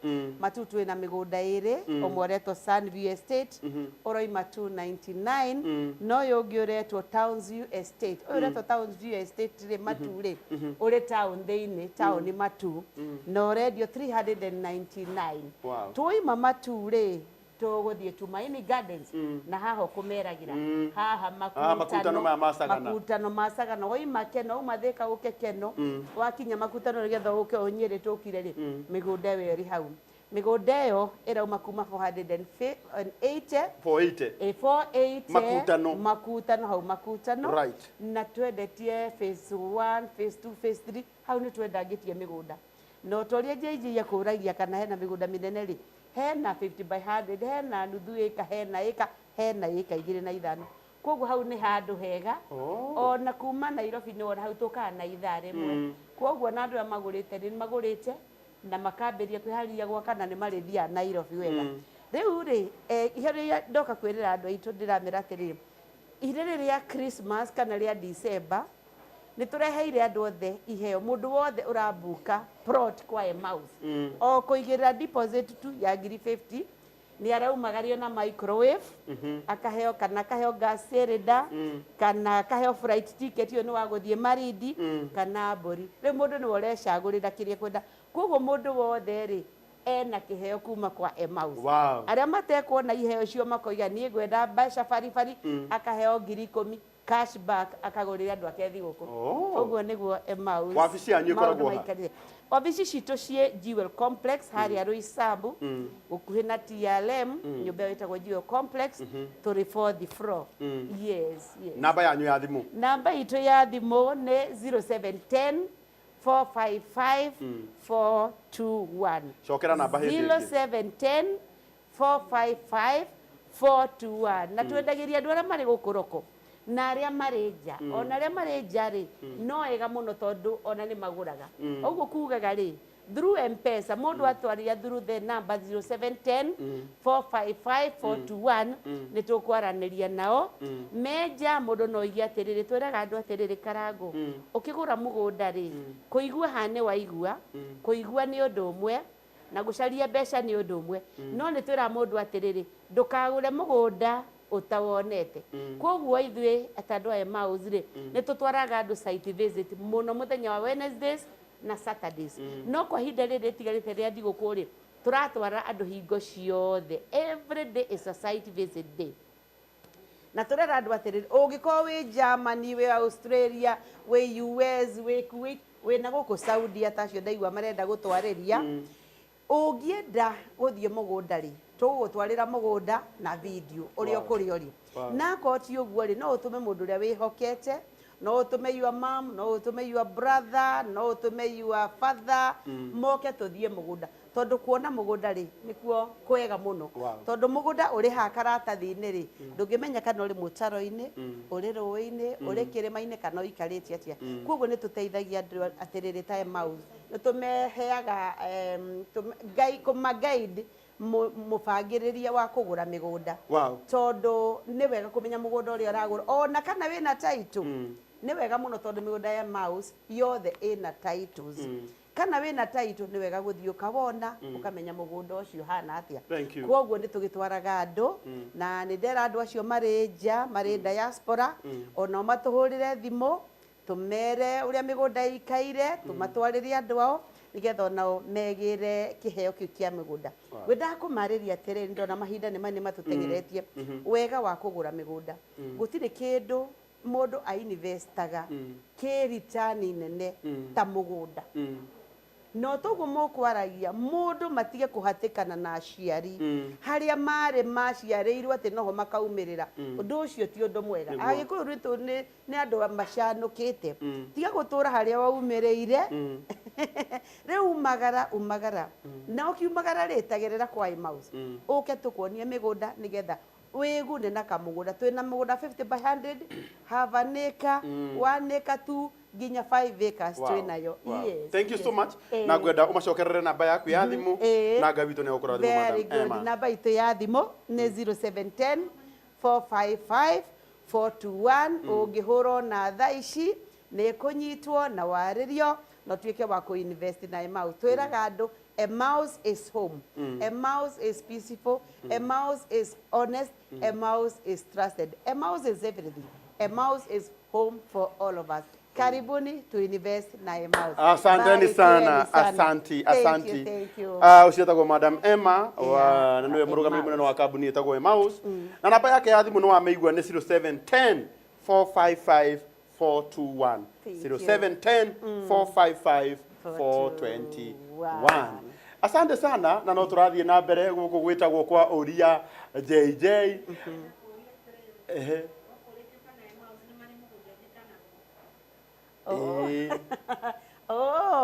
twina migunda iri umwe uretwo Sunview Estate uroima 299 no yungi uretwo Townsview Estate uretwo Townsview Estate ri matu ri uri town town matu no radio 399 tuima matu ri tuguthie Tumaini Gardens na haho kumeragira haha makutano masagana oima keno umathika uke keno wakinya makutano rigetha uke onyere tukire ri migunda weri hau migunda yo irauma kuma 480 makutano hau makutano right na twendetie phase 1 phase 2 phase 3 hau ni twendangitie migunda no toria JJ ya kuragia kana hena migunda minene ri hena 50 by 100 hena nuthu eka hena eka 2.5 koguo hau ni handu hega ona kuma Nairobi ni wona hau tukaa na ithare mwe koguo na andu amagurite ni magurite na makamberia kwihariria gwaka na ni marithia Nairobi wega riu ri iheria ndoka kwirira andu aitu ndiramira atiri iheria ria Christmas kana ria December ni tureheire andu othe iheo mundu wothe urabuka plot kwa Emmaus o kuigira deposit tu ya 50 ni araumagario na microwave akaheo kana kaheo gas cylinder kana kaheo flight ticket yo ni wa guthie Maridi kana Mburi ri mundu ni worecagurira kiria kwenda koguo mundu wothe ri ena kiheo kuma kwa Emmaus aria matekuona iheo cio makoiga ni ngwenda mbeca baribari akaheo 10,000 cashback akagurira andu ake thiguku uguo niguo Emmaus wabici yanyu ikoragwo wabici citu cie Jewel Complex haria Ruisambu gukuhi na TLM nyumba witagwo Jewel Complex turi 4th floor yes namba yanyu ya thimu namba itu ya thimu ni 0710 455 421 cokera namba hindi 0710 455 421 na twendagiria andu aria mari gukuroko na aria mareja ona aria mareja ri no ega muno tondu ona ni maguraga uguo kugaga ri through M-Pesa mundu atwaria through the number 0710 455 421 ni tukwaraniria nao meja mundu no igia atiriri twiraga andu atiriri karangu ukigura mugunda ri kuigua hane waigua kuigua ni undu umwe na gucaria mbeca ni undu umwe no ni twira mundu atiriri ndukagure mugunda utawonete koguo ithwe atandu a Emmaus ri ni tutwaraga andu site visit muno muthenya wa Wednesdays na Saturdays no kwa hinda riri tigarite ria thiguku ri turatwara andu hingo ciothe every day is a site visit day na turera andu atiriri ungiko wi Germany wi Australia wi US wi Kuwait wi na guku Saudi atacio ndaigua marenda gutwariria ungienda guthie mugunda ri tugutwarira mugunda na video urio kuri ori na koti uguo ri no utume mundu ria wihokete no utume your mom no utume your brother no utume your father moke tuthie mugunda tondu kuona mugunda ri nikuo kwega muno tondu mugunda uri ha karatathi-ini ri ndungimenya kana uri mutaro-ini uri ruĩ-ini uri kirima-ini kana uikaritie atia koguo ni tuteithagia andu atiriri ta Emmaus ni tumeheaga kuma guide mubangiriria wa kugura migunda tondu ni wega kumenya mugunda uria uragura ona kana wina title ni wega muno tondu migunda ya Emmaus yothe ina titles kana wina title ni wega guthii ukawona ukamenya mugunda ucio hana atia koguo ni tugitwaraga andu na ni ndera andu acio marinja mari diaspora ona matuhurire thimu tumere uria migunda ikaire tumatwarire andu ao nigetha onao megire kiheo kiu kia migunda gwenda kumariria atiriri ndona mahinda ni mani matutengeretie wega wa kugura migunda gutire kindu mundu ainvestaga ki return nene ta mugunda no toguo mukwaragia mundu matige kuhatikana na aciari haria mari maciarirwo ati noho makaumirira undu ucio ti undu mwega agikuyu ritu ni andu macanukite tiga gutura haria waumireire riu umagara na ukiumagara ritagirira kwa mouse uke tukuonie migunda nigetha wigune na kamugunda twina mugunda 50 by 100 have an acre 1 acre 2 ginya 5 acres twinayo. Yes, thank you so much. Na gwenda umacokerere namba yaku ya thimu na ngavito ne ukora thimu madam. Very good. Namba itu ya thimu ni 0710 455 421 ungihuro na thaici ni kunyitwo na waririo no tuike wa ku invest na Emmaus twiraga andu Emmaus is home. Emmaus is peaceful. Emmaus is honest. Emmaus is trusted. Emmaus is everything. Emmaus is home for all of us. Karibuni to invest na Emmaus. Asanteni sana. Asanti. Thank you. Ucietagwo Madam Emma wa niwe murugamiri munene wa kambuni etagwo Emmaus na namba yake ya thimu no wameigua ni 0710 455 421 0710 455 421. Asante sana na no turathie na mbere guku gwitagwo kwa Uria JJ.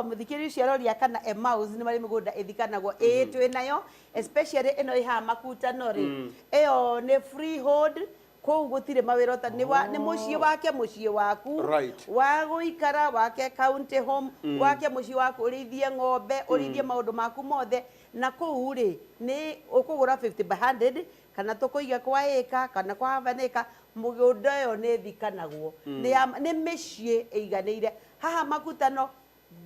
Muthikiri ucio aroria kana Emmaus ni mari migunda ithikanagwo twinayo especially ino iha makutano ri iyo ni freehold kou gutire mawira ta ni mucii wake mucii waku wa guikara wake county home wake mucii waku urithie ng'ombe urithie maundu maku mothe na kou ri ni ukugura 50 by 100 kana tukuiga kwa eka kana kwa vaneka mugunda yo ni thikanagwo ni micii eiganiire haha makutano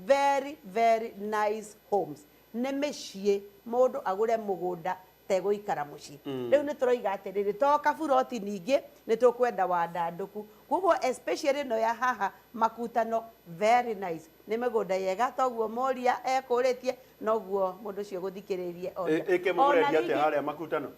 very nice homes ni micii mundu agure mugunda teguikara mucii riu ni turoiga atiriri toka buroti ningi ni tukwenda wandanduku kuguo especially no ya haha makutano very nice ni migunda yega toguo moria ekuritie noguo mundu cio guthikiririe eke muredia ate haria makutano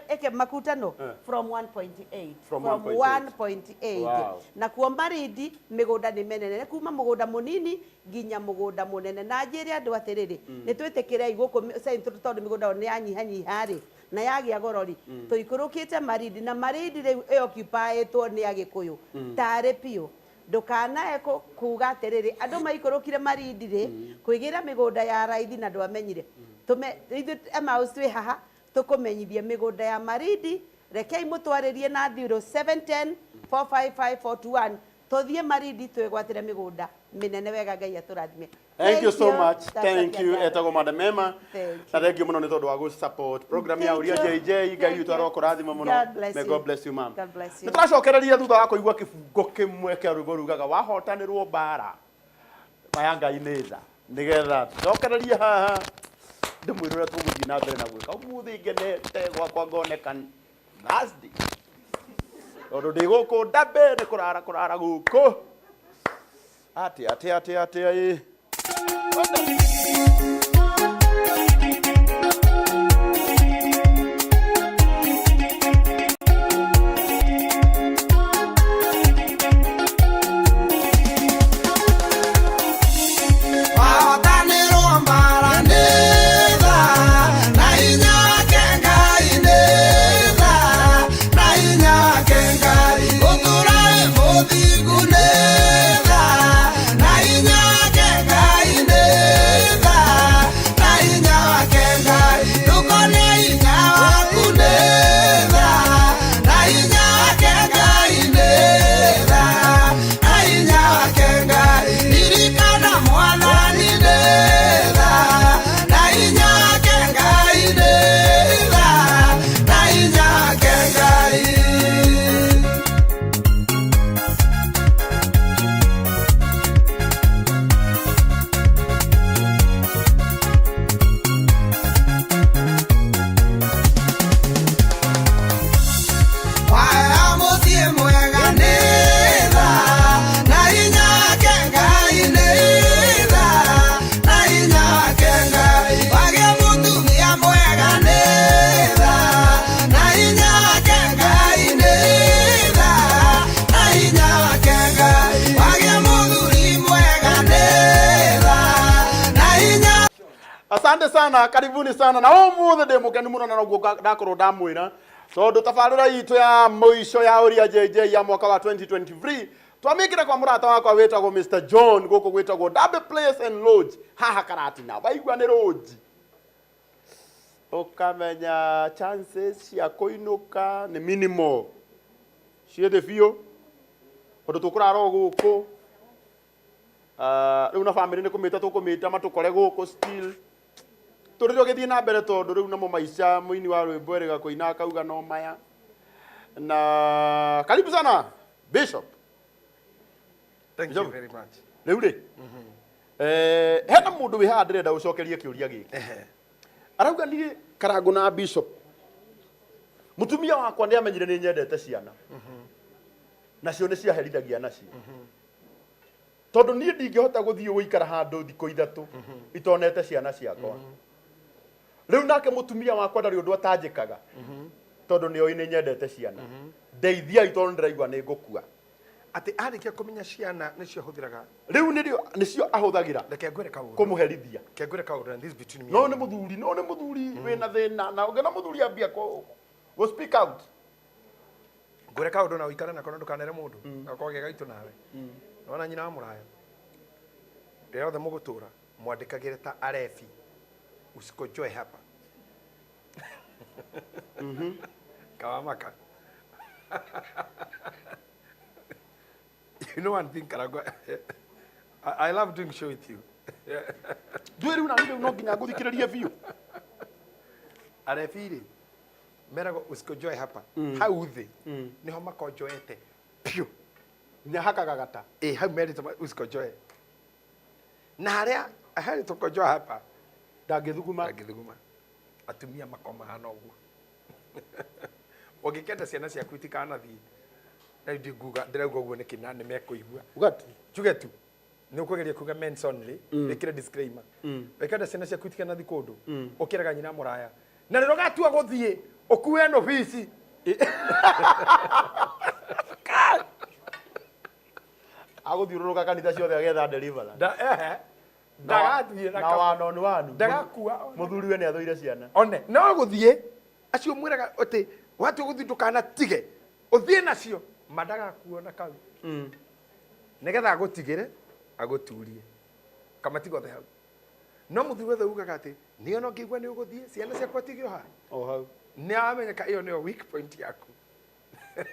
eke makutano from 1.8 from 1.8 na kuo maridi migunda ni menene kuma mugunda munini ginya mugunda munene na njiri andu atiriri ni twitikire iguku central tondu migunda ni anyihanyiha ri na yagia gorori tuikurukite maridi na maridi riu occupyitwo ni agikuyu tare pio ndukana eko kuga atiriri andu maikurukire maridi ri kuigira migunda ya raithi na ndwamenyire tume Emmaus twi haha tukumenyithie migunda ya maridi rekei mutwaririe na 0710 455 421 tuthie maridi twigwatire migunda minene wega Ngai aturathime. Thank you so much. Thank you etago Madam Emma. Na thank you muno ni tondu wa go support program ya Uria JJ. Ngai witu arokurathima muno. May God bless you ma'am. God bless you. Nituracokereria thutha wa kuigua kifungo kimwe kia rugo rugaga wahotanirwo bara maya Ngai ni tha nigetha cokereria haha ndimwire uria tumuthii na mbere na gwika umuthi ngenete gwakwa ngoneka nasty tondu ndi guku ndambe ni kurara guku ati Utura emothi gunetha na inya kenga Asante sana, karibuni sana. Na umuthi ndi mukeni muno na noguo ndakorwo ndamwira. Tondu tabarira itu ya muico ya Uria JJ ya mwaka wa 2023 twamikire kwa murata wakwa wetagwo Mr John guku gwetagwo Double Place and Lodge haha Karatina. Baigua ni lodge. Ukamenya chances cia kuinuka ni minimal. Ciethe biũ ũndũ tũkũrara gũkũ rĩu na family nĩ kũmĩta tũkũmĩta matũkore gũkũ still tũrĩrĩ ũgĩthiĩ na mbere tondũ rĩu namo maica mũini wa rwĩmbo erĩga kũina akauga no maya na karibu sana Bishop. Thank you very much. Rĩu rĩ hena mũndũ wĩ haha ndĩrenda gũcokeria kĩũria gĩkĩ arauga niĩ Karangu na Bishop mutumia wakwa nĩ amenyire nĩ nyendete ciana nacio nĩ ciaherithagia nacio tondu niĩ ndingĩhota gũthiĩ gũikara handũ thikũ ithatũ itonete ciana ciakwa rĩu nake mutumia wakwa ndarĩ ũndũ atanjĩkaga tondu nĩ oĩ nĩ nyendete ciana ndeithia tondu ndĩraigua nĩ ngũkua ati arĩkia kũmenya ciana nĩcio hũthĩraga rĩu nĩcio ahũthagĩra reke ngwĩre kaũndũ kũmũherithia reke ngwĩre kaũndũ and this between me no nĩ mũthuri wĩna thĩna na ũngĩ na mũthuri ambia go speak out ngwĩre kaũndũ na ũikare nako na ndũkanere mũndũ gakorwo ge gaitũ nawe nona nyina wa mũraya rĩrĩa othe mũgũtũra mwandĩkagĩre ta arebi usikojoe hapa kawamaka you know one thing Karangu I love doing show with you ndwĩ rĩu na niĩ no nginya ngũthikĩrĩrie biũ arebi rĩ merago usikojoe hapa hau thĩ niho makonjoete piũ nyahakaga gata hau merĩtwo usikojoe na harĩa aherĩtwo kojoa hapa ndangĩthuguma atumia makomahana ũguo ũngĩkenda ciana ciaku itikanathii na ndĩrauga ũguo nĩ kĩna nĩ mekũigua ugati juge tu nĩ ũkũgeria kuga men's only ĩkĩre disclaimer ũngĩkenda ciana ciaku itikanathi kũndũ ũkĩraga nyina mũraya na rĩrĩa ũgatua gũthiĩ ũkue no bici agũthiũrũrũka kanitha ciothe agetha deliver ndagathiĩ na wanu ndagakua mũthuri we nĩ athũire ciana one no gũthiĩ acio mwĩraga atĩ watua gũthiĩ ndũkanatige ũthiĩ nacio mandagakuo na kau nĩgetha agũtigĩre agũturie kamatiga othe hau no mũthuri wothe ugaga atĩ niĩ ona ngĩigua nĩ ũgũthiĩ ciana ciakwa tigio haha o hau nĩ amenyeka ĩyo nĩyo weak point yaku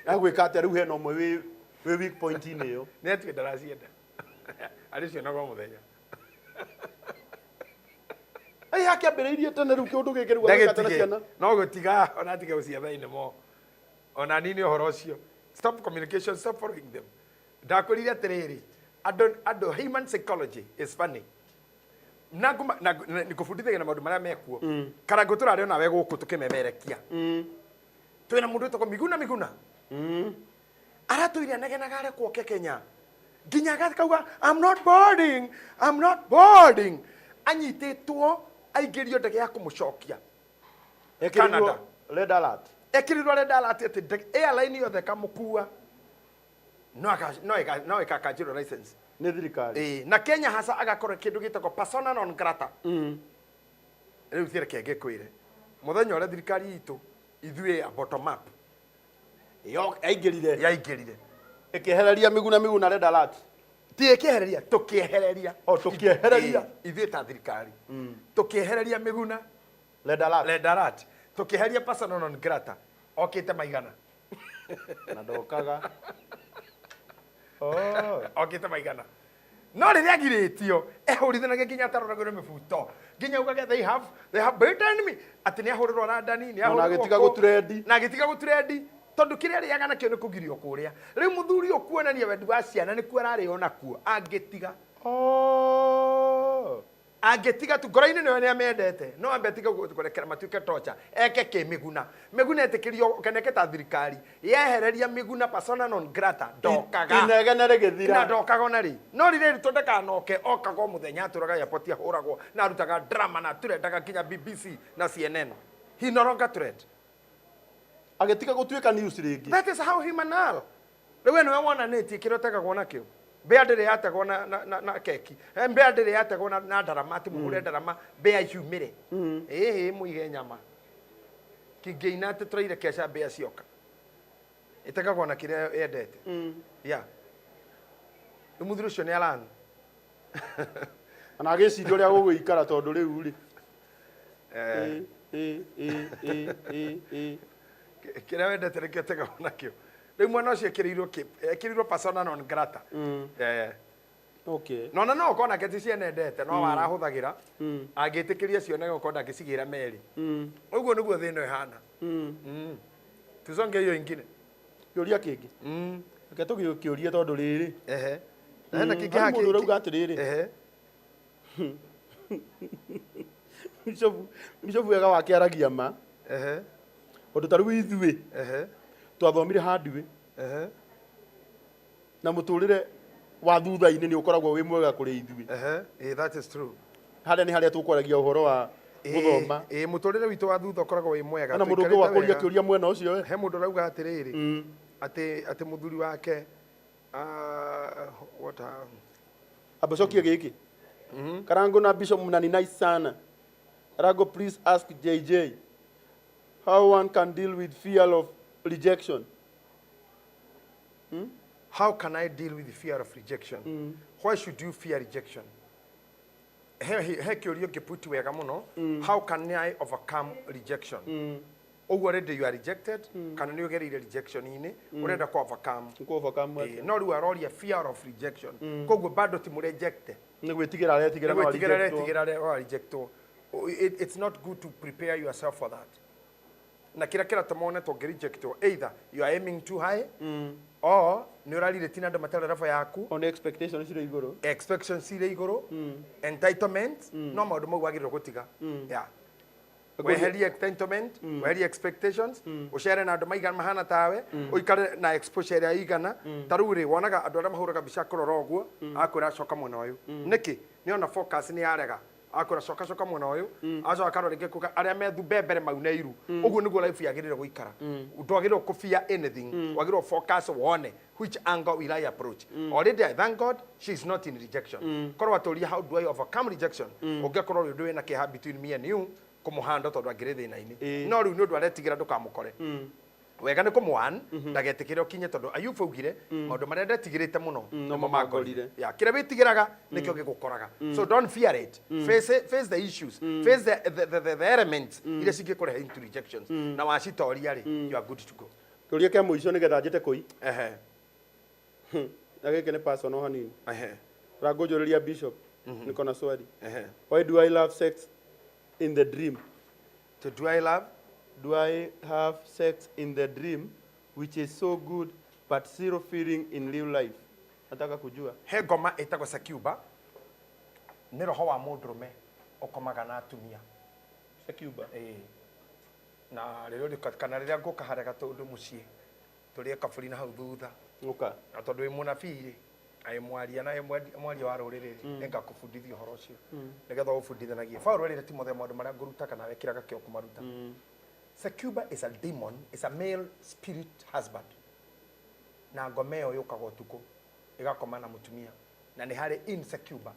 agwĩka atĩa rĩu hena ũmwe wĩ weak point-inĩ ĩyo nĩ atuĩ ndaracienda arĩcionagwo mũthenya ai akĩambĩrĩirie tene rĩu kĩũndũ gĩkĩ rĩu agĩkatana ciana no gũtiga ona atige gũciatha-inĩ mo ona nini ũhoro ũcio stop communication stop following them ndakwĩrire atĩrĩrĩ andũ human psychology is funny na nikũbundithagia na maũndũ marĩa mekuo Karangu tũrarĩ onawe gũkũ tũkĩmemerekia twĩna mũndũ wĩtagwo Miguna aratũire anegenaga arekwo Kenya nginya akauga I'm not boarding anyitĩtwo aingĩrio ndege ya kũmũcokia Canada red alert atĩ airline yothe kamũkua no ĩkakanjĩrwo license nĩ thirikari na Kenya hasa agakorwo kĩndũ gĩtagwo persona non grata rĩu thirikari ngĩkwĩre mũthenya ũrĩa thirikari itũ ithuĩ ya bottom up yaingĩrire ĩkĩehereria Miguna red alert ti ĩkĩehereria tũkĩehereria ithuĩ ta thirikari tũkĩehereria Miguna red alert tũkĩeheria persona non grata okĩte maigana na ndokaga okĩte maigana no rĩrĩa agirĩtio ehũrithanagia nginya ataroragĩrwo mĩbuto nginya ugage they have beaten me atĩ nĩ ahũrĩrwo randani nĩ ahũrĩrwo na agĩtiga gũtrendi tondu kĩrĩa rĩaga nakĩo nĩ kũgirio kũrĩa rĩu mũthuri ũkuonania wendi wa ciana nĩkuo ararĩo nakuo angĩtiga tu ngoro-inĩ nĩyo nĩamendete no ambe atige kũrekera matuĩke tocha eke kĩ Miguna etĩkĩrio keneke ta thirikari yehereria Miguna persona non grata ndokaga inegene rĩgĩthira na ndokaga ona rĩ no rĩrĩ tondekanoke okaga mũthenya atũraga airport ahũragwo na arutaga drama na turendaga nginya BBC na CNN he no longer threat agĩtiga gũtuĩka news rĩngĩ that is how human are rĩu nĩwe wonanĩtie kĩrĩa ũtegagwo nakĩo bea ndire yategwo na keki bea ndire yategwo na ndarama ati mugure ndarama bea hiumire muige nyama kingeina ati turaire kesha bea cioka itegagwo na kire yendete ya umuthuru cio ni alan ana agiciria uria gugikara tondu riu ri kira wendete rekio tegagwo nakio riu mwana ucio ekirirwo persona non grata okay no ukona keti cienendete no warahuthagira angitikiria cione ukona ngicigira meri uguo niguo thino ihana tuzonge hiyo ingine kiuria kingi reke tugiukiurie tondu riri na kingi haki mundu rauga atiriri Bishop wega wakiaragia ma undu ta riu ithui twathomire handui na muturire wa thutha-ini ni ukoragwo wi mwega kuri ithui that is true haria ni haria tukwaragia uhoro wa guthoma muturire witu wa thutha ukoragwo wi mwega na mundu wa kuria kiuria mwena ucio he mundu rauga atiriri ati muthuri wake what abacokie giki karango na Bishop mnani nice sana Rago, please ask JJ how one can deal with fear of rejection. How can I deal with the fear of rejection? Why should you fear rejection? He kiurio ngiputi wega muno. How can I overcome rejection? Already you are rejected. Can you get rejection ini? Urenda ku overcome. No ru aroria fear of rejection. Koguo bado timu reject. Ni gwitigira reject. It's not good to prepare yourself for that. Na kira tamone to reject. Either you are aiming too high or ni urarire tina ndo matara rafa yaku on expectations ire iguru entitlement no maundu mau wagirwo gutiga yeah weherie entitlement weherie expectations uchere na andu maigana mahana tawe uikare na exposure ya igana taruri wonaga andu aria mahuraga bica kurora uguo akwira coka mwena uyu niki ni ona focus ni yarega akora coka mwena uyu aco akaroreke kuka aria methu bembere mau na iru uguo niguo life yagirire guikara ndwagirwo kufia anything wagirwo focus wone which angle will I approach. Already I thank God she is not in rejection. Korwa toria how do I overcome rejection? Ogekorwo ri ndwe na kiha between me and you kumuhanda tondu agire thina ini no riu ni ndu aretigira ndukamukore wega ni kumuhan ndagetikire ukinye tondu Ayubu augire maundu maria ndetigirite muno no mamangorire ya kire witigiraga nikio gigukoraga so don't fear it face the issues face the elements ile cingikurehe into rejections na wacitoria ri you are good to go turia kia muico nigetha njite koi na gike ni personal hanini ragojoriria Bishop niko na swali why do I love sex in the dream? Do I have sex in the dream which is so good but zero feeling in real life? Nataka kujua. He ngoma itagwo Sacuba ni roho wa mundurume ukomaga na atumia. Sacuba. Na rero kana riria nguka harega tondu mucii turie kaburi na hau thutha. Nguka. Na tondu munabiri ai mwaria na mwaria wa ruriri enga kufundithia horo cio nigetha ufundithanagie Paulo rire Timothy maundu maria nguruta kana wekiraga kio kumaruta Sacuba is a demon, is a male spirit husband na ngomeo yukaga utuku igakoma na mutumia na ni hari Insacuba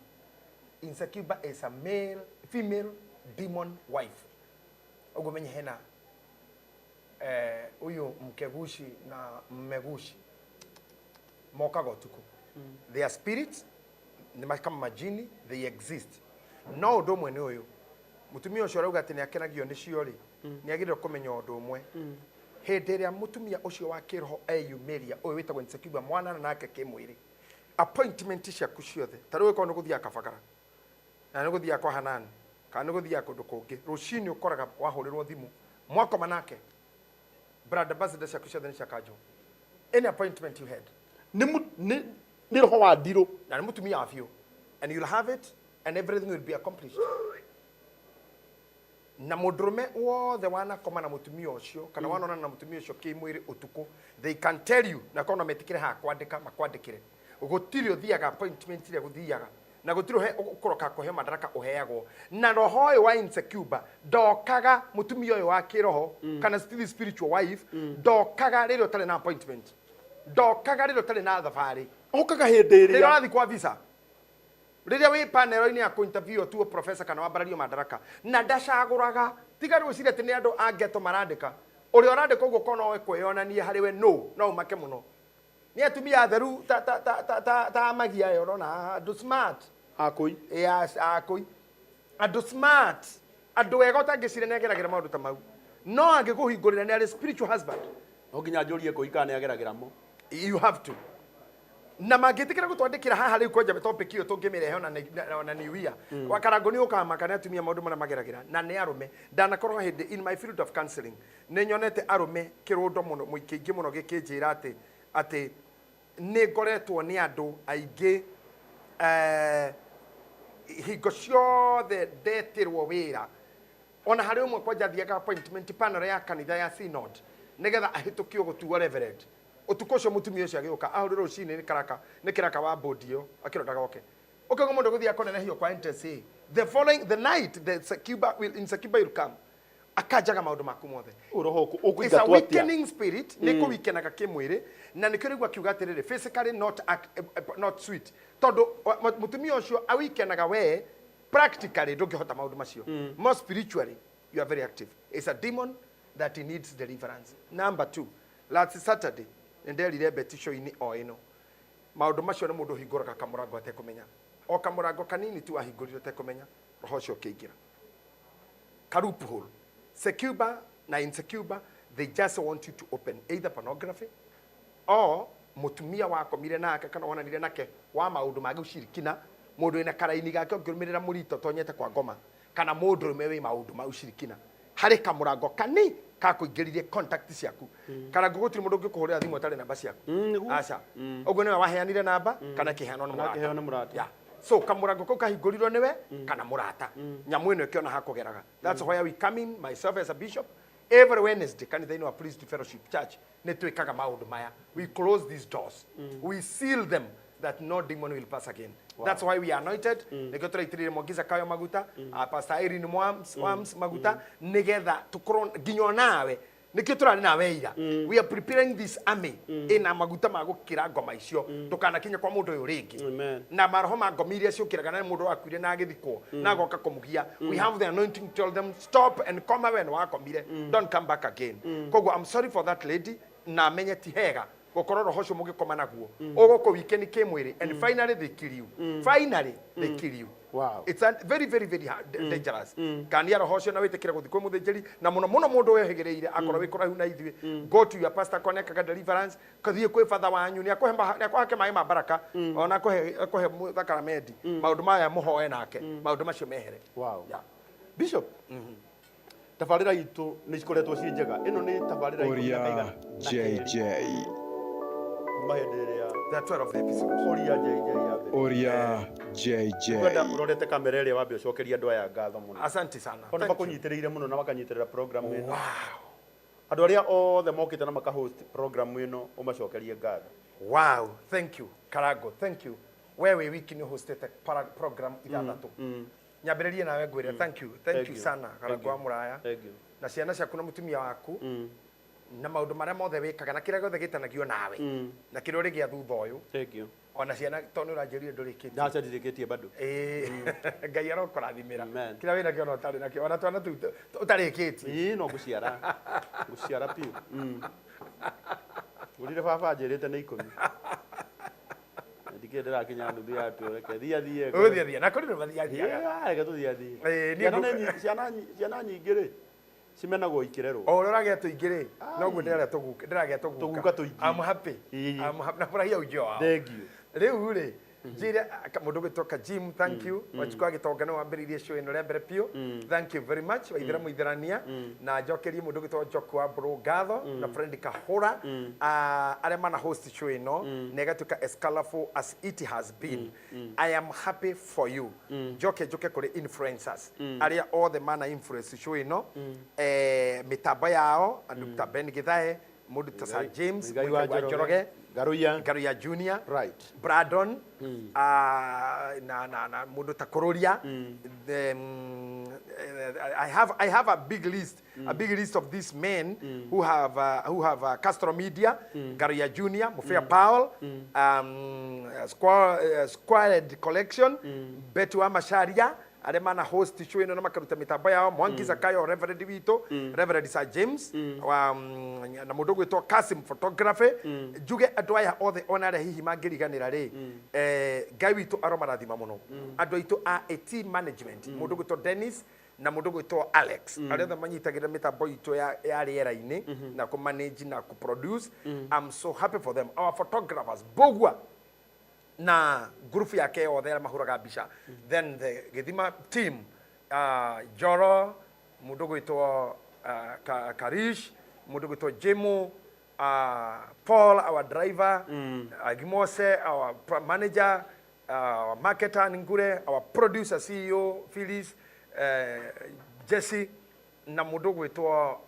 is a female demon wife ugo menye hena uyu mkegushi na mmegushi mokaga utuku they are spirits ni kama majini they exist no ndo mwene uyu mutumia ucio rauga ati ni akenagio ni cio ri ni agirwo kumenya undu umwe hindi ria mutumia ucio wa kiroho eyumiria uyu witagwo Insacuba mwana nake kimwiri appointment ciaku ciothe tariwe ko nuguthia kabagara na nuguthia kwa Hanani kana nuguthia kundu kungi rucini ukoraga wahurirwo thimu mwako manake brother ambassador ciaku ciothe ni ciakanjo any appointment you had ni roho wa ndiro na ni mutumia wa biu and you'll have it and everything will be accomplished na mudrume wothe wana koma na mutumia ucio kana wanona na mutumia ucio kimwiri utuku they can tell you na kono metikire ha kwandika makwandikire gutiri uthiaga appointment ile guthiaga na gutiri ukoroka kuhe madaraka uheagwo na roho wa Insacuba ndokaga mutumia uyu wa kiroho kana still spiritual wife ndokaga riri utari na appointment ndokaga riri utari na thabari Okaga hindi Rĩrĩa ria. ũrathiĩ kwa visa. Rĩrĩa wĩ panel-inĩ ya kũ-interview tu professor kana wambarario madaraka. Na ndacagũraga. Tiga rĩu atĩ nĩ andũ a ghetto marandĩka. Ũrĩa ũrandĩka ũguo kono we kwĩyonanie harĩ we no umake mũno. Nĩ atumia atheru ta magia yo ũrona andũ smart. Akui. Yes, akui. Andũ smart. Andũ wega ũtangĩcire nĩ ageragĩra maũndũ ta mau. No angĩkũhingũrĩra nĩ arĩ spiritual husband. No nginya njũrie kũika nĩ ageragĩra mo. You have to. Na mangĩtĩkĩra gũtwandĩkĩra haha rĩu kwanja topic ĩyo tũngĩmĩrehe ona New Year. Wakarango nĩ ũkamaka nĩ atumia maũndũ marĩa mageragĩra na nĩ arũme. Ndanakorwo hĩndĩ in my field of counseling nĩ nyonete arũme kĩrũndo mũno mũingĩ mũno gĩkĩnjĩra atĩ nĩ ngoretwo nĩ andũ aingĩ hingo ciothe ndetirwo wĩra. Ona harĩ ũmwe kwanja thiaga appointment panel ya kanitha ya synod nĩgetha ahĩtũkio gũtuo reverend. Ũtukũ ũcio mũtumia ũcio agĩũka ahũrĩrwo rũcinĩ nĩ kĩraka wa bodi ĩyo akĩrodaga oke. Ũkaigua mũndũ gũthiĩ akonenehio kwa NTSA. The night the Secuba will come. Akajaga maũndũ maku mothe. It's a weakening spirit. Nĩ kũwikenaga kĩmwĩrĩ na nĩkĩo rĩu akiuga atĩrĩrĩ physically not sweet. Tondũ mũtumia ũcio awikenaga we practically ndũngĩhota maũndũ macio. More spiritually you are very active. It's a demon that needs deliverance. Number 2, last Saturday nderire beti show-inĩ o ĩno. Maũndũ macio nĩ mũndũ hingũraga kamũrango atekũmenya. O kamũrango kanini tu ahingũrire atekũmenya roho ũcio ũkĩingĩra. Karupu hole. Secuba na insecuba, they just want you to open either pornography or mutumia wakomire nake kana wonanire nake wa maundu ma gushirikina mundu ina karaini gake ngirumirira murito tonyete kwa ngoma kana mundu mewe maundu ma ushirikina hari kamurango kani ka kuingiririe contact ciaku kana gutiri mundu ngikuhurira thimu atari namba ciaku aca uguo niwe waheanire namba kana kihano na murata so kamurango ko kahingũrirwo niwe kana murata nyamu ino ikiona hakugeraga. That's why we come in myself as a bishop every Wednesday kanitha-inĩ wa Priest Fellowship Church nĩ twĩkaga maũndũ maya. We close these doors, we seal them that no demon will pass again. That's why we are anointed. Nĩkĩo tũraitĩrĩria Mwangiza Kayo maguta, Pastor Irene Mwams maguta nĩgetha tũkorwo nginya nawe nikio turari nawe ira. We are preparing this army ina maguta ma gukira ngoma icio tukanakinya kwa mundu uyu ringi na maroho ma ngoma iria ciukiraga na mundu wakwire na agithikwo na goka kumugia. We have the anointing to tell them stop and come away and wakomire, don't come back again. Koguo I'm sorry for that lady na menye ti hega gokorwo roho cio mugikoma naguo ugoko weekend kimwiri and finally they kill you. Finally they kill you. Wow. It's a very hard, dangerous. Kania roho cio na witikira guthikwo muthijiri na muno mundu wehegereire akorwo wikora na ithui. Go to your pastor connect ka deliverance kathie kwi father wanyu ni akwahake mai mabaraka ona akohe thakaramedi maundu maya muhoe nake maundu macio mehere. Wow. Yeah. Bishop. Tabarira itu ni cikoretwo ci njega. Ino ni tabarira Uria Jj. The 12th episode. Uria Jj. Uria Jj. Kwenda urorete kamera ile wambe ucokeria andu aya ngatho muno. Asante sana. Ona bakunyitirire muno na bakanyitirira program ino. Wow. Andu aria othe mokite na makahost program ino umacokerie ngatho. Wow, thank you. Karago, thank you. Wewe wiki ni hostete program ithathatu. Nyambiririe nawe ngwire thank you sana Karago wa Muraya. Thank you. Na ciana ciaku na mutumia waku. Na maundu maria mothe wikaga na kiria gothe gitanagio nawe na kiria uri gia thutha uyu. Thank you. Ona ciana toni uranjirie ndurikitie. Ndacha ndirikitie bado. Ngai arokurathimira. Kiria wina kio no tari nakio ona twana tu utarikitie. No guciara piu. Urire baba njirite ni 10. Ndike ndirakinya nuthu ya tu reke thia. Uthia na kuri no thia. Reke tuthia. Ciana nyingi ri cimenagwo ikirerwo. Urorage tuingire no gwe ndirage tuguka. I'm happy. Na furahia ujio wao. Thank you. Riu ri njire mundu gwitoka Jim, thank you. Wachukua gitonga no wambiririe show ino rembere pio. Thank you very much. Waithira muitherania na njokerie mundu gwitoka Joku wa Bro Gatho na friend Kahura aria mana host show ino negatuka as colorful as it has been. I am happy for you. Joke kuri influencers aria all the mana influence show ino mitambo yao andu ta Ben Githae mundu ta Sir James Njoroge Garuya Junior, right. Bradon, na mundu ta Kururia, I have a big list, a big list of these men who have Castro Media, Garia Jr, Mufia Powell, Squared Collection, Betu Amasharia, arema na host show ino na makaruta mitambo yao Mwangi Zakayo Reverend Wito, Reverend Sir James, na mudogo ito Kasim Photography, juge adwaya all the honor hihi magiriganira ri gai wito aromarathima muno adwa ito a team management mudogo ito Dennis na mudogo ito Alex aretha manyitagira mitambo ito ya riera-ini na ku manage na ku produce. I'm so happy for them. Our photographers Bogwa na group yake yothe ya mahuraga bisha. Then the Githima team, Joro, mudogo ito Karish, mudogo ito Jemo, Paul, our driver, Gimose, our manager, our marketer Ngure, our producer CEO Phyllis, Jesse, na mudogo ito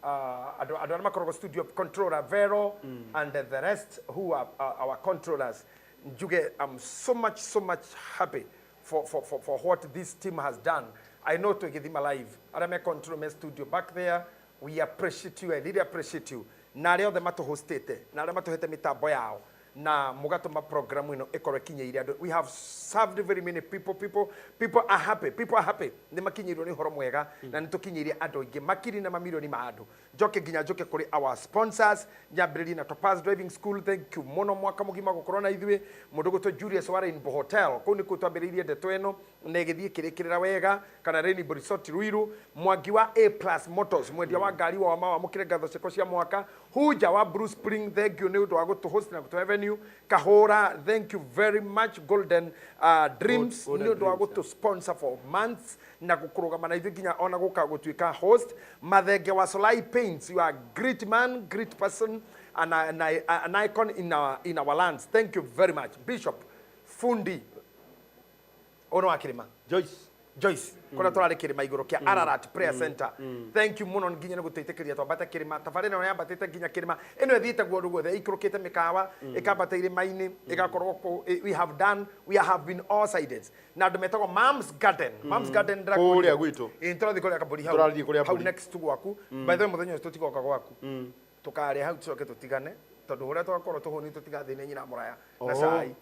Adorama Korogo Studio controller Vero, and the rest who are our controllers. Juge, I'm so much happy for what this team has done. I know to give him alive. Adame control my studio back there. We appreciate you. I really appreciate you. Na leo the mato hostete. Na leo mato hete mitambo yao. Na mugato ma programu ino ekore kinyeiri. We have served very many people. People are happy. People are happy. Ne makinyeiri ni horo mwega. Na nito kinyeiri ado ige makiri na mamilioni maado. Joke ginya joke kuri our sponsors. Nyabreli na Topaz Driving School. Thank you. Mono mwaka mugima kukorona idwe. Mudogo to Julius Wara in Hotel. Kuni kutwabiriria deto negethie kirekirira wega kana Reni Resort Ruiru. Mwagiwa A+ Motors. Mwendia wa gari wa mama mukire gatho ceko cia mwaka. Huja wa Bruce Spring. Thank you. Ni uto wago to host na kuto Avenue. Kahora, thank you very much. Golden Dreams, ni uto wago to sponsor for months. Na kukuruga mana ithu ginya ona guka gutuika host. Mathenge wa Solai Paints, you are a great man, great person, and an icon in our lands. Thank you very much. Bishop Fundi ono akirima Joyce kona twarari kirima iguru kia Ararat Prayer Center. Thank you muno nginya ni guteitekeria twambata kirima tafari no yambatite nginya kirima eno ethiite gwodu gwothe ikurukite mikawa ikambata irima-ini igakorwo we have been all sided na andu metagwo Mom's Garden kuria gwitu intro kuria kaburi hau next to gwaku by the way muthenya ucio tutigoka gwaku tukari hau tucoke tutigane tondu huria twakorwo tuhuni tutigathine nyina muraya na cai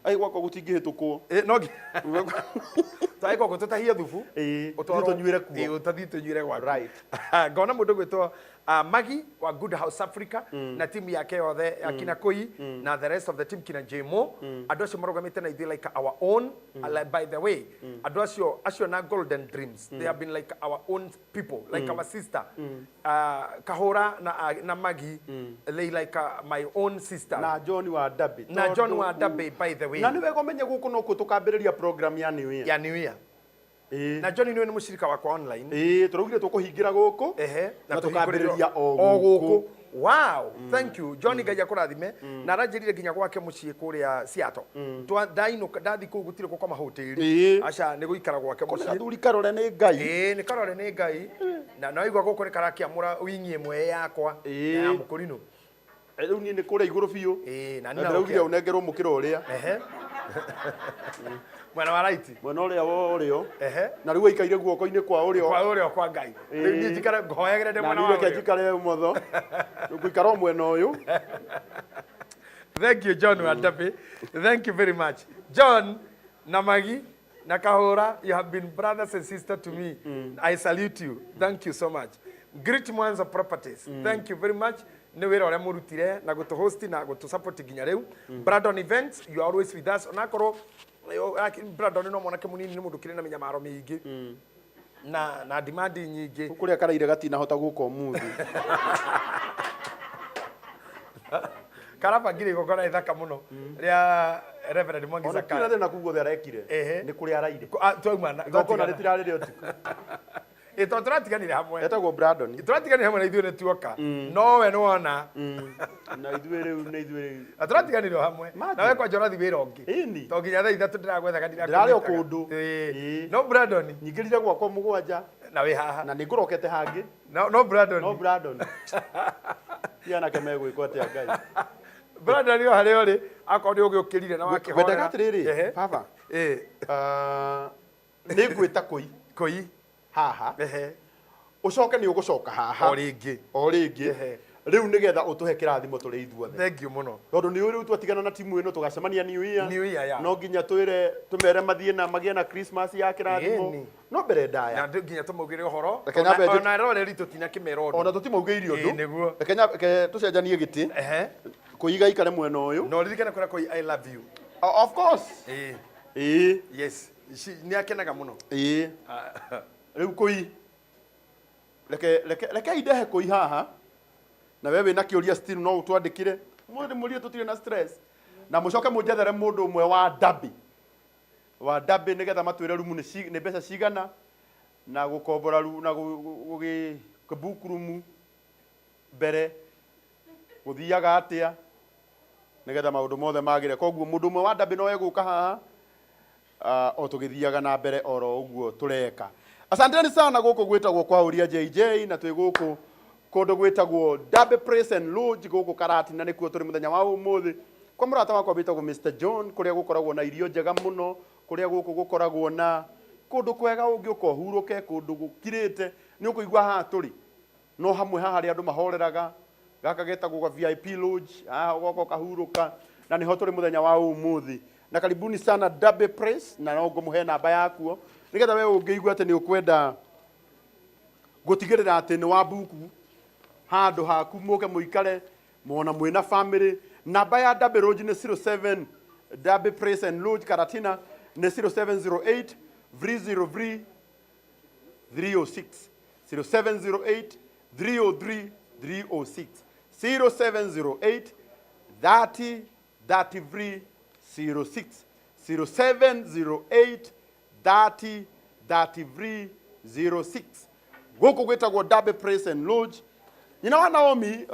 ai gwako gutingihitũkwo no tai koko tutahia thubu utunyuire kuo utathi tunyuire gwa right ngona mundu gwitwo Magi wa Good House Africa na timu yake yothe akina Koi na the rest of the team kina Jemo andu acio marugamite na ithui like our own by the way andu acio na Golden Dreams they have been like our own people like our sister Kahora na Magi they like my own sister na John wa Dabe by the way na niwe gomenye guku no kutukambiriria program ya New Year na John niwe ni mushirika wakwa online turugire tukuhingira guku na tukambiriria o guku wow thank you John gaja kurathime na ranjirire ginya gwake mucii kuria Siato ndaino ndathi ku gutire ku kwa mahoteli acha ni guikara gwake mucii athuri karore ni ngai ni karore ni ngai na no igwa guku ni karakiamura wingi imwe yakwa ya mukurino riu ni kuria iguru biu na ndirugire unengerwo mukiro uria mwana wa right mwana uria worio na riu ikaire guoko-ini kwa urio kwa ngai riu ni jikara ngoyagire de mwana wa urio jikare motho nguikara mwena uyu thank you John Wadape thank you very much John Namagi Nakahora you have been brothers and sisters to me I salute you thank you so much Great Mwanza Properties thank you very much ni wira ore murutire na gutu host na gutu support ginya riu Brandon Events you are always with us onakoro Brandon no mwanake munini ni mundu kire na minyamaro mingi na demand nyingi kuria karaire gatina hota guka umuthi karaba ngire gokora ithaka muno ria Reverend Mwangi Zakayo ona na kugo therekire ni kuria araire twauma gokona ritirari rio tuku turatiganire hamwe etagwo Brandon turatiganire hamwe na ithuĩ nĩtuoka no we nĩwona na ithuĩ rĩu turatiganire hamwe na we kwanja ũrathi wĩra ũngĩ to nginya thaa ithatũ ndĩragwethaga ndĩrarĩ o kũndũ no Brandon nyingĩrire gwakwa mũgwanja na wĩ haha na nĩngũrokete hangĩ no Brandon yanake megwĩkwo atĩa Ngai Brandon yo harĩa ũrĩ akorwo nĩ ũgĩũkĩrire na wakĩhorera wendaga atĩrĩrĩ baba nĩngwĩta Koi koi haha ehe ucoke ni ugucoka haha o ringi riu nigetha utuhe kirathimo turi ithuothe thank you muno tondu ni uri twatigana na timu ino tugacemania New Year, ya. no nginya tumere mathie na magie na Christmas ya kirathimo no mbere ndaya na nginya tumugire uhoro Rekenya ona rore tinya kimero ona tutimaugeire undu niguo Rekenya tucenjanie giti kuiga ikare mwena uyu no ririkane kura koi I love you of course yes ni akenaga muno riu koi reke idehe koi haha na wewe na kiuria still no utwandikire murie tutire na stress na mucoke munjethere mundu umwe wa dabi nigetha matwire rumu ni mbeca cigana na gukombora na gugibukurumu mbere guthiaga atia nigetha maundu mothe magire koguo mundu umwe wa dabi no eguka haha o tugithiaga na mbere oro uguo tureka asanteni sana guku gwitagwo kwa Uria JJ na twi guku kundu gwitagwo Dabe Praise and Lodge guku Karati na nikuo turi muthenya wa umuthi kwa murata wakwa bitagwo Mr John kuria gukoragwo na irio njega muno kuria guku gukoragwo na kundu kwega ungiuka huruke kundu gukirite ni ukuigwa haha turi no hamwe haha ri andu mahoreraga gaka getagwo kwa VIP Lodge goko kahuruka na niho turi muthenya wa umuthi na karibuni sana Dabe Praise na no ngumuhe namba yakuo nigetha wewe ungiigwa ati ni ukwenda gutigirira ati ni wa buku handu haku muke muikare mona mwina family namba ya Dabe Lodge ni 07 Dabe Praise and Lodge Karatina ni 0708 303 306 0708 303 306 0708 30 33 06 0708 30 33 06 guku gwitagwo Dabe Praise and Lodge nyina wa Naomi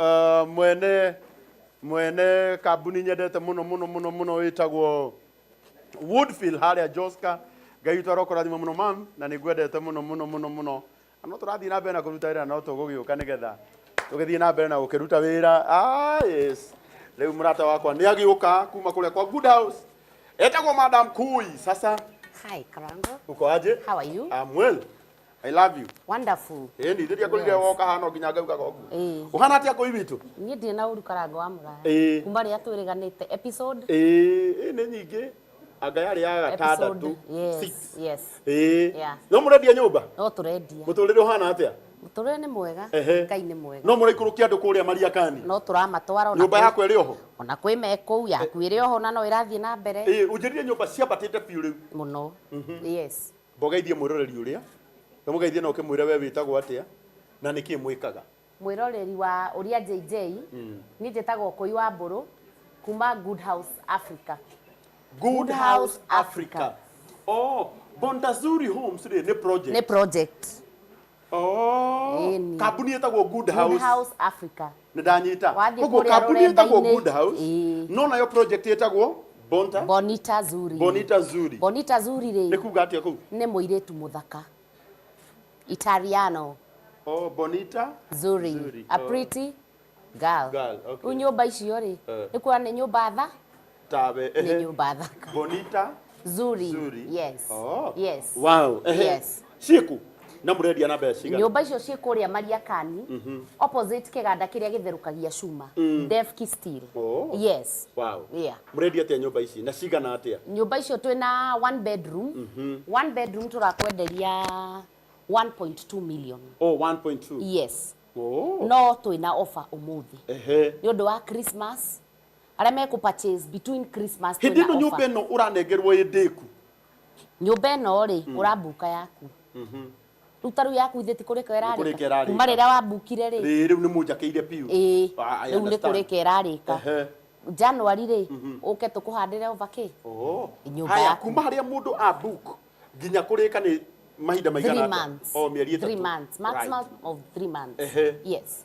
mwene kambuni nyendete muno witagwo Woodfield haria Joska ngai twaroko rathima muno mam na nigwendete muno no turathii na mbere na kuruta wira no tugugiuka nigetha tugithii na mbere na gukiruta wira yes riu murata wakwa ni agiuka kuma kuria kwa Good House etagwo Madam Kui sasa Hi Karango, uko aje how are you? I'm well I love you Wonderful. Ni ndiria kuliga woka hano nginya ngauga gogu uhana atia koi bitu Ni ndi na uru Karango wa mura kuma ria twiriganite episode ni nyingi anga yari ya gatandatu yes no murendia nyumba no turendia muturire uhana atia muturire ni mwega Ngai ni mwega no muraikurukia andu kuria Maria Kani no turamatwara nyumba yako iri oho ona kwi meku yaku iri oho na no irathie na mbere unjirire nyumba ciambatite piu riu muno yes mbogeithie mwiroreri uria mugeithie no kimwire we witagwo atia na niki mwikaga mwiroreri wa Uria JJ ni njitagwo Koi wa Mburu kuma Good House Africa Good House Africa Bondazuri Homes ni project kambuni etagwo Good House Africa ni ndanyita koguo kambuni etagwo Good House no nayo project etagwo Bonita Zuri ri ni kuga atia ku ni muiritu muthaka Italiano Bonita Zuri a pretty girl okay. Nyumba icio ri ni kwa ni nyumba tha tabe ni nyumba thaka Bonita Zuri yes wow yes ciku na murendia na mbeca cigana nyumba icio ci kuria Maria Kani opposite kiganda kiria githerukagia cuma Defki Steel yes wow murendia atia nyumba ici na cigana atia nyumba icio twina one bedroom turakwenderia 1.2 million 1.2 yes no twina offer umuthi ni undu wa Christmas aria meku purchase between Christmas twina offer nyumba ino uranengerwo indiku nyumba ino ri urabuka yaku rutaru yaku itheti kurika irarika kuma rira wabukire ri riu ni munjakiire piu riu ni kurika irarika January ri uke tukuhandire ovake nyumba yaku kuma haria mundu abook nginya kurika ni mahinda maigana 3 months mieri 3 months maximum of 3 months yes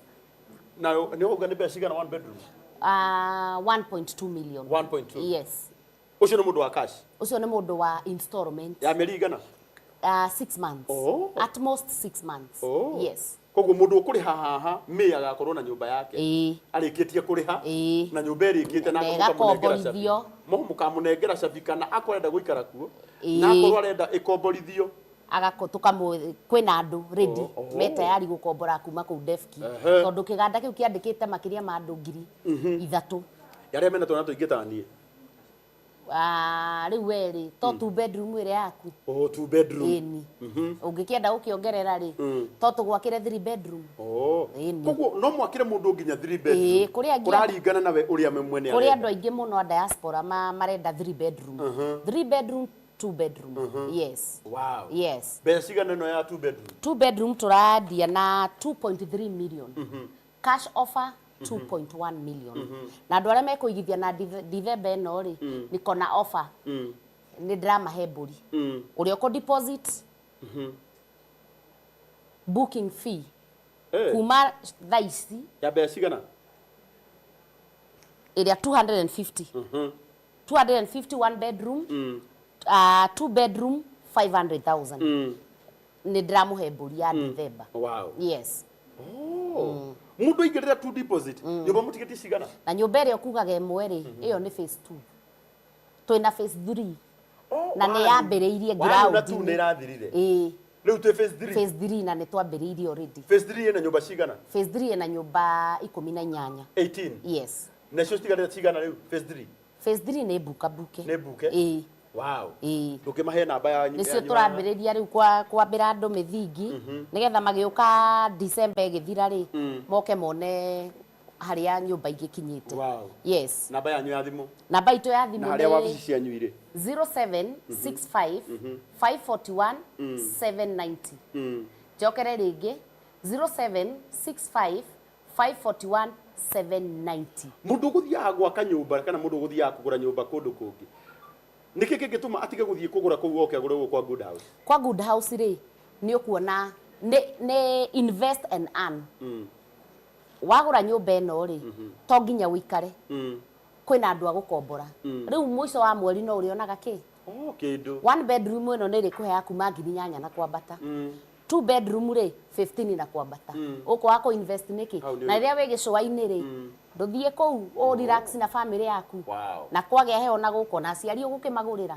na ni uga ni best gana one bedroom 1.2 million 1.2 yes ucio ni mundu wa cash ucio ni mundu wa installment ya mieri igana 6 months at most 6 months yes koguo mundu ukuriha haha me agakorwo na nyumba yake arikitie kuriha na nyumba irikite na mukamunengera cabi kana akorenda guikara kuo na akorwo arenda ikomborithio agako kwina andu ready me tayari gukombora kuma ku defki tondu kiganda kiu kiandikite makiria ma andu 3,000 yaria mena tona tuingitanie riu weri to 2 bedroom ire yaku 2 bedroom eni ungikienda ukiongerera ri to tugwakire 3 bedroom koguo no mwakire mundu nginya 3 bedroom kuraringana nawe uria mwene kuri andu aingi muno a diaspora marenda 3 bedroom 3 bedroom 2 bedroom yes wow yes besigana no ya 2 bedroom 2 bedroom turadia na 2.3 million cash offer 2.1 million na andu aria mekuigithia na December eno ri niko na offer ni drama heburi uria ko deposit booking fee kuma thaici ya besigana iria 250 251 bedroom 2 bedroom 500,000 ni dramuhe mburi ya December wow yes mundu ingirira 2 deposit nyumba mutigiti cigana na nyumba ĩrĩa kugaga ĩmwe rĩ ĩyo nĩ phase 2 twĩna phase 3 na nĩ yambĩrĩirie ground na tu nĩ irathirire rĩu twĩ phase 3 phase 3 na nĩ twambĩrĩirie already phase 3 ĩna nyumba cigana phase 3 ĩna nyumba 18 18 yes na cio citigarĩte cigana rĩu phase 3 phase 3 nĩ buka buke nĩ buke wow tukimahe namba ya nicio turambiriria riu kwambira andu mithingi nigetha magiuka December igithira ri moke mone haria nyumba igikinyite wow yes namba yanyu ya thimu namba itu ya thimu na haria wabici cianyu ire 0765 541 790 jokere ringi 0765 541 790 mundu guthiaga gwaka nyumba kana mundu guthiaga kugura nyumba kundu kungi niki kingituma atige guthie kugura kuu oke agure kwa good house kwa good house ri ni ukuona ne invest and earn wagura nyumba eno ri to nginya wikare kwina andu agukombora riu mwico wa mweri no urionaga ki kindu 1 bedroom eno ni ri kuhea kuma 8,000 na kwambata 2 bedroom ri 15 na kwambata uko wako invest niki na ria we gicwa-ini ri nduthie kou o relax na family yaku na kwage heo na guko na aciari ugukimagurira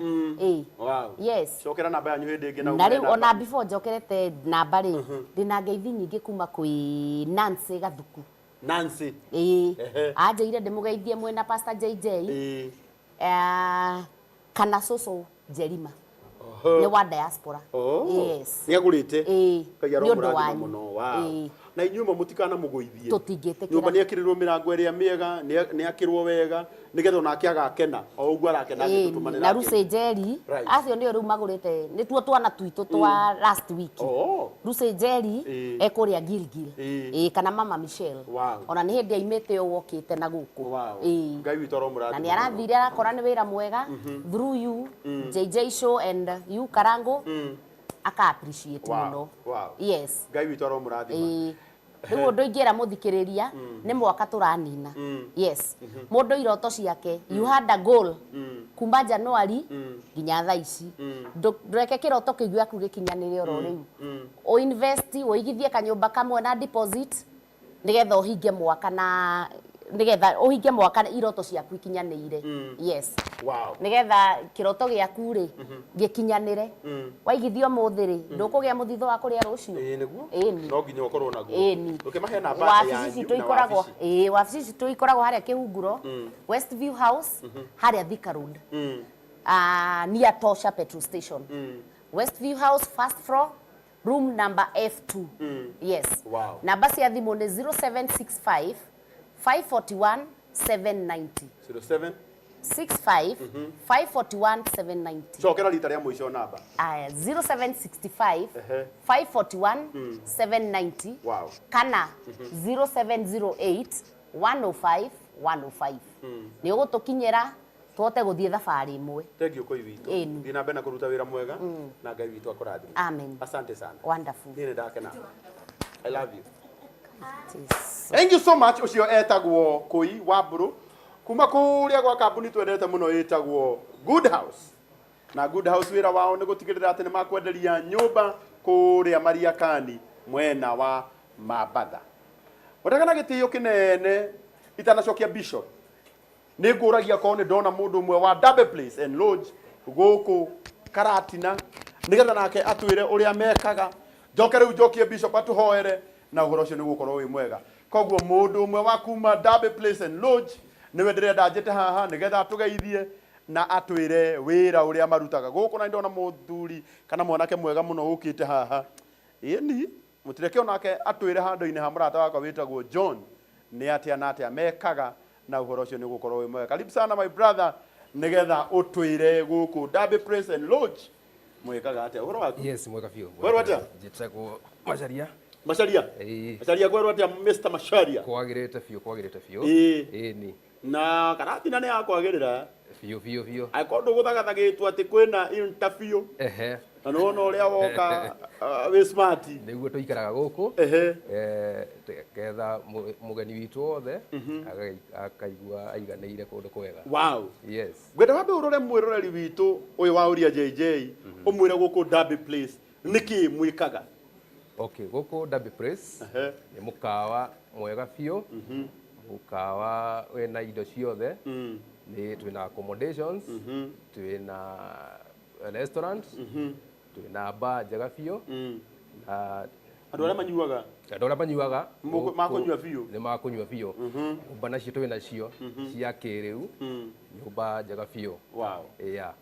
wow yes cokera namba yanyu hindi ingi na riu ona before njokerete namba ri ndina ngeithi nyingi kuma kwi Nancy Gathuku Nancy ajeire ndimugeithie mwena Pastor JJ kana Soso Jerima ni wa diaspora yes niagurite kagia ro muno wow na inyuma mutikana mugoithie tutingite nyumba ni akirirwo mirango iria miega ni akirwo wega nigetha onake agakena o ugu arakena agitumanira na Ruse Jerry acio ndio riu magurite ni tuo twana tuito twa last week Ruse Jerry ekuria Gilgil kana Mama Michelle ona ni hindi aimete o wokite na guku ngai witoro muradi na ni arathire akora ni wira mwega through you JJ show and you Karango aka appreciate muno yes ngai witoro muradi riu ndu ingira muthikiriria ni mwaka turanina yes mundu iroto ciake you had a goal kuma January nginya thaa ici ndureke kiroto kiu giaku gikinyanire oro riu o invest uigithie kanyumba kamwe na deposit nigetha uhinge mwaka na nigetha uhinge mwaka iroto ciaku ikinyanire yes wow nigetha kiroto giaku ri gikinyanire waigithio muthiri ndukugia muthitho wa kuria rucio niguo no nginya ukorwo naguo ukimahe namba wabici tuikoragwo wabici tuikoragwo haria kihunguro Westview House haria Thika Road near Tosha petrol station Westview House first floor room number F2 yes wow namba cia thimu ni 0765 541 790 65 541 790 cokera rita ria mwisho namba 0765 541 790 wow kana 0708 105 105 ni ugutukinyira twote guthie thabari imwe tengio koi witu ndina bena kuruta wira mwega na ngai witu akurathima amen asante sana wonderful ni ndakena I love you thank you so much ucio etagwo Koi Wamburu kuma kuria gwa kambuni twendete muno etagwo Good House na Good House wira wao ni gutigirira ati ni makwenderia nyumba kuria Mariakani mwena wa Mabatha utakana gitio kinene itanacokia bishop ni nguragia ko ni ndona mundu mwe wa Double Place and Lodge guku Karatina nigetha nake atwire uria mekaga njoke riu njokie bishop atuhoere na uhoro ucio nigukorwo wi mwega koguo mundu umwe wa kuma Derby Place and Lodge niwe ndirenda njite haha nigetha atugeithie na atwire wira uria marutaga guku na ndona muthuri kana mwanake mwega muno ukite haha ini mutireke onake atwire handu-ini ha murata wakwa witagwo John ni atia na atia mekaga na uhoro ucio nigukorwo wi mwega. Karibu sana my brother nigetha utwire guku Derby Place and Lodge mwekaga atia uhoro waku? Yes, mweka biũ. Wewe atia? Njĩtagwo Macharia. Macharia? Macharia gwerwo atia Mr. Macharia? Kwagĩrĩte biũ. Ni. Na karati na nĩ akwagĩrĩra? Biũ. Akorwo gũthagathagĩtwo atĩ kwĩna interview. Na no ũrĩa woka wĩ smart. Nĩguo tũikaraga gũkũ. Getha mũgeni witũ wothe akaigua aiganĩire kũndũ kwega. Wow. Yes. Ngwenda wambe ũrore mwĩroreri witũ ũyũ wa Uria JJ ũmwĩre gũkũ Derby Place nĩkĩ mwĩkaga? Okay, gũkũ Derby Place nĩ mũkawa mwega biũ. Mũkawa wĩna indo ciothe. Nĩ twĩna accommodations, twĩna restaurant, twĩna bar njega biũ. Na andũ arĩa manyuaga makũnyua biũ. Nĩ makũnyua biũ. Nyũmba nacio twĩna cio cia kĩrĩu, nyũmba njega biũ. Wow. Yeah.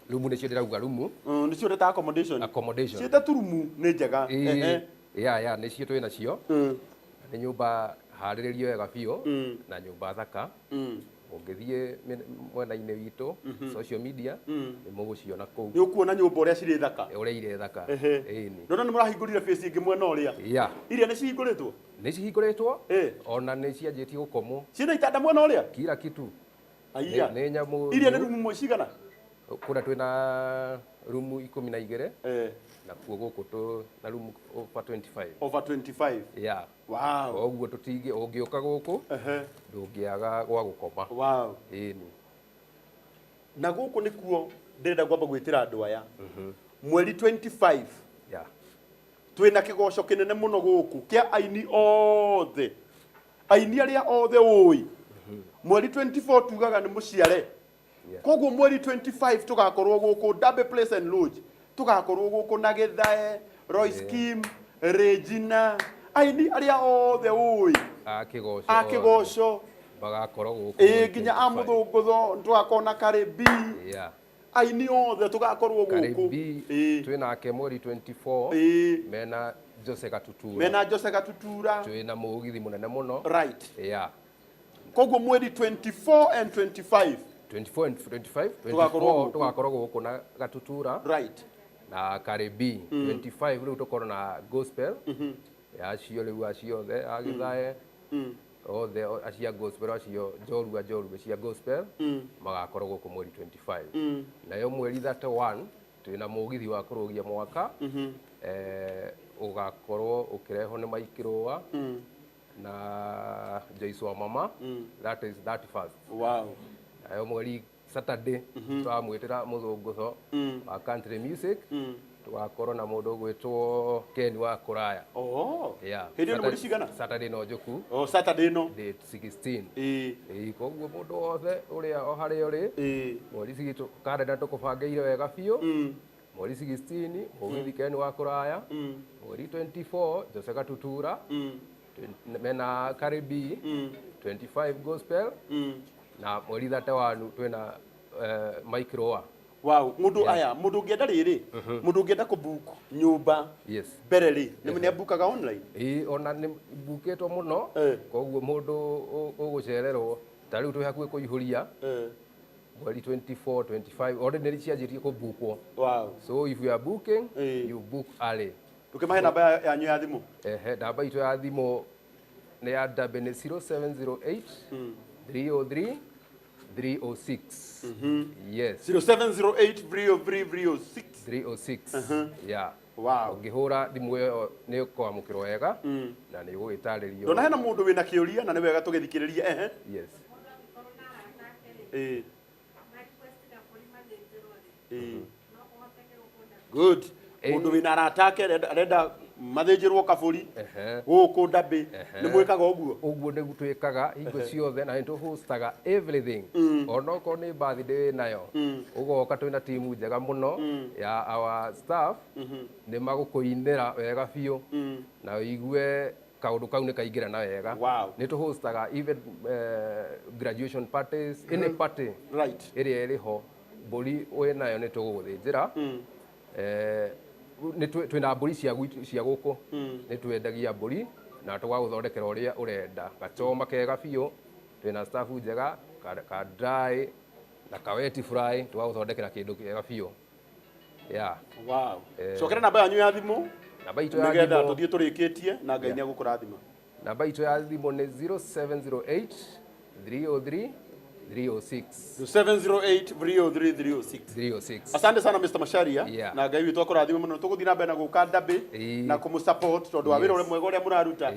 Rumu nĩcio ndĩrauga rumu. Nĩcio ndĩta accommodation. Ciĩta turumu nĩ njega. Nĩcio twĩna cio. Nĩ nyũmba harĩrĩrie wega biũ na nyũmba thaka. Ũngĩthiĩ mwena-inĩ witũ social media nĩ mũgũciona kũu. Nĩ ũkuona nyũmba ũrĩa cirĩ thaka. Ũrĩa irĩ thaka. Ndona nĩ mũrahingũrire face ingĩ mwena ũrĩa. Iria nĩ cihingũrĩtwo? Nĩ cihingũrĩtwo. Ona nĩ cianjĩtie gũkomwo. Ciĩna itanda mwena ũrĩa? Kila kitu. Nĩ nyamũ. Iria nĩ rumu cigana? Kũrĩa twĩna rumu 12. Na kuo gũkũ na rumu over 25. Over 25? Yeah. Wow. Ũguo ũngĩũka gũkũ ndũngĩaga gwa gũkoma. Wow. Na gũkũ nĩkuo ndĩrenda kwamba gwĩtĩra andũ aya. Mweri 25. Yeah. Twĩna kĩgoco kĩnene mũno gũkũ kĩa aini othe. Aini arĩa othe ũĩ. Mweri 24 tugaga nĩ mũciare. Koguo mweri 25 tugakorwo gũkũ Derby Place and Lodge. Tugakorwo gũkũ na Githae, Royce Kim, Regina, aini arĩa othe ũĩ. Akĩgoco. Bagakorwo gũkũ. Nginya amũthũngũtho tugakorwo na Karibi. Aini othe tugakorwo gũkũ. Karibi twĩnake mweri 24. Mena Jose Gatutura. Twĩna mũgithi mũnene mũno. Right. Koguo mweri 24 and 25. 24 and 25. Tugakorwo gũkũ na Gatutura. Right. Na Karibi 25 rĩu tukorwo na gospel acio rĩu aciothe agithae othe acia gospel acio njorua cia gospel magakorwo gũkũ mweri 25. Nayo mweri 31 twĩna mũgithi wa kũrũgia mwaka ũgakorwo ũkĩrehwo nĩ Maikirũa na Joyce wa mama. That is 31st. Wow. Nayo mweri Saturday twamwĩtĩra mũthũngũtho wa country music tugakorwo na mũndũ ũgwĩtwo Ken wa kũraya. Hĩndĩ ĩno mweri cigana? Saturday no njũku. Saturday no date 16. Koguo mũndũ wothe ũrĩa o harĩa ũrĩ mweri cigitũ kalenda tũkũbangĩire wega biũ. Mweri 16 mũgithi Ken wa kũraya. Mweri 24 Jose Gatutura. Mena Karibi 25 gospel. Na mweri 31 twĩna Maikirũa. Wow, mundu aya mundu ũngĩenda rĩrĩ mundu ũngĩenda kũbook nyũmba mbere rĩ nĩ abukaga online? Ona nĩ bukĩtwo mũno koguo mũndũ ũgũcererwo ta rĩu twĩ hakuhĩ kũihũria mweri 24 25 already nĩ cianjĩtie kũbookwo. Wow. So if you are booking you book early. Tukĩmahe namba yanyu ya thimũ? Namba itũ ya thimũ nĩ ya Derby nĩ 0708 303 306. Yes. 0708 303 306. Yeah. Wow. Ngĩhũra thimũ ĩyo nĩ ũkwamũkĩrwo wega na nĩ ũgũgĩtarĩrio. Ndona hena mũndũ wĩna kĩũria na nĩ wega tũgĩthikĩrĩria. Yes. Good. Mũndũ wĩna arata ake arenda mathĩnjĩrwo kabũri gũkũ ndambĩ nĩ mwĩkaga ũguo ũguo nĩguo twĩkaga hingo ciothe na nĩ tũhostaga everything onokorwo nĩ birthday nayo ũgoka twĩna timu njega mũno ya our staff nĩ magũkũinĩra wega biũ na ũigue kaũndũ kau nĩ kaingĩra na wega nĩ tũhostaga even graduation parties any party ĩrĩa ĩrĩho mbũri wĩnayo nĩ tũgũgũthĩnjĩra twĩna mbũri cia gũkũ nĩ twendagia mbũri na tũgagũthondekera ũrĩa ũrenda gachoma kega biũ twĩna staff njega ka dry na ka wet fry tũgagũthondekera kĩndũ kĩega biũ cokera namba yanyu ya thimũ namba itũ ya nĩgetha tũthiĩ tũrĩkĩtie na Ngai nĩ agũkũrathima namba itũ ya thimũ nĩ 0708 303 306 708-303-306. Asante sana Mr. Masharia na Ngai witũ akũrathime mũno tũgũthiĩ na mbere na gũka ndambĩ na kũmũsupport tondũ wa wĩra ũrĩa mwega ũrĩa mũraruta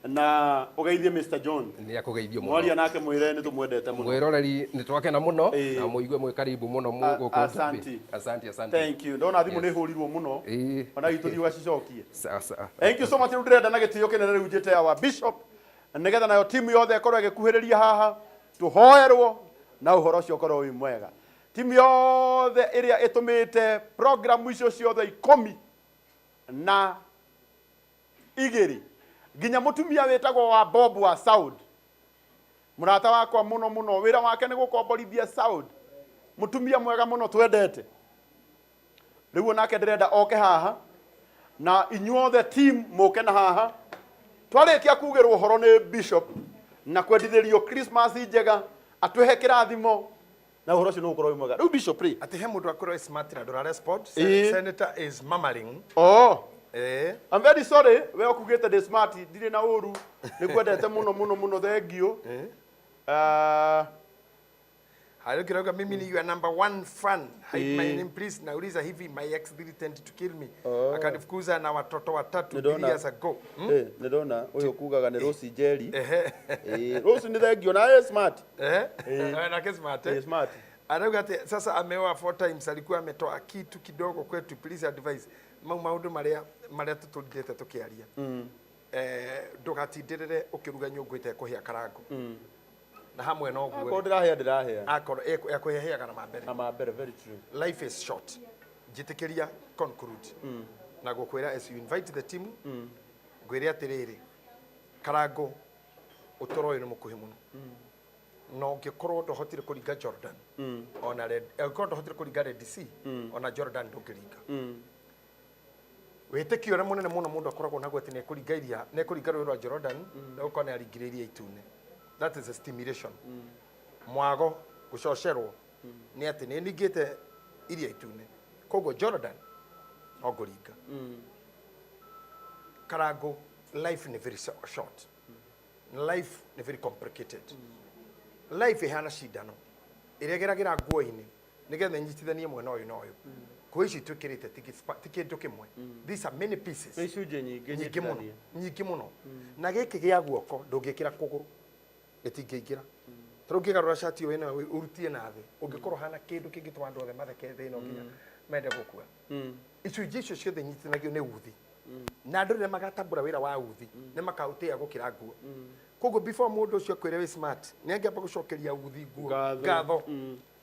na ũgeithie Mr. John nĩ akũgeithio mũno mwaria nake mwĩre nĩ tũmwendete mũno mwĩroreri nĩ twakena mũno na mũigue mwĩ karibu mũno gũkũ asante thank you ndona thimũ nĩ hũrirwo mũno ona itũ thiĩ ũgacicokie thank you so much rĩu ndĩrenda na gĩtĩo kĩnene rĩu njĩte ya wa bishop nĩgetha nayo timu yothe ĩkorwo ĩgĩkuhĩrĩria haha tuhoerwo na uhoro ucio korwo wi mwega timu yothe iria itumite program icio ciothe 10 na igiri ginya mutumia wetagwo wa Bob wa Saud murata wakwa muno wira wake ni gukomborithia Saud mutumia mwega muno twendete riu nake ndirenda oke haha na inyuothe team muke na haha twarikia kugirwo horo ni bishop na kwendithĩrio Christmas njega atwehe kĩrathimo na ũhoro ũcio nĩ ũkorwo mwega rĩu bishop pray ati he mũndũ akorwo smart na ndora respond senator is murmuring I'm very sorry we okugĩte ndĩ smart ndirĩ na ũru nĩ kwendete mũno thengio hayo kiroga mimi ni your number one fan hide my name please nauliza hivi my ex threatened to kill me akanifukuza na watoto watatu 3 years ago ndona uyu kugaga nĩ Rose Jerry Rose ni thengio na smart na ke smart smart anauga ati sasa ameoa 4 times alikuwa ametoa kitu kidogo kwetu please advise maundu maria tutulite tukiaria ndugatindirire ukiruga nyungu ite kuhia karango na hamwe no guo ndirahia akoro ekuheheaga na mambere very true life is short jitikiria conclude na gukwira as you invite the team gwire atiriri karango utoro ni mukuhi muno no ngikorwo ndohotire kuringa Jordan ona red ngikorwo ndohotire kuringa Red Sea ona Jordan ndungiringa witikio na munene muno mundu akoragwo naguo ati ne kuringa rwa Jordan na ukone aringiriria itune that is a stimulation mwago gucocerwo ni ati ni ningite iria itune kogo Jordan ogoringa karango life ni very short life ni very complicated life ihana shidano iregeragira nguo-ini nigetha nyitithanie mwena uyu na uyu kwa ici twikirite tikindu kimwe these are many pieces icunje nyingi muno na giki gia guoko ndungikira kuguru itingĩingĩra tarũ ngĩgarũra shati ĩyo ĩno ũrutie na thĩ ũngĩkorwo hana kĩndũ kĩngĩtũma andũ othe matheke thĩ ĩno nginya mende gũkua icunjĩ icio ciothe nyitithanagio nĩ uthi na andũ rĩrĩa magatambũra wĩra wa uthi nĩ makaũtĩa gũkĩra nguo koguo before mũndũ ũcio akwĩre wĩ smart nĩ angĩamba gũcokeria uthi nguo ngatho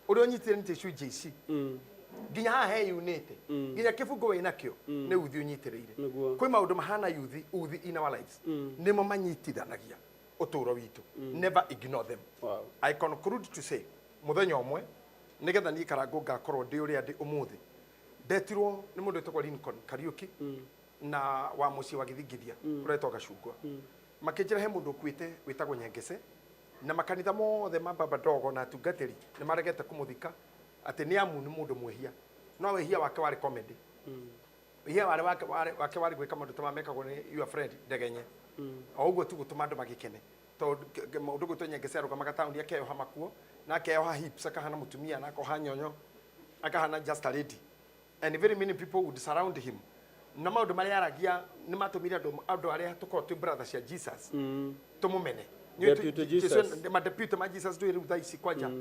ũrĩa ũnyitire nĩ icunjĩ ici nginya haha heyunĩte nginya kĩbungo wĩ nakĩo nĩ uthi ũnyitĩrĩire kwĩ maũndũ mahana uthi in our lives nĩmo manyitithanagia uturo witu never ignore them I conclude to say muthenya umwe nigetha ni karango ngakorwo ndi uria ndi umuthi ndetirwo ni mundu etagwo Lincoln Kariuki na wa muci wa githingithia uretwo Gacungwa makinjira he mundu kwite witagwo Nyengese na makanitha mothe mababa ndogo na tungatiri ni maregete kumuthika ati ni amu ni mundu mwehia no wehia wake wari comedy wehia wake wari gwika mandu tamamekagwo ni your friend Ndegenye oguo tu gutuma andu magikene to mundu gwitwo Nyengese aruga magataundi akeyoha makuo na akeyoha hips akahana mutumia na akoha nyonyo akahana just a lady and very many people would surround him na maundu mari aragia ni matumire andu aria tuko tu brothers ya Jesus tumumene ma deputy ma Jesus tu iru thaisi kwanja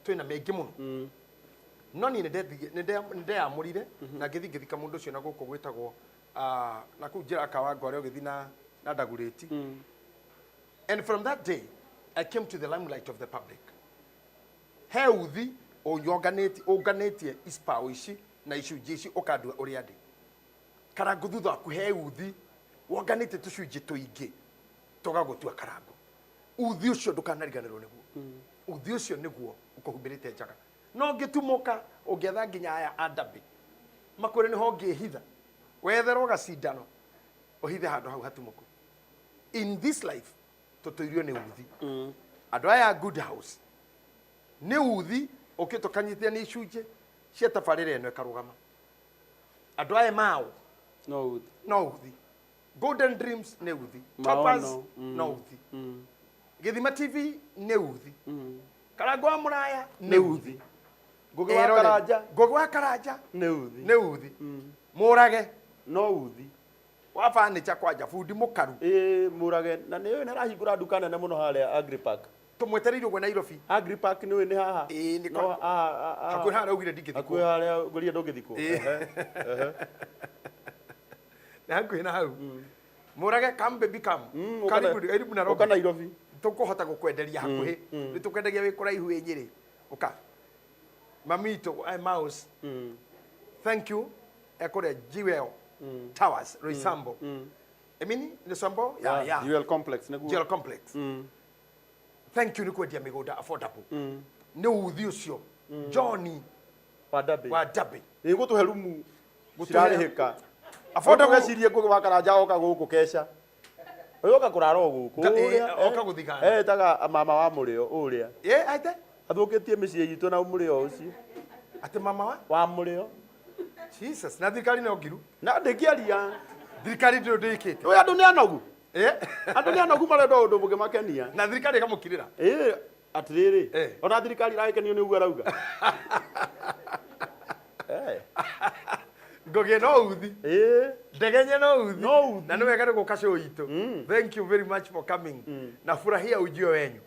twina mengi muno no ni nde amurire na ngithika mundu ucio na guko gwitagwo na kujira kawa gore ogithina na dagureti. And from that day I came to the limelight of the public. He uthi o organite ispa ici na icunjĩ ici ũkandua ũrĩa ndĩ. Karango thutha waku he uthi organite tũcunjĩ tũingĩ tũgagũtua karango. Uthi ũcio ndũkanariganĩrwo nĩguo. Uthi ũcio nĩguo ũkũhumbĩrĩte njaga. No ngĩtumũka ũngĩetha nginya aya andambi. Makũrĩ nĩho ngĩhitha. Wetherwo gacindano ũhithe handũ hau hatumũku. In this life tũtũirio nĩ uthi. Andũ aya Good House nĩ uthi ũkĩtũkanyithia nĩ icunjĩ cia tabarĩra ĩno ĩkarũgama. Andũ aya mao no uthi. Golden Dreams nĩ uthi. Toppers no uthi. Gĩthima TV nĩ uthi. Karango wa Mũraya nĩ uthi. Ngũgĩ wa Karanja nĩ uthi. Mũrage no uthi. Wa furniture kwanja fundi mũkaru. Mũrage na nĩ arahingũra nduka nene mũno harĩa Agri Park. Tumwetereirwo gwe Nairobi. Agri Park nĩ haha. Nĩ kwa hakuhĩ harĩa ugire ndingĩthikwo. Hakuhĩ harĩa ngũria ndũngĩthikwo. Na hakuhĩ na hau. Mũrage come baby come. Karibu na Nairobi. Nairobi. Tukuhota gukwenderia hakuhĩ. Nĩ tukwenderia wĩ kũraihu wĩ Nyĩrĩ. Uka. Mamito Mouse. Thank you. Ekore Jewel Towers Roysambo. Emini Roysambo? Yeah. Jewel Complex nĩguo. Jewel Complex. Thank you ni kwendia mĩgũnda affordable. Nĩ uthi ũcio. Johnny wa Dabe. Gũtũhe rumu cirarĩhĩka. Affordable gũcirie ngũgĩ wa Karanja oka gũkũ keca. Oka kũrara gũkũ. Oka gũthigana. Taga mama wa mũrĩo ũrĩa. Aite? Athũkĩtie mĩciĩ itũ na mũrĩo ũcio. Ati mama wa mũrĩo. Jesus, na thirikari no ngiru. Na ndĩkĩaria. Thirikari ndĩkĩte. Oya andũ nĩ anogu. Andũ nĩ anogu marenda ũndũ mũngĩmakenia. Na thirikari ĩkamũkirĩra. Atirĩrĩ. Ona thirikari ĩrakenio nĩ ũguo arauga. Ngũgĩ no uthi. Ndegenye no uthi. Na nĩ wega gũka show itũ. Thank you very much for coming. Na furahia ujio wenyu.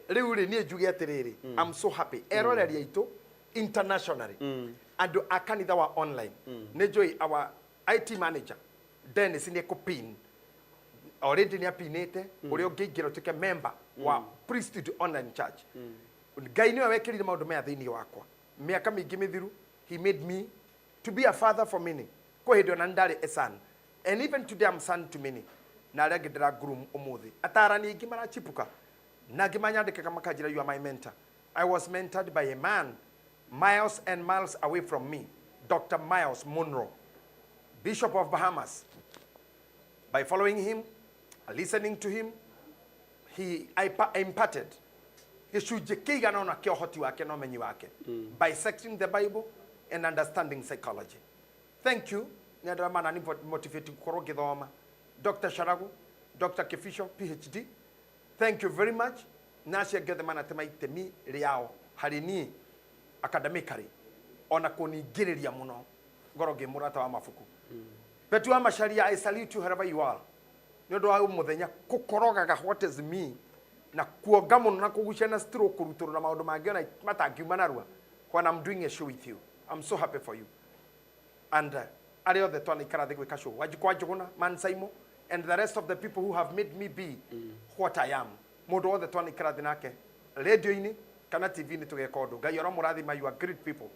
Rĩu rĩ niĩ njuge atĩrĩrĩ. I'm so happy. Eroreria itũ internationally. Andũ a kanitha wa online. Nĩ njũĩ our IT manager Dennis nĩ kũpin. Already nĩ apinĩte. Ũrĩa ũngĩingĩra ũtuĩke member wa Priesthood Online Church. Ngai nĩwe wekĩrire maũndũ maya thĩinĩ wakwa. Mĩaka mĩingĩ mĩthiru he made me to be a father for many. Kwa hĩndĩ ona ndarĩ a son. And even today I'm son to many. Na arĩa ngĩndĩra groom ũmũthĩ. Atarani aingĩ marachipuka. Na ngĩmanyandĩkaga makanjĩra you are my mentor. I was mentored by a man miles and miles away from me, Dr. Miles Monroe, Bishop of Bahamas. By following him, listening to him, I imparted gĩcunjĩ kĩigana ona kĩa ũhoti wake na ũmenyi wake, bisecting the Bible and understanding psychology. Thank you. Nĩ andũ amana ni motivate gũkorwo ngĩthoma. Dr. Sharagu, Dr. Kifisho, PhD. Thank you very much. Nacia ngĩothe manatema itemi rĩao harĩ niĩ academically ona kuningĩrĩria mũno ngoro ngĩmũrata wa mabuku. Betu wa Macharia, I salute you wherever you are. Nĩ ũndũ wa mũthenya kũkorogaga what is me na kuonga mũno na kũgucia na stroke kũrutũrũ na maũndũ mangĩ ona matangiuma narua when I'm doing a show with you. I'm so happy for you. And arĩa othe twanaikara thĩ gwĩka show Wajikwa Njũgũna, Man Saimo and the rest of the people who have made me be what I am. Mũndũ wothe twanaikara thĩ nake radio-inĩ kana TV-inĩ tũgeka ũndũ. Ngai aramũrathima, you are great people.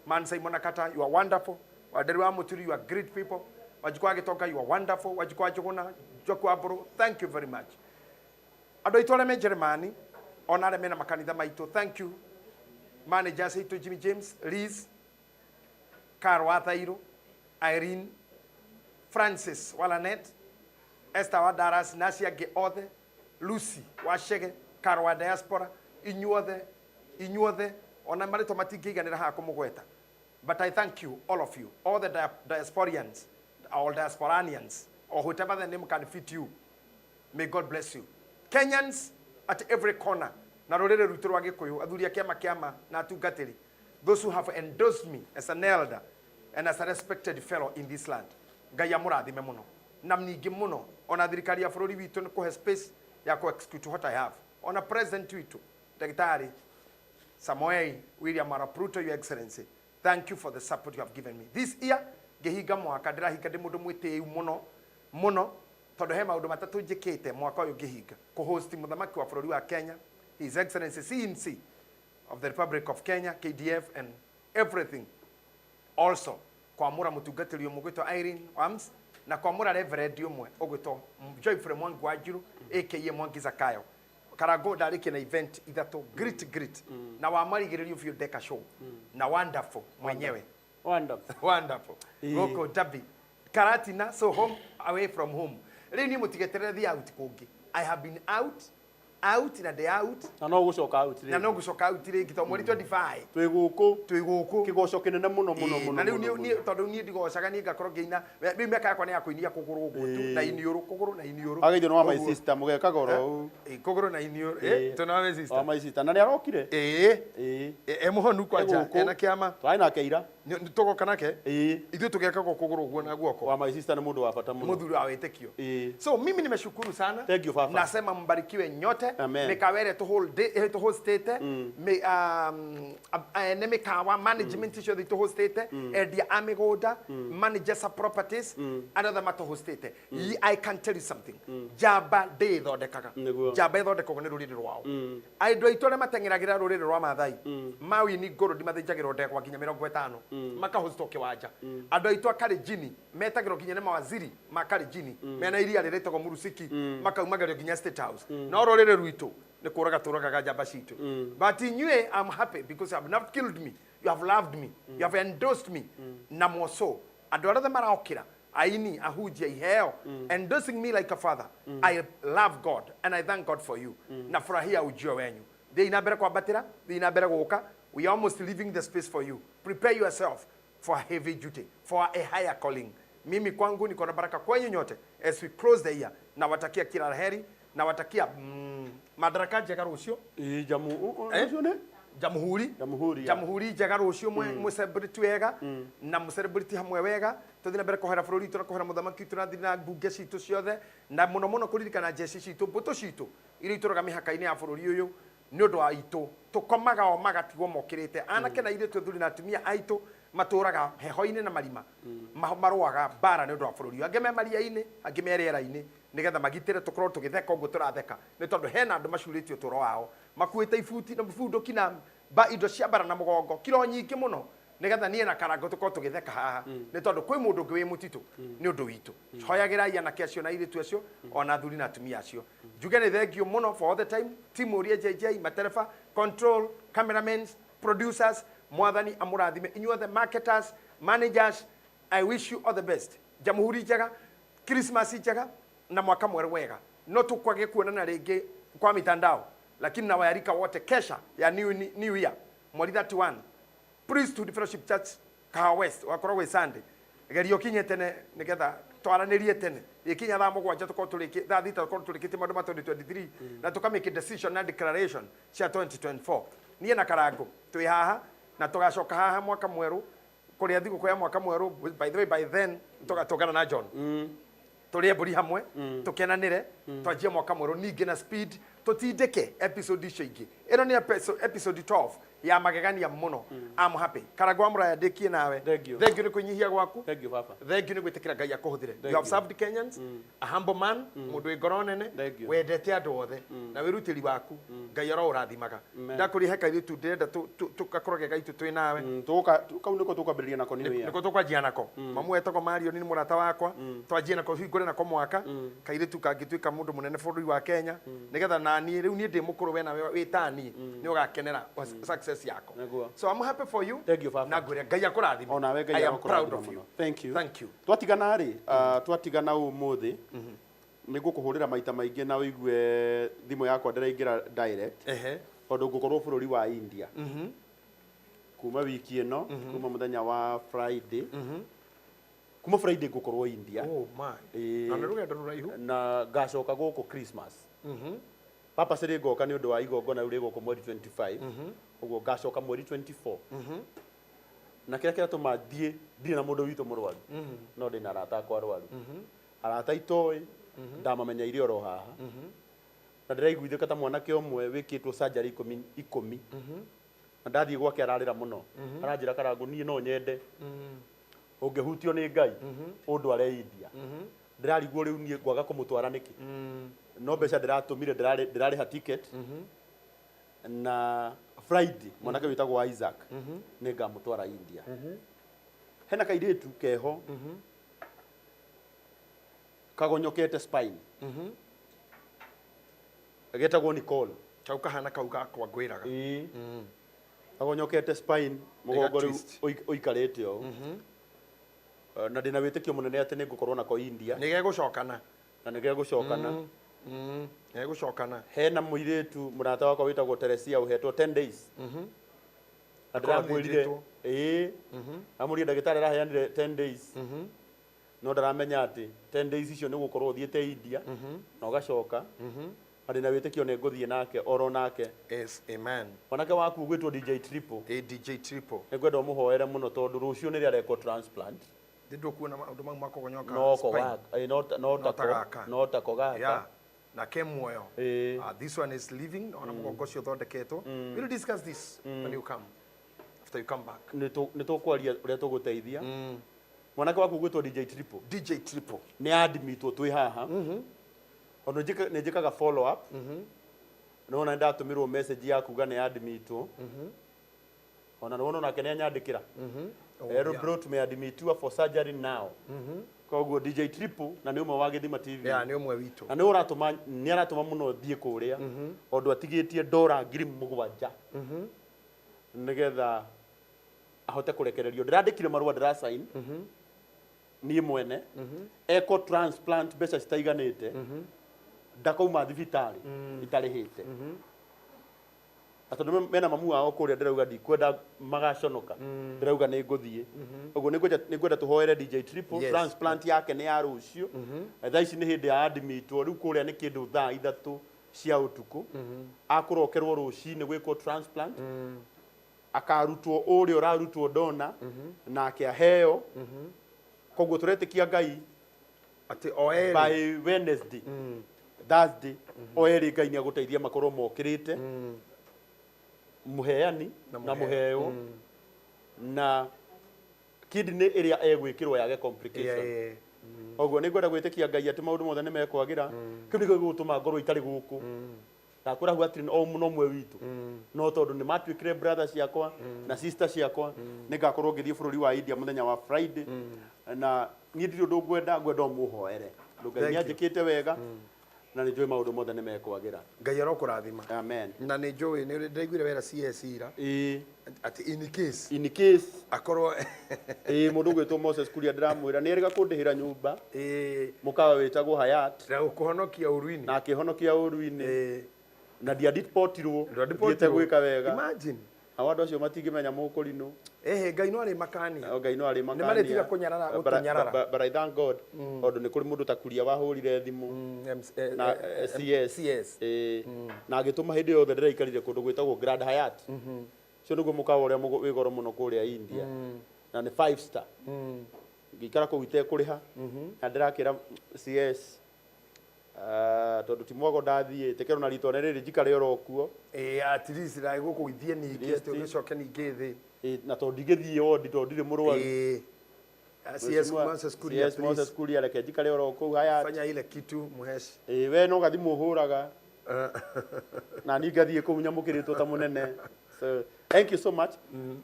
Man Saimo Nakata, you are wonderful. Wanderi wa Mũturi, you are great people. Wajikwa Gĩtonga, you are wonderful. Wajikwa Njũgũna, Jokwa Mbũrũ, thank you very much. Andũ aitũ arĩa me Njĩrĩmani ona arĩa mena makanitha maitũ, thank you. Managers aitũ Jimmy James, Liz, Carl Wathairũ, Irene, Francis Walanet, Esther wa Daras, Nacia angĩ othe, Lucy Wachege, Carl wa Diaspora, inyuothe ona marĩtwa matingĩiganĩra haha kũmũgweta. But I thank you, all of you, all the diasporians, all diasporanians, or whatever the name can fit you. May God bless you. Kenyans at every corner, na rũrĩrĩ rwitũ rwa Gĩkũyũ, athuri a kĩama na atungatĩri, those who have endorsed me as an elder and as a respected fellow in this land. Ngai amũrathime mũno. Na ningĩ mũno, ona thirikari ya bũrũri witũ nĩ kũhe space ya execute what I have. Ona president witũ, Daktari Samoei William Arap Ruto, Your Excellency, thank you for the support you have given me. This year, ngihinga mwaka ndirahinga ndi mundu mwitiu muno tondu he maundu matatu njikite mwaka uyu ngihinga kuhost muthamaki wa bururi wa Kenya, His Excellency CNC of the Republic of Kenya, KDF and everything. Also kwamura mutungatiri umwe gwitwa Irene Wams na kwamura Reverend umwe ogwitwa Joyfrey Mwangi Wanjiru aka Mwangi Zakayo. Karago ndariki na event ithatu great na wamarigirerio view deka show na wonderful mwenyewe wonderful goko Dabi Karatina, so home away from home. Rini mutigeterera thi out kungi. I have been out na day out na no gucoka out na no gucoka out ringi to mweri 25 twi guku kigoco kinene muno na riu ni tondu ni ndigocaga ni ngakorwo ngiina riu meka yakwa ni yakuinia kuguru gutu na iniuru kuguru na iniuru ageithio no my sister mugeka goro kuguru na iniuru tuna my sister my sister na ni arokire muhonu kwanja ena kiama twai na keira ni tugoka nake ithu tugeka kuguru guo na guoko wa my sister ni mundu wa bata muno muthuri wa wetekio so mimi nimeshukuru sana. Thank you Papa. Nasema mbarikiwe nyote. Mikawere to hold day to host state ne mikawa management show to host state the amigoda managers of properties another matter host state. I can tell you something. Jaba day thodekaga jaba thodekagwo ni ruriri rwao aindo itore matengeragira ruriri rwa mathai mawi ni ngoro ndimathinjagirwo ndekwa kinya 50 makahosto kiwanja andu aitu akari jini metagirwo kinya ne mawaziri makari jini mena iria riretagwo murusiki makaumagario kinya state house no ruriri rwitu ni kuraga turaga jamba citu but inyue I'm happy because you have not killed me, you have loved me, you have endorsed me na moso andu aria maraokira aini ahujia iheo endorsing me like a father. I love God and I thank God for you. Na furahia ujio wenyu they inabere kwa batira they inabere guka. We are almost leaving the space for you. Prepare yourself for a heavy duty, for a higher calling. Mimi kwangu niko na baraka kwenyu nyote as we close the year. Na watakia kila laheri na watakia madaraka njega rucio jamhuri njega rucio mwe celebrate wega na mu celebrate hamwe wega tuthi na mbere kohera bururi turakohera muthamaki turathi na mbunge citu ciothe na muno kuririkana jeshi citu mbuto citu iri ituraga mihaka-ini ya bururi uyu ni undu wa itu tukomaga o magatigwo mokirite anake na ire tuthuri na atumia aitu maturaga heho-ini na marima maruaga bara ni undu wa bururi ange me maria-ini ange me riera-ini nigetha magitire tukorwo tugitheka uguo turatheka ni tondu hena andu macuritio turo wao makuite ibuti na bunduki na indo cia bara na mugongo kiro nyingi muno nigetha nie na karango tukorwo tugitheka haha ni tondu kwi mundu ngi wi mutitu ni undu witu hoyagirai anake acio na iritu acio ona thuri na atumia acio njuge ni thengio muno for all the time team Uria Jj Materefa control cameramen producers mwathani amurathime inyuothe marketers managers I wish you all the best. Jamhuri njega, Christmas njega na mwaka mweru wega. No tukwage kuonana ringi kwa mitandao lakini na wayarika wote kesha ya new year mweri 31 Priesthood Fellowship Church Kahawa West wakorwo we Sunday gerio kinye tene nigetha twaranirie tene ikinya thaa mugwanja tukorwo turiki thaa thita tukorwo turikite maundu ma 2023 na tukamake decision na declaration cia 2024 nie na karango twi haha na tugacoka haha mwaka mweru kuria thiguku ya mwaka mweru by the way by then tugatogana na John turie mburi hamwe tukenanire twajie mwaka mweru ningi na speed tutindike episode icio ingi ino ni episode 12 ya magegania muno. I'm happy karagwa muraya ndikie nawe thank you ni kunyihia gwaku thank you papa thank you ni gwitikira Ngai akuhuthire you have served Kenyans a humble man mundu wi ngoro nene wendete andu othe na wirutiri waku Ngai oro urathimaga ndakuri heka iritu ndirenda tugakorwo Ngai tu twi nawe kau niko tukambiriria nako niko tukwanjia nako mamu etagwo Mario ni murata wakwa twanjie nako hingure nako mwaka kairitu kangituika mundu munene bururi wa Kenya nigetha nani riu ni ndi mukuru we na witani ni ugakenera success yako. So I'm happy for you. Thank you, Papa. Nagure Ngai akurathime. Ona I am proud of you. Thank you. Thank you. Twatigana ri twatigana umuthi nigukuhurira maita maingi na wigue thimu yakwa ndiraingira direct ondu ngukorwo bururi wa India kuma wiki ino kuma muthenya wa Friday kuma Friday ngukorwo India. Oh my. Na rugendo ruraihu na gacoka guku Christmas. Papa siri goka ni undu wa igongona uri guku mweri 25 uguo gacoka mweri 24 na kira tuma thie ndire na mundu witu murwaru no ndi na arata akwa arwaru arata itoi ndamamenya iri oro haha na ndiraiguithika ta mwanake omwe wikitwo surgery 10 na ndathie gwake ararira muno aranjira karangu nie no nyende ungehutio ni Ngai undu areithia ndirarigwo riu nie ngwaga kumutwara niki no mbeca ndiratumire ndirariha ticket na Friday mwanake witagwo Isaac ni ngamutwara India hena kairitu keho kagonyokete spine agetagwo Nicole kau kahana kau gakwa ngwiraga agonyokete spine mugongo riu uikarite o na ndina witikio munene ati ni ngukorwo nako India ni gegucokana na ni gegucokana gegucokana hena muiritu murata wakwa witagwo Teresia uhetwo 10 days ndiramwirire amuri ndagitari raheanire 10 days no ndaramenya ati 10 days icio ni gukorwo uthiete India na ugacoka ari na witikio ne nguthie nake oro nake yes amen wanake waku gwitwo DJ Triple DJ Triple ngwenda umuhoere muno tondu rucio ni ria reko transplant ndindo kuona maundu mau makogonyoka no takogaka yeah na kemuoyo this one is living ona mugongo cio thondeketwo we'll discuss this when you come after you come back nito kwaria uria tuguteithia mwanake waku gwitwo DJ Triple ni admitwo twi haha ono njikaga follow up no na ndatumirwo message ya kuga ni admitwo ona no na kenya nyandikira bro tumeadmitiwa for surgery now koguo DJ Triple na ni umwe wa Githima TV ni umwe witu na ni aratuma muno thie kuria ondu atigitie ndora ngiri mugwanja nigetha ahote kurekererio ndirandikire marua ndira sign ni mwene eco transplant mbeca citaiganite ndakouma thibitari itarihite atondu mena mamu wao kuria ndirauga ndikwenda magaconoka ndirauga ni nguthie uguo ningwenda tuhoere DJ Triple transplant yake ni ya rucio thaa ici ni hindi ya admitwo riu kuria ni kindu thaa 3 cia utuku akurokerwo rucini gwikwo transplant akarutwo uria urarutwo dona nake aheo koguo turetikia Ngai ati oeri by Wednesday Thursday oeri Ngai ni aguteithia makorwo mokirite muheani na muheo na kidney iria egwikirwo yage complication oguo ni ngwenda gwitikia Ngai ati maundu mothe ni mekwagira kiu ni gutuma ngoro itari guku na kura hu atri o muno mwe witu no tondu ni matwikire brothers yakwa na sisters yakwa ni ngakorwo ngithie bururi wa India muthenya wa Friday na ni ndio ndungwenda muhoere Ngai njikite wega na ni njoi maundu mothe ni mekwagira Ngai arokurathima amen na ni njoi ni ndaiguire wera CS ira ati in case akorwo mundu gwitwo Moses Kuria ndiramwira ni erega kundihira nyumba mukawa witagwo Hayat na ukuhonokia uruini na akihonokia uruini na ndiadipotirwo ndiete gwika wega imagine awandu acio matingimenya mukurino Ngai no ari makani Ngai no ari makani ni maretiga kunyarara gutunyarara but I thank God ondu ni kuri mundu takuria wahurire thimu na CS na agituma hindi yothe ndiraikarire kundu gwitagwo Grand Hayat cio niguo mukawa uria wigoro muno kuria India na ni 5 star ngikara ku ite kuriha na ndirakira CS tondu ti mwago ndathie tekero na ritone riri njikare orokuo at least ra gukugithie ningi ati ugicoke ningi thi na tondu ngithie wodi tondu ndiri murwaru CS Moses Kuria reke njikare orokuo haya fanya ile kitu muheshi we no gathi muhuraga na ni ngathie ku nyamukiritwo ta munene so thank you so much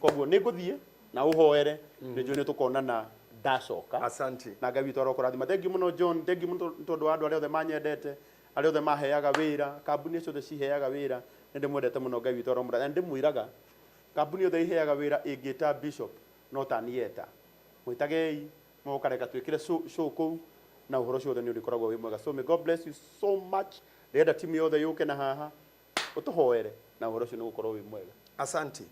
koguo ni nguthie na uhoere ni njui ni tukonana ndacoka asante na Ngai witũ arokũrathima thank you muno John thank you muno tondu wa andu arĩa othe manyendete arĩa othe maheaga wĩra kambuni ciothe ciheaga wĩra nĩ ndĩmwendete muno Ngai witũ aromũrathima ndĩmwĩraga kambuni yothe iheaga wĩra ĩngĩta bishop no tanieta mwĩtagei mũkareka twĩkĩre show kũu na ũhoro ciothe nĩ ũrĩkoragwo wĩ mwega so may God bless you so much ndĩrenda timu yothe yũke na haha ũtũhoere na ũhoro ũcio nĩ ũgũkorwo wĩ mwega asante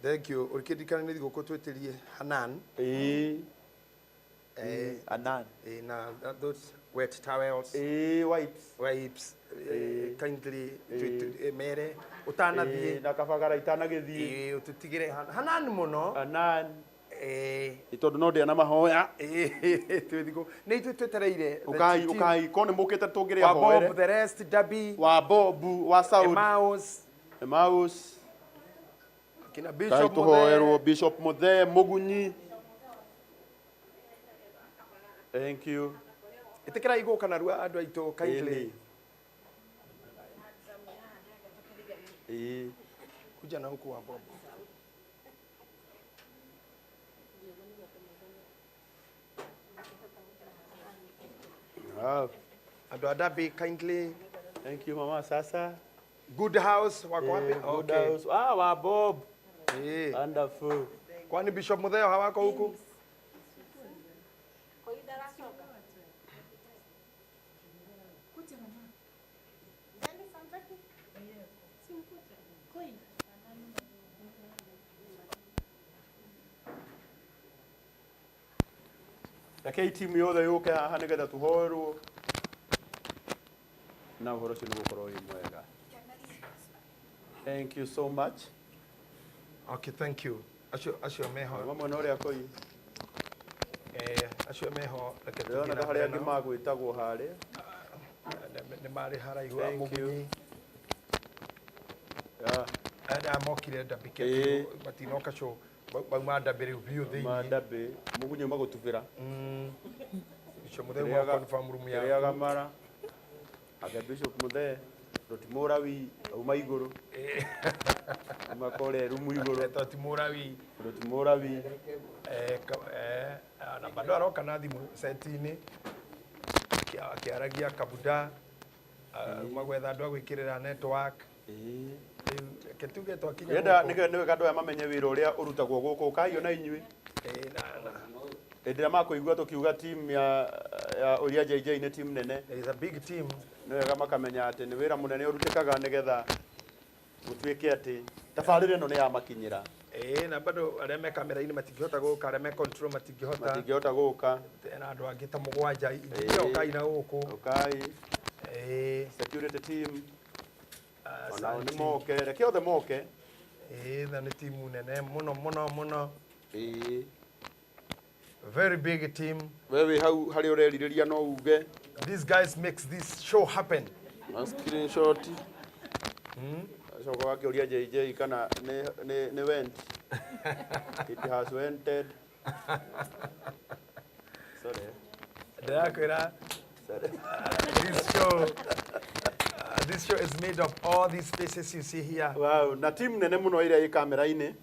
thank you ũrikĩndikana nĩ thigũkũ twĩtĩrie Hanan Anan na those wet towels wipes kindly mere utanathie na kabagara itanagithie ututigire Hanan muno Anan itondu no ndia na mahoya twithigo ni ithu twetereire ukai kone mukite tungire ahoere wa Bob the rest Dabi wa Bob wa Saudi Emmaus kina Bishop Muthe Bishop Muthe Mugunyi Thank you. Itikira igoka na rua andu aitu kindly. Kuja na huku wa Bob. Andu adabi kindly. Thank you mama sasa. Good house wako wapi? Good house. Wa Bob. Wonderful. Kwani Bishop Mutheo hawako huku? Reke timu yothe yuke haha nigetha tuhoerwo na uhoro ucio nigukorwo wi mwega. Thank you so much. Okay, thank you. Acio meho. Mama no ria koi. Acio meho reke tuona na haria angi magwitagwo haria. Ni mari haraihu mugunyi. Ada mokire ndabike matinoka show. Bauma ndabere biu thini. Mandabe mugunyi magutubira. Bishop Mutheo wa confirm room ya. Ya gamara. Aga Bishop Mutheo Rotimura wi uma iguru. Makore rumu iguru. Rotimura wi. Rotimura wi. Na bado aroka na thimu setini. Kiaragia kabuda. Magwetha andu agwikirira network. Ketuge twakinya. Yenda niwe kandu ya mamenye wira uria urutagwo guku kayo na inyui. Ndira makuigua tukiuga team ya Uria Jj ni team nene. It's a big team. Niwe kama kamenya ati ni wira munene urutikaga nigetha gutwike ati tabarire no ni ya makinyira. Na bado areme kamera ini matingihota guka areme control matingihota guka na andu angi ta mugwanja iyo kai na guku ukai security team ona ni moke reke othe moke na ni team nene muno very big team. Wewe hau hari ureriria no uge these guys makes this show happen. Screenshot Soko Uria JJ kana ne went. It has wented. Sorry. This show is made of all these faces you see here. Wow, na team nene muno ira i kamera ini.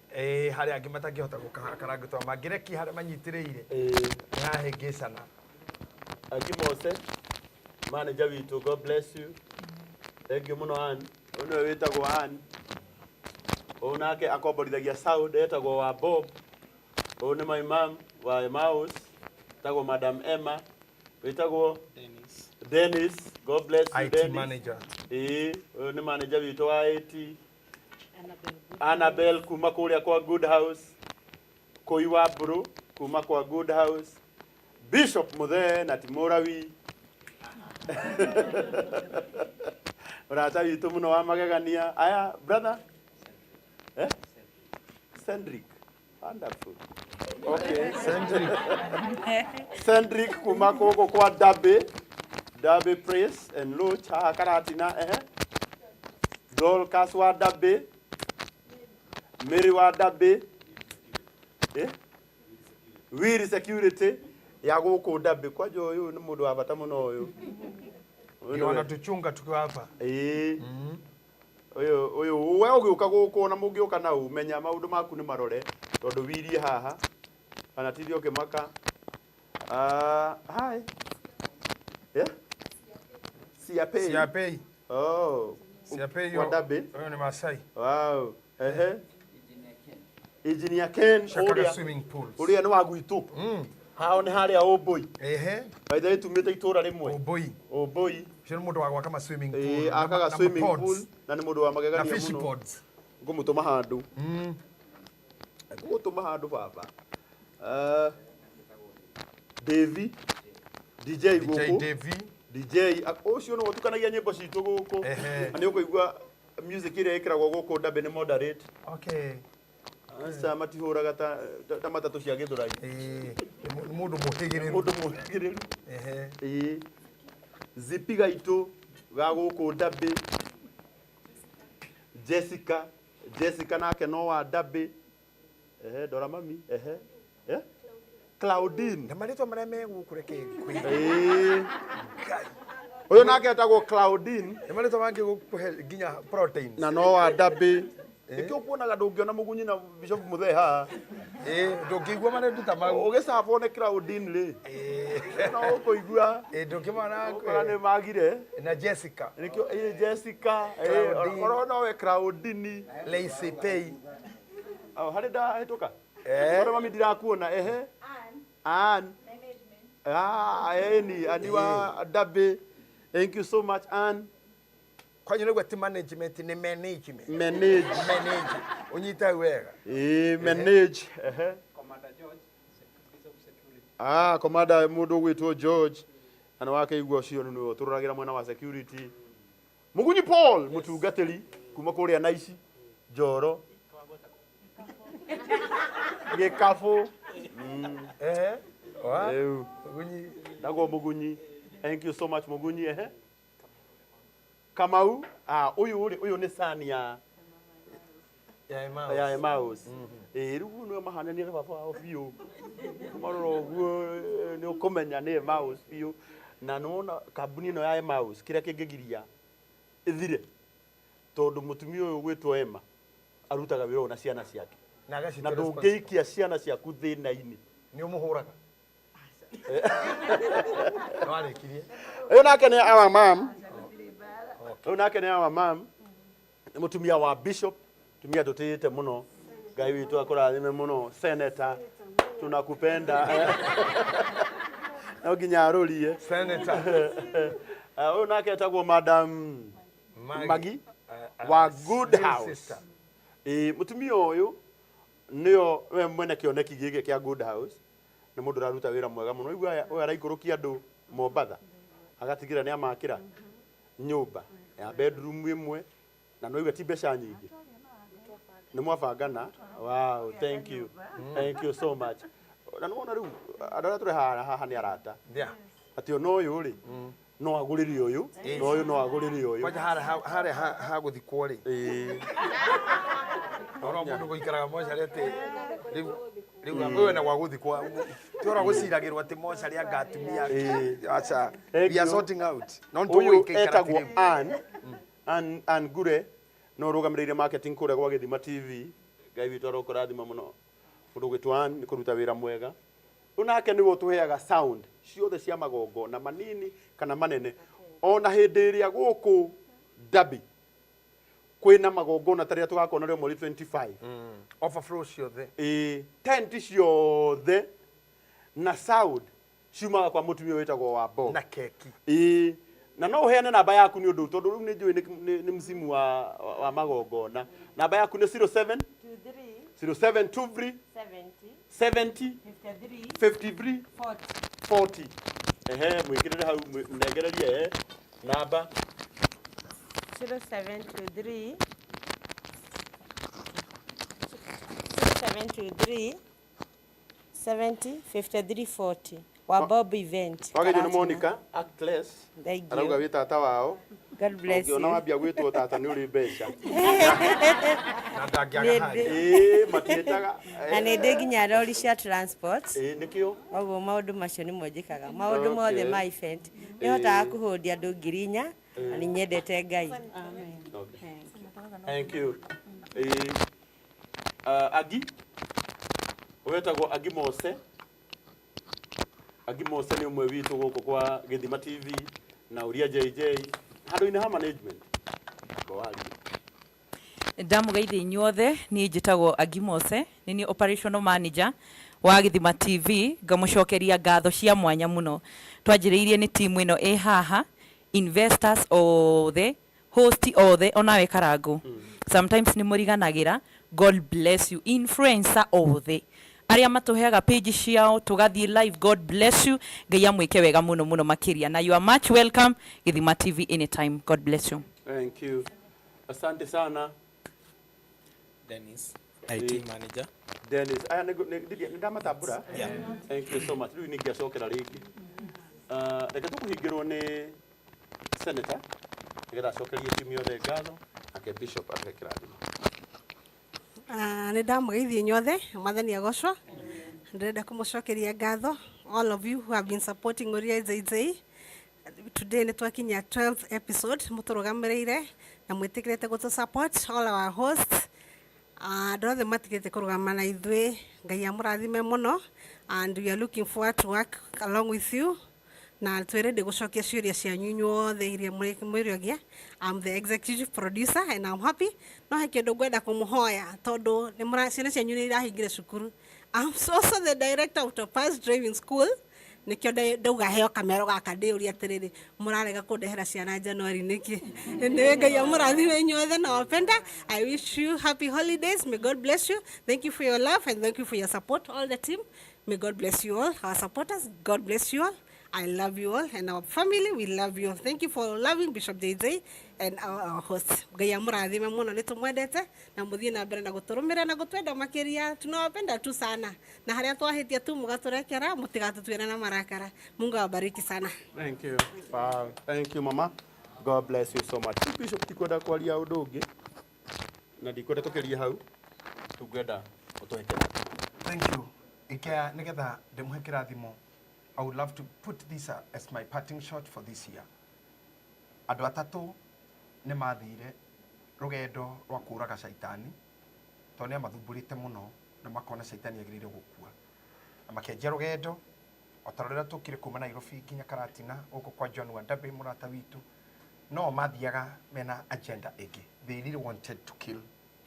Hari angi matangihota gukahakara gutwa mangireki hari manyitiriire. Ya hegesana. Aki Mose, manager witu, God bless you. Thank you muno an. Ono wetagwo an. Onake akomborithagia sound etagwo wa Bob. One my mom wa Emmaus. Tagwo Madam Emma. Wetagwo Dennis. God bless you, IT Dennis. manager. One manager witu wa IT. Annabelle kuma kuria kwa Good House. Koiwa bro kuma kwa Good House. Bishop Muthee na Timorawi. Urata witu muno wa magegania. Aya brother. Cendric. Wonderful. Okay, Cendric. Cendric kuma koko kwa Dabe Praise and Loach karatina Dorcas wa Dabe. Mary wa Dabe. Wiri security ya guku Dabe kwajo uyu ni mundu wa bata muno uyu. Ndio wanatuchunga tukiwa hapa. Uyu we ugiuka guku na mugiuka na umenya maundu maku ni marore tondu wirie haha kana tithio ukimaka. Hi. Siapei. Oh. Siapei yo. Dabe. Huyo ni Masai. Wow. Engineer Ken Shakara swimming pools. Uria ni waguitu. Hao ni haria Oboi. By the way tumite itura rimwe. Oboi. Shiro mundu wa kama swimming pool. Akaga swimming pool na ni mundu wa magegania muno. Na fish pods. Ngumutuma handu. Ngumutuma handu baba. Davy DJ guku. DJ ucio no tukanagia nyimbo citu guku. Ani ukuigua music ire ikiragwo guku Dabe ni moderate. Okay. Asa matihuraga ta matatu cia githurai. Mundu muhigiriru. Zipiga itu ga guku Dabe. Jessica nake no wa Dabe. Dora mami. Claudine. Na marĩtwa marĩa megũkũreke Uyu nake etagwo Claudine. Nĩ marĩtwa mangĩ gũkũhe nginya proteins. Na no wa ndabi. Ikio kuonaga ndũngĩona Mũgunyi na Bishop Muthee haha. Ndũngĩigua marĩnduta mau. Ũgĩcabwo nĩ Claudine rĩ. No ũkũigua. Ndũngĩmona nĩ magire. Na Jessica. Nikio Jessica. Corona Claudine. Lacey Pay. Harĩ ndahĩtũka. Ora mami ndirakuona Ann. Management. Ani wa ndabi. Thank you so much Ann. Kwanyu nĩgua ti management ni management. Manage. Unyita wega. Manage. Commander George, security. Commander mundu gwitwo George. Ana wake igua cio nĩ tururagira mwena wa security. Mugunyi Paul mutungatĩri kuma kũrĩa Naici Njoro. Gĩkabũ. Mugunyi. Ndago Mugunyi. Thank you so much Mugunyi. Kamau. Uyu nĩ sani ya Emmaus. Rĩu nĩ mahanania na baba wao biũ. Marora ũguo nĩ ũkũmenya nĩ Emmaus biũ. Na nona kambuni ĩno ya Emmaus kĩrĩa kĩngĩgiria ĩthire. Tondũ mũtumia ũyũ gwĩtwo Emma arutaga wĩra na ciana ciake. Na ndũngĩikia ciana ciaku thĩna-inĩ. Nĩ ũmũhũraga. No arĩkirie. Ũyũ nake nĩ our mom. Ũyũ nake nĩ our mom. Nĩ mũtumia wa Bishop. Tumia tũtĩĩte mũno. Ngai witũ akũrathime mũno. Senator. Tunakupenda. No nginya arũrie. Senator. Ũyũ nake etagwo Madam Magi wa Good House. Mũtumia ũyũ nĩo we mwene kĩoneki gĩkĩ kĩa Good House. Nĩ mũndũ ũraruta wĩra mwega mũno. Ũigua ũyũ araikũrũkia andũ Mombatha. Agatigĩra nĩ amakĩra nyũmba ya bedroom ĩmwe na no iwe ti mbeca nyingĩ. Nĩ mwabangana. Wow, thank you. Thank you so much. Na nĩwona rĩu andũ arĩa tũrĩ haha nĩ arata. Atĩ ona ũyũ rĩ no agũrĩre ũyũ, na ũyũ no agũrĩre ũyũ. Kwanja harĩa hagũthikwo rĩ. Ona mũndũ gũikaraga mocarĩ atĩ rĩu wewe na gwagũthikwo tiora gũciragĩrwo atĩ mocarĩ anga atumia. Acha. We are sorting out. Ũyũ etagwo Ann Gure no rũgamĩrĩire marketing kũrĩa gwa Gĩthima TV. Ngai witũ arokũrathima mũno. Mũndũ gwĩtwo Ann nĩ kũruta wĩra mwega. Unake nĩwe ũtũheaga sound ciothe cia magongona manini kana manene. Ona hĩndĩ ĩrĩa gũkũ Dabi kwĩna magongona tarĩa tũgakona rĩo mweri 25. Overflow ciothe. Tent ciothe na sound ciumaga kwa mũtumia wĩtagwo wa Bob. Na keki. Na no uheane namba yaku nĩ ũndũ tondũ rĩu nĩ njũĩ nĩ msimu wa magongona. Namba yaku nĩ 0723 70 53 40. Mwĩkĩrĩre hau mnengererie namba 0723 70 53 40 wa Bob event. Wagĩrio nĩ Monica Actless. Arauga wĩ tata wao. God bless you. Ona wambia gwĩtwo tata nĩ ũrĩ mbeca. Na ndangĩaga matiĩtaga. Na nĩ ndĩ nginya rori cia transport. Nĩkĩo. Ũguo maũndũ macio nĩ monjĩkaga. Maũndũ mothe ma event. Nĩhotaga kũhũndia andũ 4,000 na nĩ nyendete Ngai. Amen. Thank you. Agi. Wetagwo Agi Mose. Agi Mose nĩ ũmwe witũ gũkũ kwa Gĩthima TV na Uria Jj. Handũ-inĩ ha management. Ndamugeithia inyuothe niĩ njĩtagwo Agi Mose, nĩ niĩ operational manager wa Gĩthima TV. Ngamucokeria ngatho cia mwanya mũno. Twanjĩrĩirie nĩ timu ĩno ĩ haha, investors othe, host othe, onawe Karangu. Sometimes nĩ mũriganagĩra. God bless you. Influencer othe aria matuheaga page ciao tugathie live. God bless you. Ngai amwike wega muno muno makiria, na you are much welcome Gĩthima TV anytime. God bless you. Thank you. Asante sana. Dennis, IT manager. Dennis, aya ndamatambura. Yeah. Thank you so much. Riu ningiacokera ringi. Reke tukuhingirwo ni senator. Nigetha acokerie timu yothe ngatho ake bishop akekĩra thimo. Nĩ ndamugeithia inyuothe, mwathani agocwo. ndĩrenda kũmũcokeria ngatho all of you who have been supporting Uria Jj. Today nĩ twakinya 12th episode mũtũrũgamĩrĩire na mwĩtĩkĩrĩte gũtũ support all our hosts. Andũ othe matigĩte kũrũgama na ithuĩ, Ngai amũrathime mũno, and we are looking forward to work along with you. Na twĩrende gũcokia ciũria cianyu inyuothe iria mwĩrĩogia. I'm the executive producer and I'm happy. No he kĩndũ ngwenda kũmũhoya tondũ ciana cianyu nĩ irahingire cukuru. I'm also the director of Topaz Driving School. Nikio ndauga heo kamero gaka ndiuria atiriri murarega kundehera ciana January niki ni Ngai amurathime inyuothe na wapenda. I wish you happy holidays. May God bless you. Thank you for your love and thank you for your support, all the team. May God bless you all, our supporters. God bless you all. I love you all and our family, we love you all. Thank you for loving Bishop JJ and our hosts. Ngai amurathime muno nitumwendete na muthie na mbere na guturumira na gutwenda makiria. Tunawapenda tu sana na haria twahitia tu mugaturekera mutigatutwira na marakara. Mungu awabariki sana. Thank you. Wow. Thank you mama. God bless you so much. Bishop tikwenda kwaria undu ungi na ndikwenda tukiria hau tungenda utwekera. Thank you. Ikia nigetha ndimuhe kirathimo. I would love to put this as my parting shot for this year. Andu atatu ni mathire rugendo rwa kuraga shaitani tone amathumburite muno na makona shaitani agirire gukua na makenjia rugendo otarorera tukire kuma Nairobi nginya Karatina uko kwa John Wandabe murata witu no mathiaga mena agenda igi. They really wanted to kill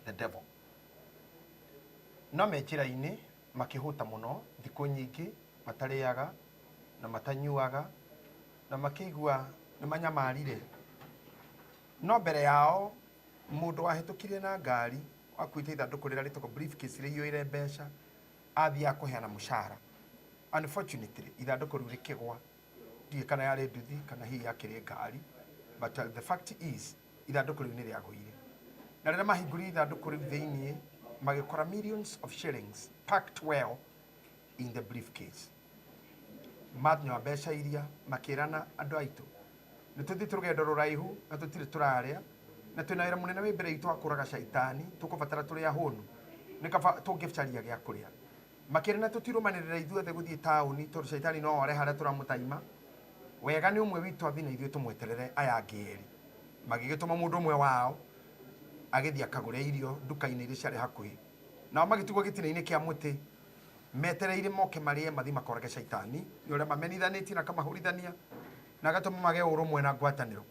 the devil. No mejira-ini makihuta muno thiku nyingi matariaga na matanyuaga na makigua ni manyamarire. No mbere yao mundu ahetukire na ngari akuite ithanduku rira ritoko briefcase riyoire mbeca athia akuheana mushara. Unfortunately ithanduku riu rikigwa ndie kana yari nduthi kana hihi yakiri ngari, but the fact is ithanduku riu ni riagũire. Na rĩrĩa mahingũrire ithanduku riu thĩinĩ magĩkora millions of shillings packed well in the briefcase. Matnywa mbeca iria makirana andu aitu ni tuthite rugendo ruraihu na tutire turaria na twina wira munene wi mbere itu akuraga shaitani tukubatara turi ahunu nikaba tungicaria gia kuria makirana tutirumanirira ithuothe guthie tauni tondu shaitani no ore haria turamutaima wega ni umwe witu athina ithuĩ tumweterere aya angeri magigituma mundu umwe wao agithia kagure irio nduka-inĩ iria ciarĩ hakuhi nao magĩtigwo gĩtina-inĩ kĩa mũtĩ metereire moke marie mathi makorage shaitani ni uria mamenithanĩtie na kamahũrithania na gatũma mage ũrũmwe na ngwatanĩro.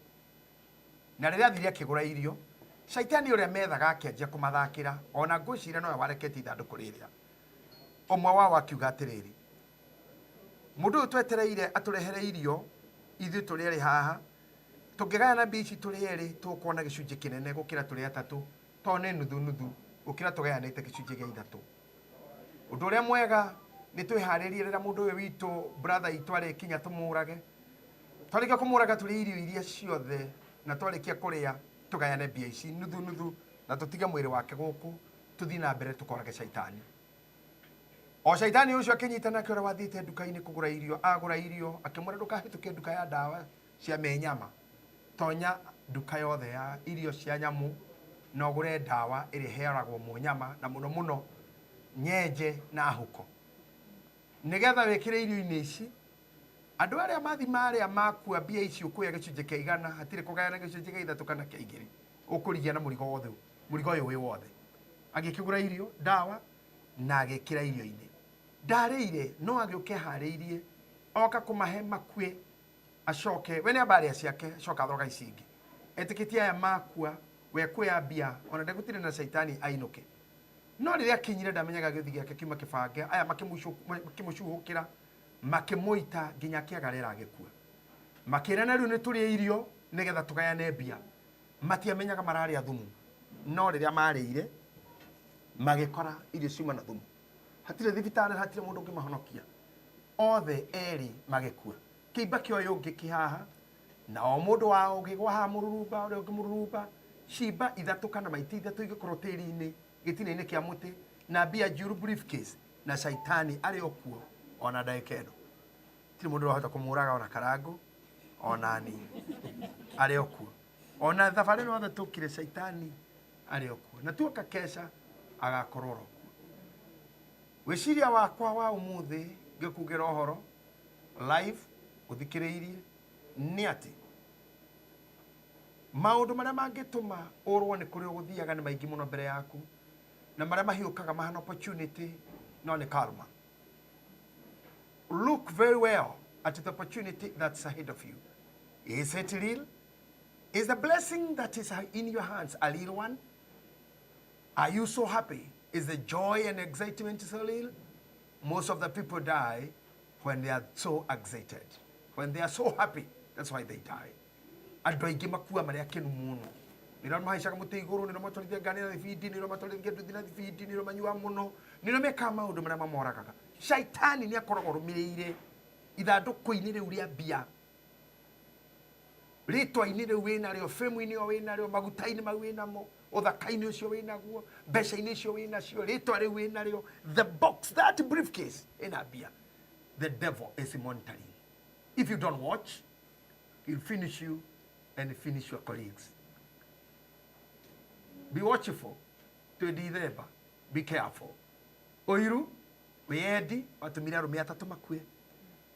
Na rĩrĩa athire akĩgũra irio shaitani uria methaga akĩanjia kũmathakĩra ona ngwĩciria nowe warekete ithandũkũ rĩrĩa. Ũmwe wao akiuga atĩrĩrĩ, mũndũ ũyũ twetereire atũrehere irio ithuĩ tũrĩ erĩ haha tũngĩgayana mbia ici tũrĩ erĩ tũkuona gĩcunjĩ kĩnene gũkĩra tũrĩ atatũ to nĩ nuthu nuthu gũkĩra tũgayanĩte gĩcunjĩ gĩa ithatũ. Ũndũ ũrĩa mwega nĩ twĩharĩrie rĩrĩa mũndũ ũyũ witũ brother itũ arĩkinya tũmũrage. Twarĩkia kũmũraga tũrĩ irio iria ciothe na twarĩkia kũrĩa tũgayane mbia ici nuthu nuthu na tũtige mwĩrĩ wake gũkũ tũthiĩ na mbere tũkorage shaitani. O shaitani ũcio akĩnyitana akĩora wathiĩte nduka-inĩ kũgũra irio agũra irio akĩmwĩra ndũkahĩtũke nduka ya ndawa cia menyama tonya nduka yothe ya irio cia nyamu na ũgũre ndawa ĩrĩa ĩhearagwo mũnyama na mũno mũno nyenje na huko nigetha wĩkĩre irio-inĩ ici andũ arĩa mathi marĩa makua mbia ici ũkuoya gĩcunjĩ kĩa igana hatirĩ kũgayana gĩcunjĩ kĩa ithatũ kana kĩa igĩrĩ ũkũrigia na mũrigo ũyũ wĩ wothe. Agĩkĩgũra irio ndawa na agĩkĩra irio-inĩ ndarĩire no agĩũke harĩirie oka kũmahe makue acoke we nĩ ambarĩa ciake acoka throga ici ingĩ etĩkĩtie aya makua we kuoya mbia ona ndegũtirĩ na shaitani ainũke. No rĩrĩa akinyire ndamenyaga gĩũthi gĩake kiuma kĩbange aya makĩmũcuhũkĩra makĩmũita nginya kĩagarĩra agĩkua makĩrana rĩu nĩ tũrĩe irio nĩgetha tũgayane mbia matiamenyaga mararĩa thumu. No rĩrĩa marĩire magĩkora irio ciuma na thumu hatirĩ thibitarĩ hatirĩ mũndũ ũngĩmahonokia othe erĩ magĩkua. Kĩimba kĩoyo ũngĩ kĩhaha na o mũndũ wao ũngĩgwa haha mũrurumba ũrĩa ũngĩ mũrurumba cimba ithatũ kana maiti ithatũ igĩkorwo tĩri-inĩ gĩtina-inĩ kĩa mũtĩ na mbia njuru briefcase na shaitani arĩ o kuo ona ndagĩka ĩno. Tirĩ mũndũ ũrahota kũmũraga ona karangũ ona nini arĩ o kuo ona thabarĩ no othe tũkire shaitani arĩ o kuo na tuoka kesha agakorwo ro kuo. weciria wakwa wa umuthi ngikugira ohoro live uthikiriirie ni ati maundu maria mangituma urwo ni kuri uguthiaga ni maingi muno mbere yaku na maria mahiukaga mahana opportunity no ni karma. Look very well at the opportunity that's ahead of you. Is it real? Is the blessing that is in your hands a real one? Are you so happy? Is the joy and excitement so real? Most of the people die when they are so excited. When they are so happy, that's why they die. Andũ aingĩ makua marĩ akenu mũno. Nĩrĩo mahaicaga mũtĩ igũrũ, nĩrĩo matwarithia ngari na thibindi, nĩrĩo matwarithia nduthi na thibindi, nĩrĩo manyua mũno, nĩrĩo mekaga maũndũ marĩa mamoragaga. Shaitani nĩ akoragwo rũmĩrĩire ithandũkũ-inĩ rĩu rĩa mbia. Rĩtwa-inĩ rĩu wĩnarĩo, fame-inĩ ĩyo wĩnarĩo, maguta-inĩ mau wĩnamo, ũthaka-inĩ ũcio wĩnaguo, mbeca-inĩ icio wĩnacio, rĩtwa rĩu wĩnarĩo, the box, that briefcase ĩna mbia. The devil is monitoring. If you don't watch, he'll finish you and finish your colleagues. Be watchful to December. Be careful. Oiru, weedi, watumire arũme atatũ makue,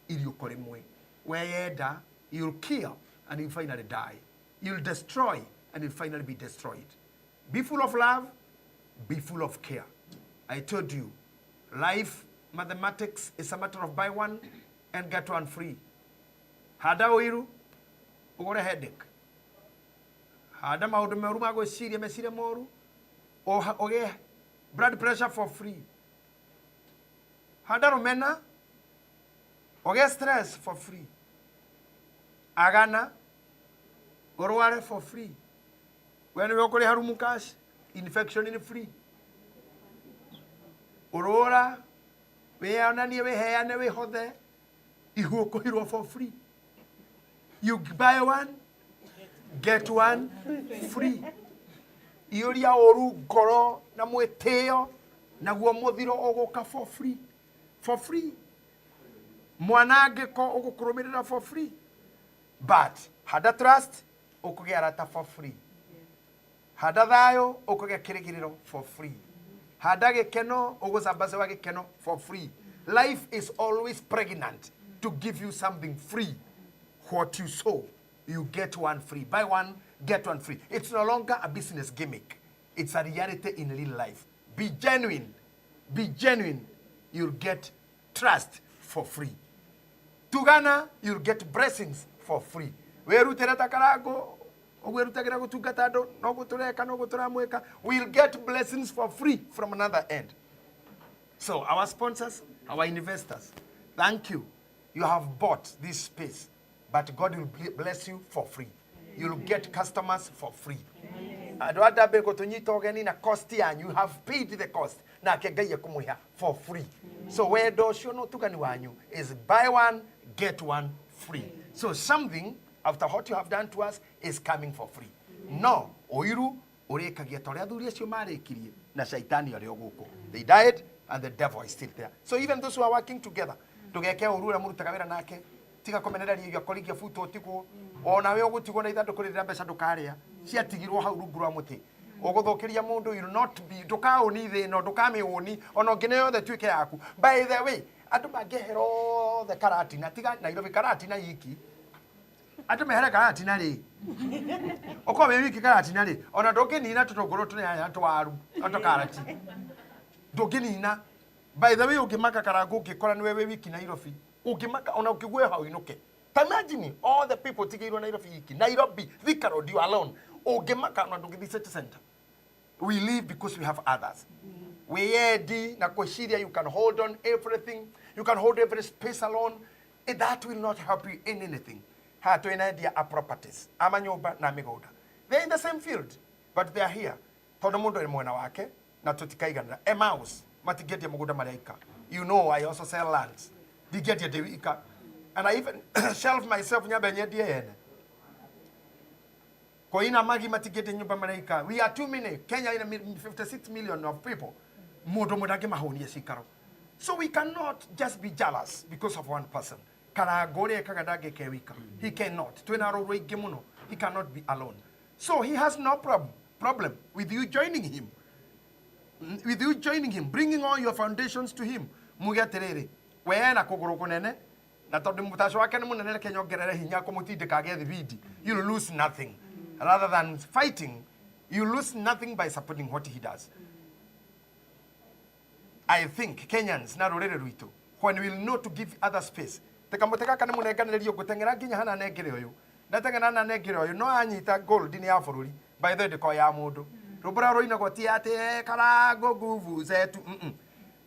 ili ukore mwe. Weyenda, you'll kill and you'll finally die. You'll destroy and you'll finally be destroyed. Be full of love, be full of care. I told you, life mathematics is a matter of buy one and get one free. Hada oiru, ugore headache. Hada maundu meru magwiciria meciria moru, oge blood pressure for free. Hada rumena, oge stress for free. Agana, urware for free. When we okore harumu cash, infection in free. Urora, we anani we heane we hothe, ihuokohirwo for free. You buy one, get one free. Uria oru ngoro na mweteo naguo muthiro uguka for free. For free. Mwanangiko ugukurumirira for free. But hada trust ukugia rata for free. Hada thayo ukugia kirigiriro for free. Hada gikeno uguzambaze wa gikeno for free. Life is always pregnant to give you something free. What you sow, you get one free. Buy one, get one free. It's no longer a business gimmick. It's a reality in real life. Be genuine. Be genuine. You'll get trust for free. Tugana, you'll get blessings for free. We'll get blessings for free from another end. So our sponsors, our investors, thank you. You have bought this space, but God will bless you for free. You'll get customers for free. You have paid the cost for free. So where does you know is buy one, get one free. So something after what you have done to us is coming for free. No, oiru orekagia toria thuria cio marekirie na shaitani ari oguko. They died and the devil is still there. So even those who are working together, tugeke urura murutaga wira nake, tiga komenereria igyo korigia futo otigwo, ona we ogutigwo na ithanduku rira mbeca ndukaria, ciatigirwo hau rungu rwa muti. Oguthokeria mundu will not be ndukaoni thino ndukamioni ona ngine yothe twike yaku. By the way, andu mangehero the karatina tiga Nairobi karatina yiki. Andu mehere karatina ri. Okwa we wiki karatina ri. Ona ndukinina tutogoro tune aya twaru atokarati. Ndukinina. By the way, ukimaka karago ukikora niwe wiki Nairobi. Ukimaka ona ukigwe hau inuke. Imagine all the people tigirwo Nairobi yiki. Nairobi, Thika Road, you alone. Ukimaka ona ndukithi city center. We live because we have others. We edi na kweshiria, you can hold on everything. You can hold every space alone. That will not help you in anything. Hatu inadia a properties. Amanyoba na migoda. They're in the same field, but they are here. Todo mundo ni mwana wake na tutikaiganira. Emmaus matigeti mugoda malaika. You know I also sell lands. Digeti dewika. And I even shelf myself nyabenye diene. Koina magi matigeti nyumba malaika. We are too many. Kenya in 56 million of people. Modo modage mahoni esikaro. So we cannot just be jealous because of one person. He cannot. He cannot be alone. So he has no problem with you joining him. with you joining him, bringing all your foundations to him, muge atiriri we na kuguru kunene na tondu mutasho wake ni munene reke nyongerere hinya kumutindika ge thibidi, you lose nothing. Rather than fighting, you lose nothing by supporting what he does. I think Kenyans na rurere rwitu, when we will know to give other space, tekamuteka kana munenganirio gutengera nginya hana negere uyu ndatengera na negere uyu no anyita gold ni ya bururi by the way ya mundu rubura roina goti ate karago nguvu zetu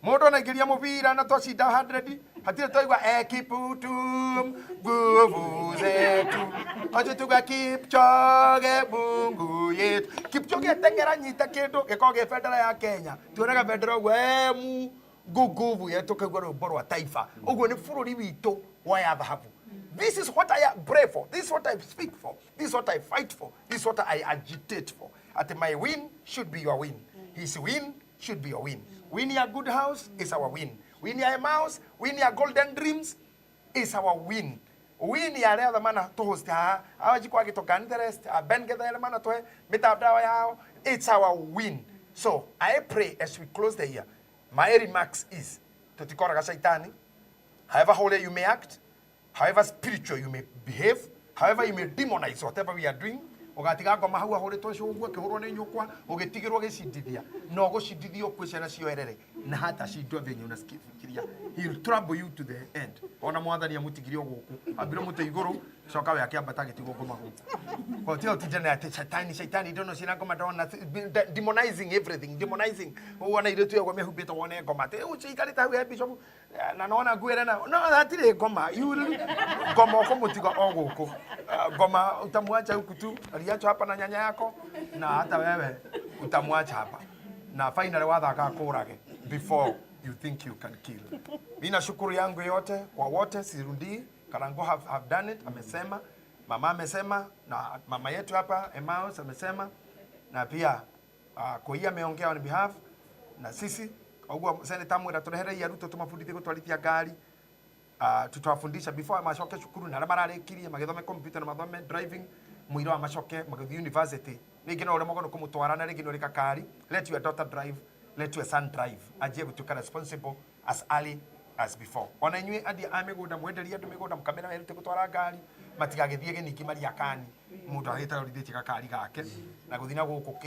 mundu na ngiria mubira na twashinda 100 hatire toigwa ekiputum nguvu zetu aje tuga Kipchoge bungu yetu Kipchoge tengera nyita kindu gikoge federa ya Kenya tuonaga federa wemu nguvu yetu kagwa rwimbo rwa taifa uguo ni bururi witu wa dhahabu. This is what I pray for. This is what I speak for. This is what I fight for. This is what I agitate for. At my win should be your win. His win should be your win. Win your good house is our win. Win your mouse, win your golden dreams is our win. Win your other man to host ha. Awajikwa kitoka interest. Ben get the man to metabdawa yao. It's our win. So I pray as we close the year. My remarks is tutikora shaitani. However holy you may act, however spiritual you may behave, however you may demonize whatever we are doing, ogatiga ngoma hau ahore to cio gwa kihurwo ni nyukwa ugitigirwo gicindithia no gucindithio kwicana cioerere na hata cindwa thenyu na skifikiria he will trouble you to the end. Ona mwathani amutigirio guku ambire mute iguru coka we akiambata gitigo ngoma hu kwa tio tijana ati shaitani ndono cina ngoma ndona demonizing everything, demonizing wona iretu yagwa mehubita wona ngoma te uciikarita hau bishop na nona gwera na no atire ngoma you ngoma ko mutiga oguku ngoma utamwacha huku tu aliacho hapa na nyanya yako na hata wewe utamwacha hapa na finally wathaka kurage before you think you can kill. Mina shukuru yangu yote kwa wote sirudi Karango have done it, amesema, mama amesema, na mama yetu hapa Emmaus amesema, na pia Koia ameongea on behalf na sisi ogwa seneta mwera turehere ya Ruto tumafundithie gutwarithia ngari tutawafundisha before mashoke shukuru na mararikirie magithome computer na mathome driving mwira wa mashoke magathi university ningi no ure mogono kumutwara na ringi no rikakari let your daughter drive, let your son drive aje gutuka responsible as early as before. Ona inywe andi amegoda mwenderia andu megoda mukamera werute gutwara ngari matigagithie geniki maria kani mundu ahita urithiti gakari gake na guthina guku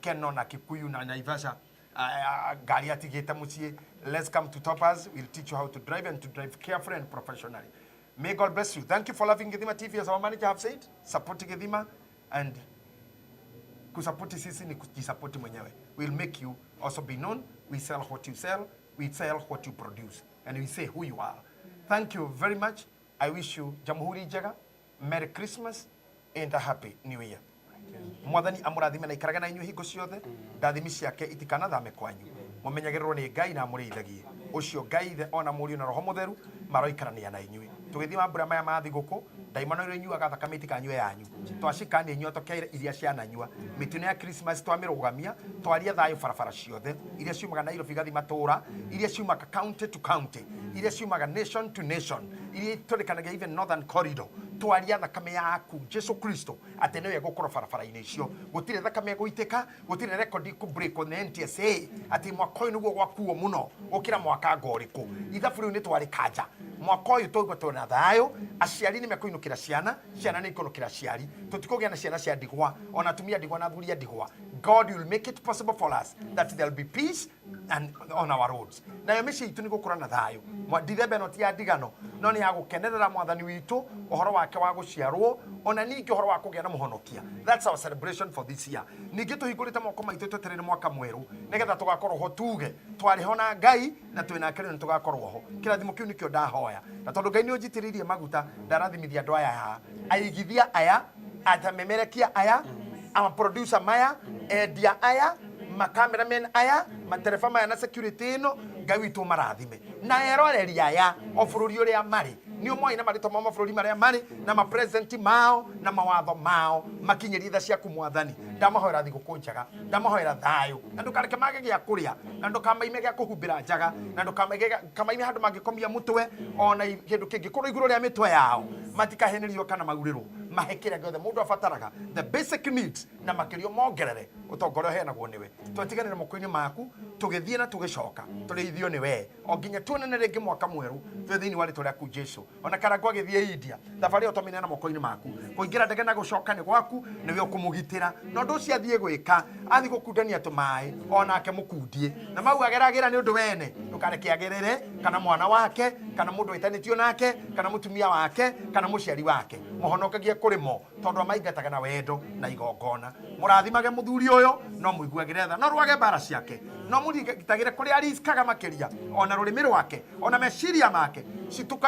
Keno na Kikuyu na Naivasha ngari atigite mucie. Let's come to Toppers. We'll teach you how to drive and to drive carefully and professionally. May God bless you. Thank you for loving Githima TV as our manager have said. Support Githima and kusapoti sisi ni kujisapoti mwenyewe. We'll make you also be known. We sell what you sell. We sell what you produce. And we say who you are. Thank you very much. I wish you Jamhuri Njega, Merry Christmas, and a Happy New Year. Mwathani amurathime na ikaraga na inyu hingo ciothe ndathimi ciake itikana thame kwanyu mumenyagirwo ni Ngai na murithagie ucio Ngai the ona muri na roho mutheru maroikarania na inyui tugithima mbura maya ma thiguku ndaimano ire nyuaga thakame tikanywe yanyu twashikane inyu tokeire iria ciananyua mitino ya Christmas twamirugamia twaria thayo barabara ciothe iria ciumaga na Nairobi gathi matura iria ciumaga county to county iria ciumaga nation to nation iria turikanaga even northern corridor twaria thakame yaku Jesu Kristo ati niwe gukora barabara-ini icio gutire thakame guiteka gutire record ku break on NTSA ati mwaka uyu niguo gwakuo muno ukira mwaka ngoriku ithabu riu ni twari kanja mwaka uyu tugwa tuna thayo aciari ni mekuinukira ciana ciana ni ikunukira aciari tutikugia na ciana cia ndigwa ona tumia ndigwa na thuria ndigwa. God will make it possible for us that there will be peace and on our roads. Na yo mici itu ni gukura na thayo ndithembe no ti ya ndigano no ni ya gukenerera mwathani witu uhoro wake wa guciarwo ona ningi uhoro wa kugia na muhonokia. That's our celebration for this year. Ningi tuhingurite moko maitu tweterere mwaka mweru nigetha tugakorwo ho tuge twari ho na Ngai na twina kire tugakorwo ho kirathimo kiu nikio ndahoya na tondu Ngai ni unjitiririe maguta ndarathimithia andu aya aigithia aya atamemerekia aya ama producer maya edia aya cameraman aya matereba maya na security ino Ngai witu marathime na eroreria aya o bururi uria mari ni umoi na marito ma bururi maria mari na ma president mao na mawatho mao makinyiri tha ciaku mwathani ndamahoera thiguku njaga ndamahoera thayo na ndukareke mage gia kuria na ndukamaime gia kuhumbira njaga na ndukamaime handu mangikomia mutwe ona kindu kingi kuru iguru ria mitwe yao matikahenirio kana maguriro mahekira gothe mundu abataraga the basic needs na makirio mongerere utongoria henagwo niwe twetigane na mokoini maku tugithie na tugicoka turithio niwe o nginya tuonane ringi mwaka mweru twe thiini wali turia ku Jesu ona karangwa githie India thabari utomine na mokoini maku kuingira ndege na gucoka ni gwaku niwe ukumugitira no ndu cia thie gwika athi gukundania tumai onake mukundie na mau ageragira ni undu wene ndukareke agerere kana mwana wake kana mundu itanitio nake kana mutumia wake kana muciari wake muhonokagie kurimo tondu amaingataga na wendo na igongona murathimage muthuri uyo no muiguagire tha no rwage bara ciake no murigitagire kuri ariskaga makiria ona rurimi rwake ona meciria make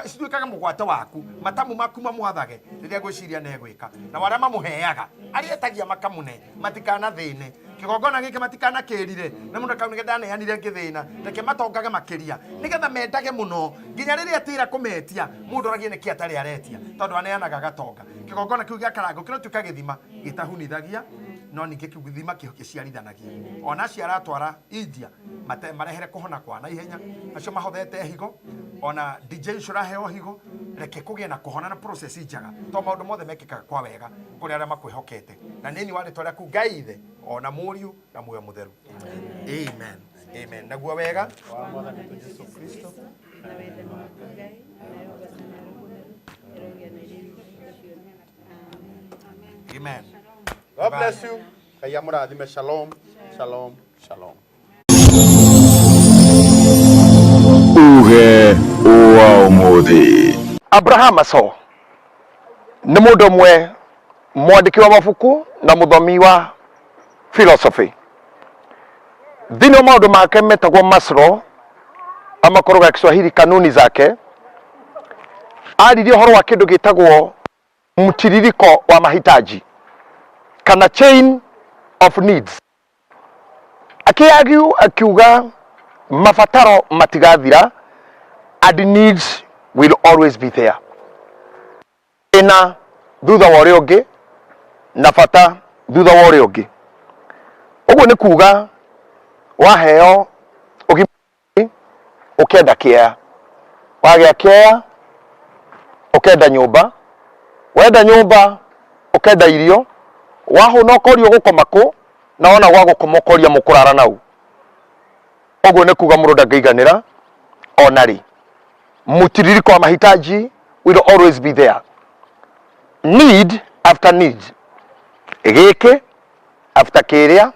situikaga mugwate waku matamu maku mamwathage riria gwiciria na egwika na waria mamuheaga arietagia makamune matikana thine kigongona gike matikana kirire na mundu akaunige ndaneanire ngithina reke matongage makiria nigetha mendage muno nginya riria tira kumetia mundu aragie ni kiatari aretia tondu aneanaga gatonga kigongona kiu gia karango kino tukagithima gitahunithagia no ninge kigithima kihokiciarithanagia ona ciaratwara India marehere kuhona kwa na ihenya acio mahothete higo ona DJ shuraheo higo reke kugie na kuhona na process njaga to maundu mothe mekikaga kwa wega kuri aria makwihokete na nini wale twaria ku Ngai ona muriu na muoyo mutheru amen amen naguo wega wa mwathani Yesu Kristo na wende wa Ngai amen. God bless you. Kaya murathime. Shalom. Shalom. Shalom. Uge wa umuthi. Abraham aso ni mundu mwe mwandiki wa mabuku na muthomi wa philosophy. Thino maundu make metagwo Maslow amakoro ga Kiswahili kanuni zake aririe horo wa kindu gitagwo mtiririko wa mahitaji kana chain of needs. Akiagiu akiuga mafataro matigathira and needs will always be there. Ina thutha wa uria ungi na bata thutha wa uria ungi. Uguo ni kuga waheo ukenda kia wagea kia ukenda nyumba wenda nyumba ukenda irio wahuna ukorio gukomako na ona gwa gukomokoria mukurara nau. Uguo ni kuga mundu ndangeiganira onari mutiririko wa mahitaji will always be there. Need after need giki after kiria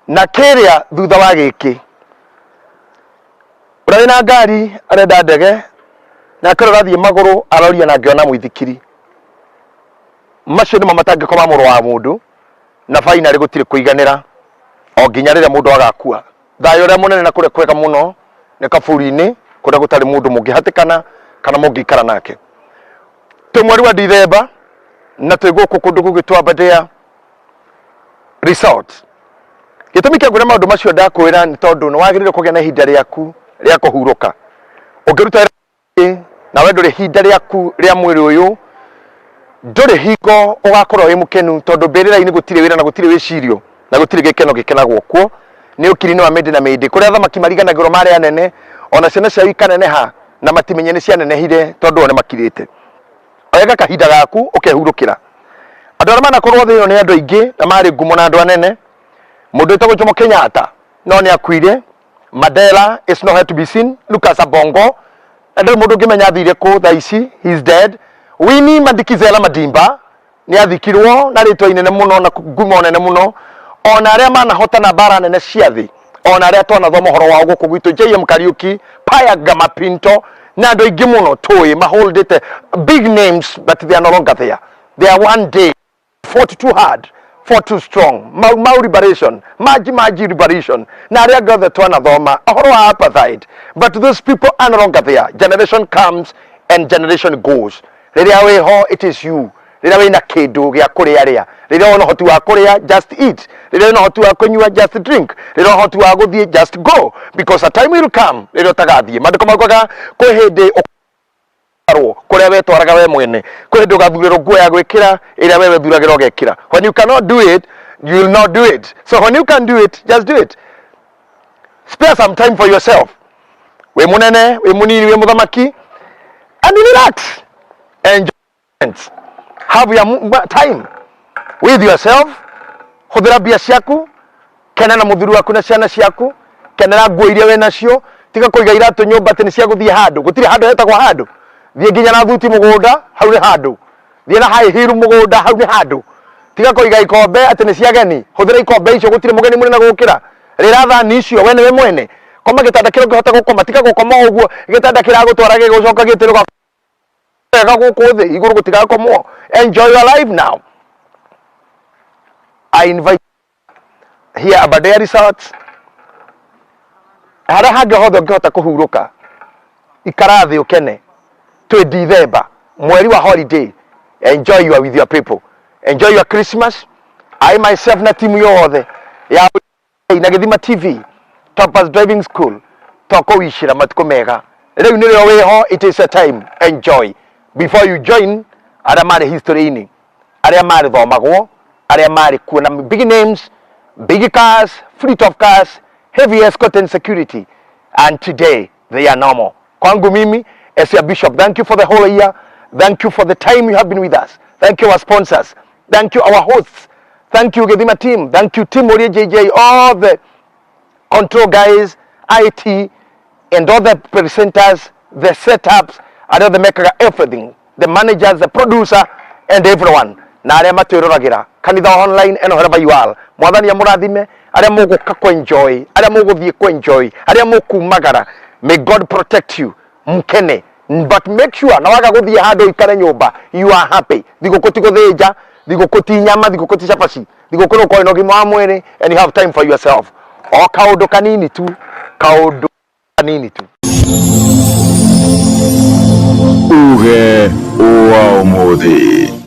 na kiria thutha wa giki. Urai na ngari arenda ndege na karora thie maguru aroria na ngiona muithikiri macio nimo matangikoma muru wa mundu na finally gutire kuiganira o nginya riria mundu agakua. Thayo ria munene na kure kwega muno ni kaburi-ini kuria gutari mundu mungihatikana kana mungikara nake. Tu mweri wa Dithemba na twi guku kundu gugitwa Badea Resort. Gitumi kia ngure maundu macio ndakwira ni tondu ni wagirire kugia na ihinda riaku ria kuhuruka. Ungiruta na wendo ri ihinda riaku ria mwiri uyu nduri hingo ugakorwo wi mukenu tondu mbirira-ini gutire wira na gutire wicirio na gutire gikeno gikenagwo kuo ni ukiri ni wa mindi na mindi kuria thamaki mariganagirwo mari anene ona ciana cia ikaneneha na matimenye ni cianenehire tondu one makirite. Oyega kahinda gaku ukehurukira. Andu aria manakorwo thio ni andu aingi na mari ngumo na andu anene. Mundu etagwo Jomo Kenyatta no ni akuire. Mandela is nowhere to be seen. Lucas Abongo and mundu ngimenya thire ku thaici he's dead. Winnie Madikizela Madimba ni athikirwo na ritwa inene muno na ngumo nene muno ona aria manahota na bara nene cia thi ona aria twana thoma horo wa guku gwitu JM Kariuki Paya Gamapinto na andu aingi muno tui maholdete big names but they are no longer there. They are one day fought too hard, fought too strong. Mau liberation, maji liberation. Na aria gothe twana thoma horo wa apartheid, but those people are no longer there. Generation comes and generation goes. Riria we ho, it is you. Riria we na kindu gia kuria ria. Riria ona hoti wa kuria, just eat. Riria ona hoti wa kunywa, just drink. Riria hoti wa guthie, just go, because a time will come riria tagathie mandiko magwaga kwi hindi kuria we twaraga we mwene kwi hindi ugathurirwo nguo ya gwikira iria we thuragira ugekira. When you cannot do it, you will not do it. So when you can do it, just do it. Spare some time for yourself. We munene, we munini, we muthamaki, and relax. Enjoy. Have your time with yourself. Huthira bia ciaku, kena na muthuri waku na ciana ciaku, kenera nguo iria we nacio, tiga kuiga iratu nyumba ati ni cia guthie handu, gutiri handu hetagwo handu. Thie nginya na thuti mugunda, hau ni handu. Thie na hai hiru mugunda, hau ni handu. Tiga kuiga ikombe ati ni cia geni, huthira ikombe icio gutiri mugeni munene gukira. Rira thani icio we niwe mwene. Koma gitanda kira ngihota gukoma, tiga gukoma uguo, gitanda kira gutwara gigucoka gitiruga wega guku thi iguru gutiga komwo. Enjoy your life now. I invite here Aberdare Resorts. Hara hangi hothe ngihota kuhuruka. Ikara thi ukene. To December, mweri wa holiday. Enjoy you with your people. Enjoy your Christmas. I myself na timu yothe ya na Githima TV, Toppers Driving School, toko wishira matuko mega. Riu ni rio wiho, it is a time. Enjoy. Before you join, aria mari history ini, aria mari thomagwo, aria mari kuona big names, big cars, fleet of cars, heavy escort and security, and today they are normal. Kwangu mimi, as your bishop, thank you for the whole year. Thank you for the time you have been with us. Thank you our sponsors. Thank you our hosts. Thank you Githima team. Thank you team Uria Jj, all the control guys, IT, and all the presenters, the setups, and all the maker everything. The managers, the producer, and everyone. Na aria matwiruragira kanitha online and wherever you are. Mwathani amurathime aria muguka ku enjoy, aria muguthie ku enjoy, aria mukumagara. May God protect you. Mkene. But make sure na waga guthie handu ikare nyumba, you are happy. Thigukuti guthinja, thigukuti nyama, thigukuti chapaci, thigukuti ko ino gimo amwere, and you have time for yourself. O kaundu kanini tu, kaundu kanini tu. Uge wa umuthi.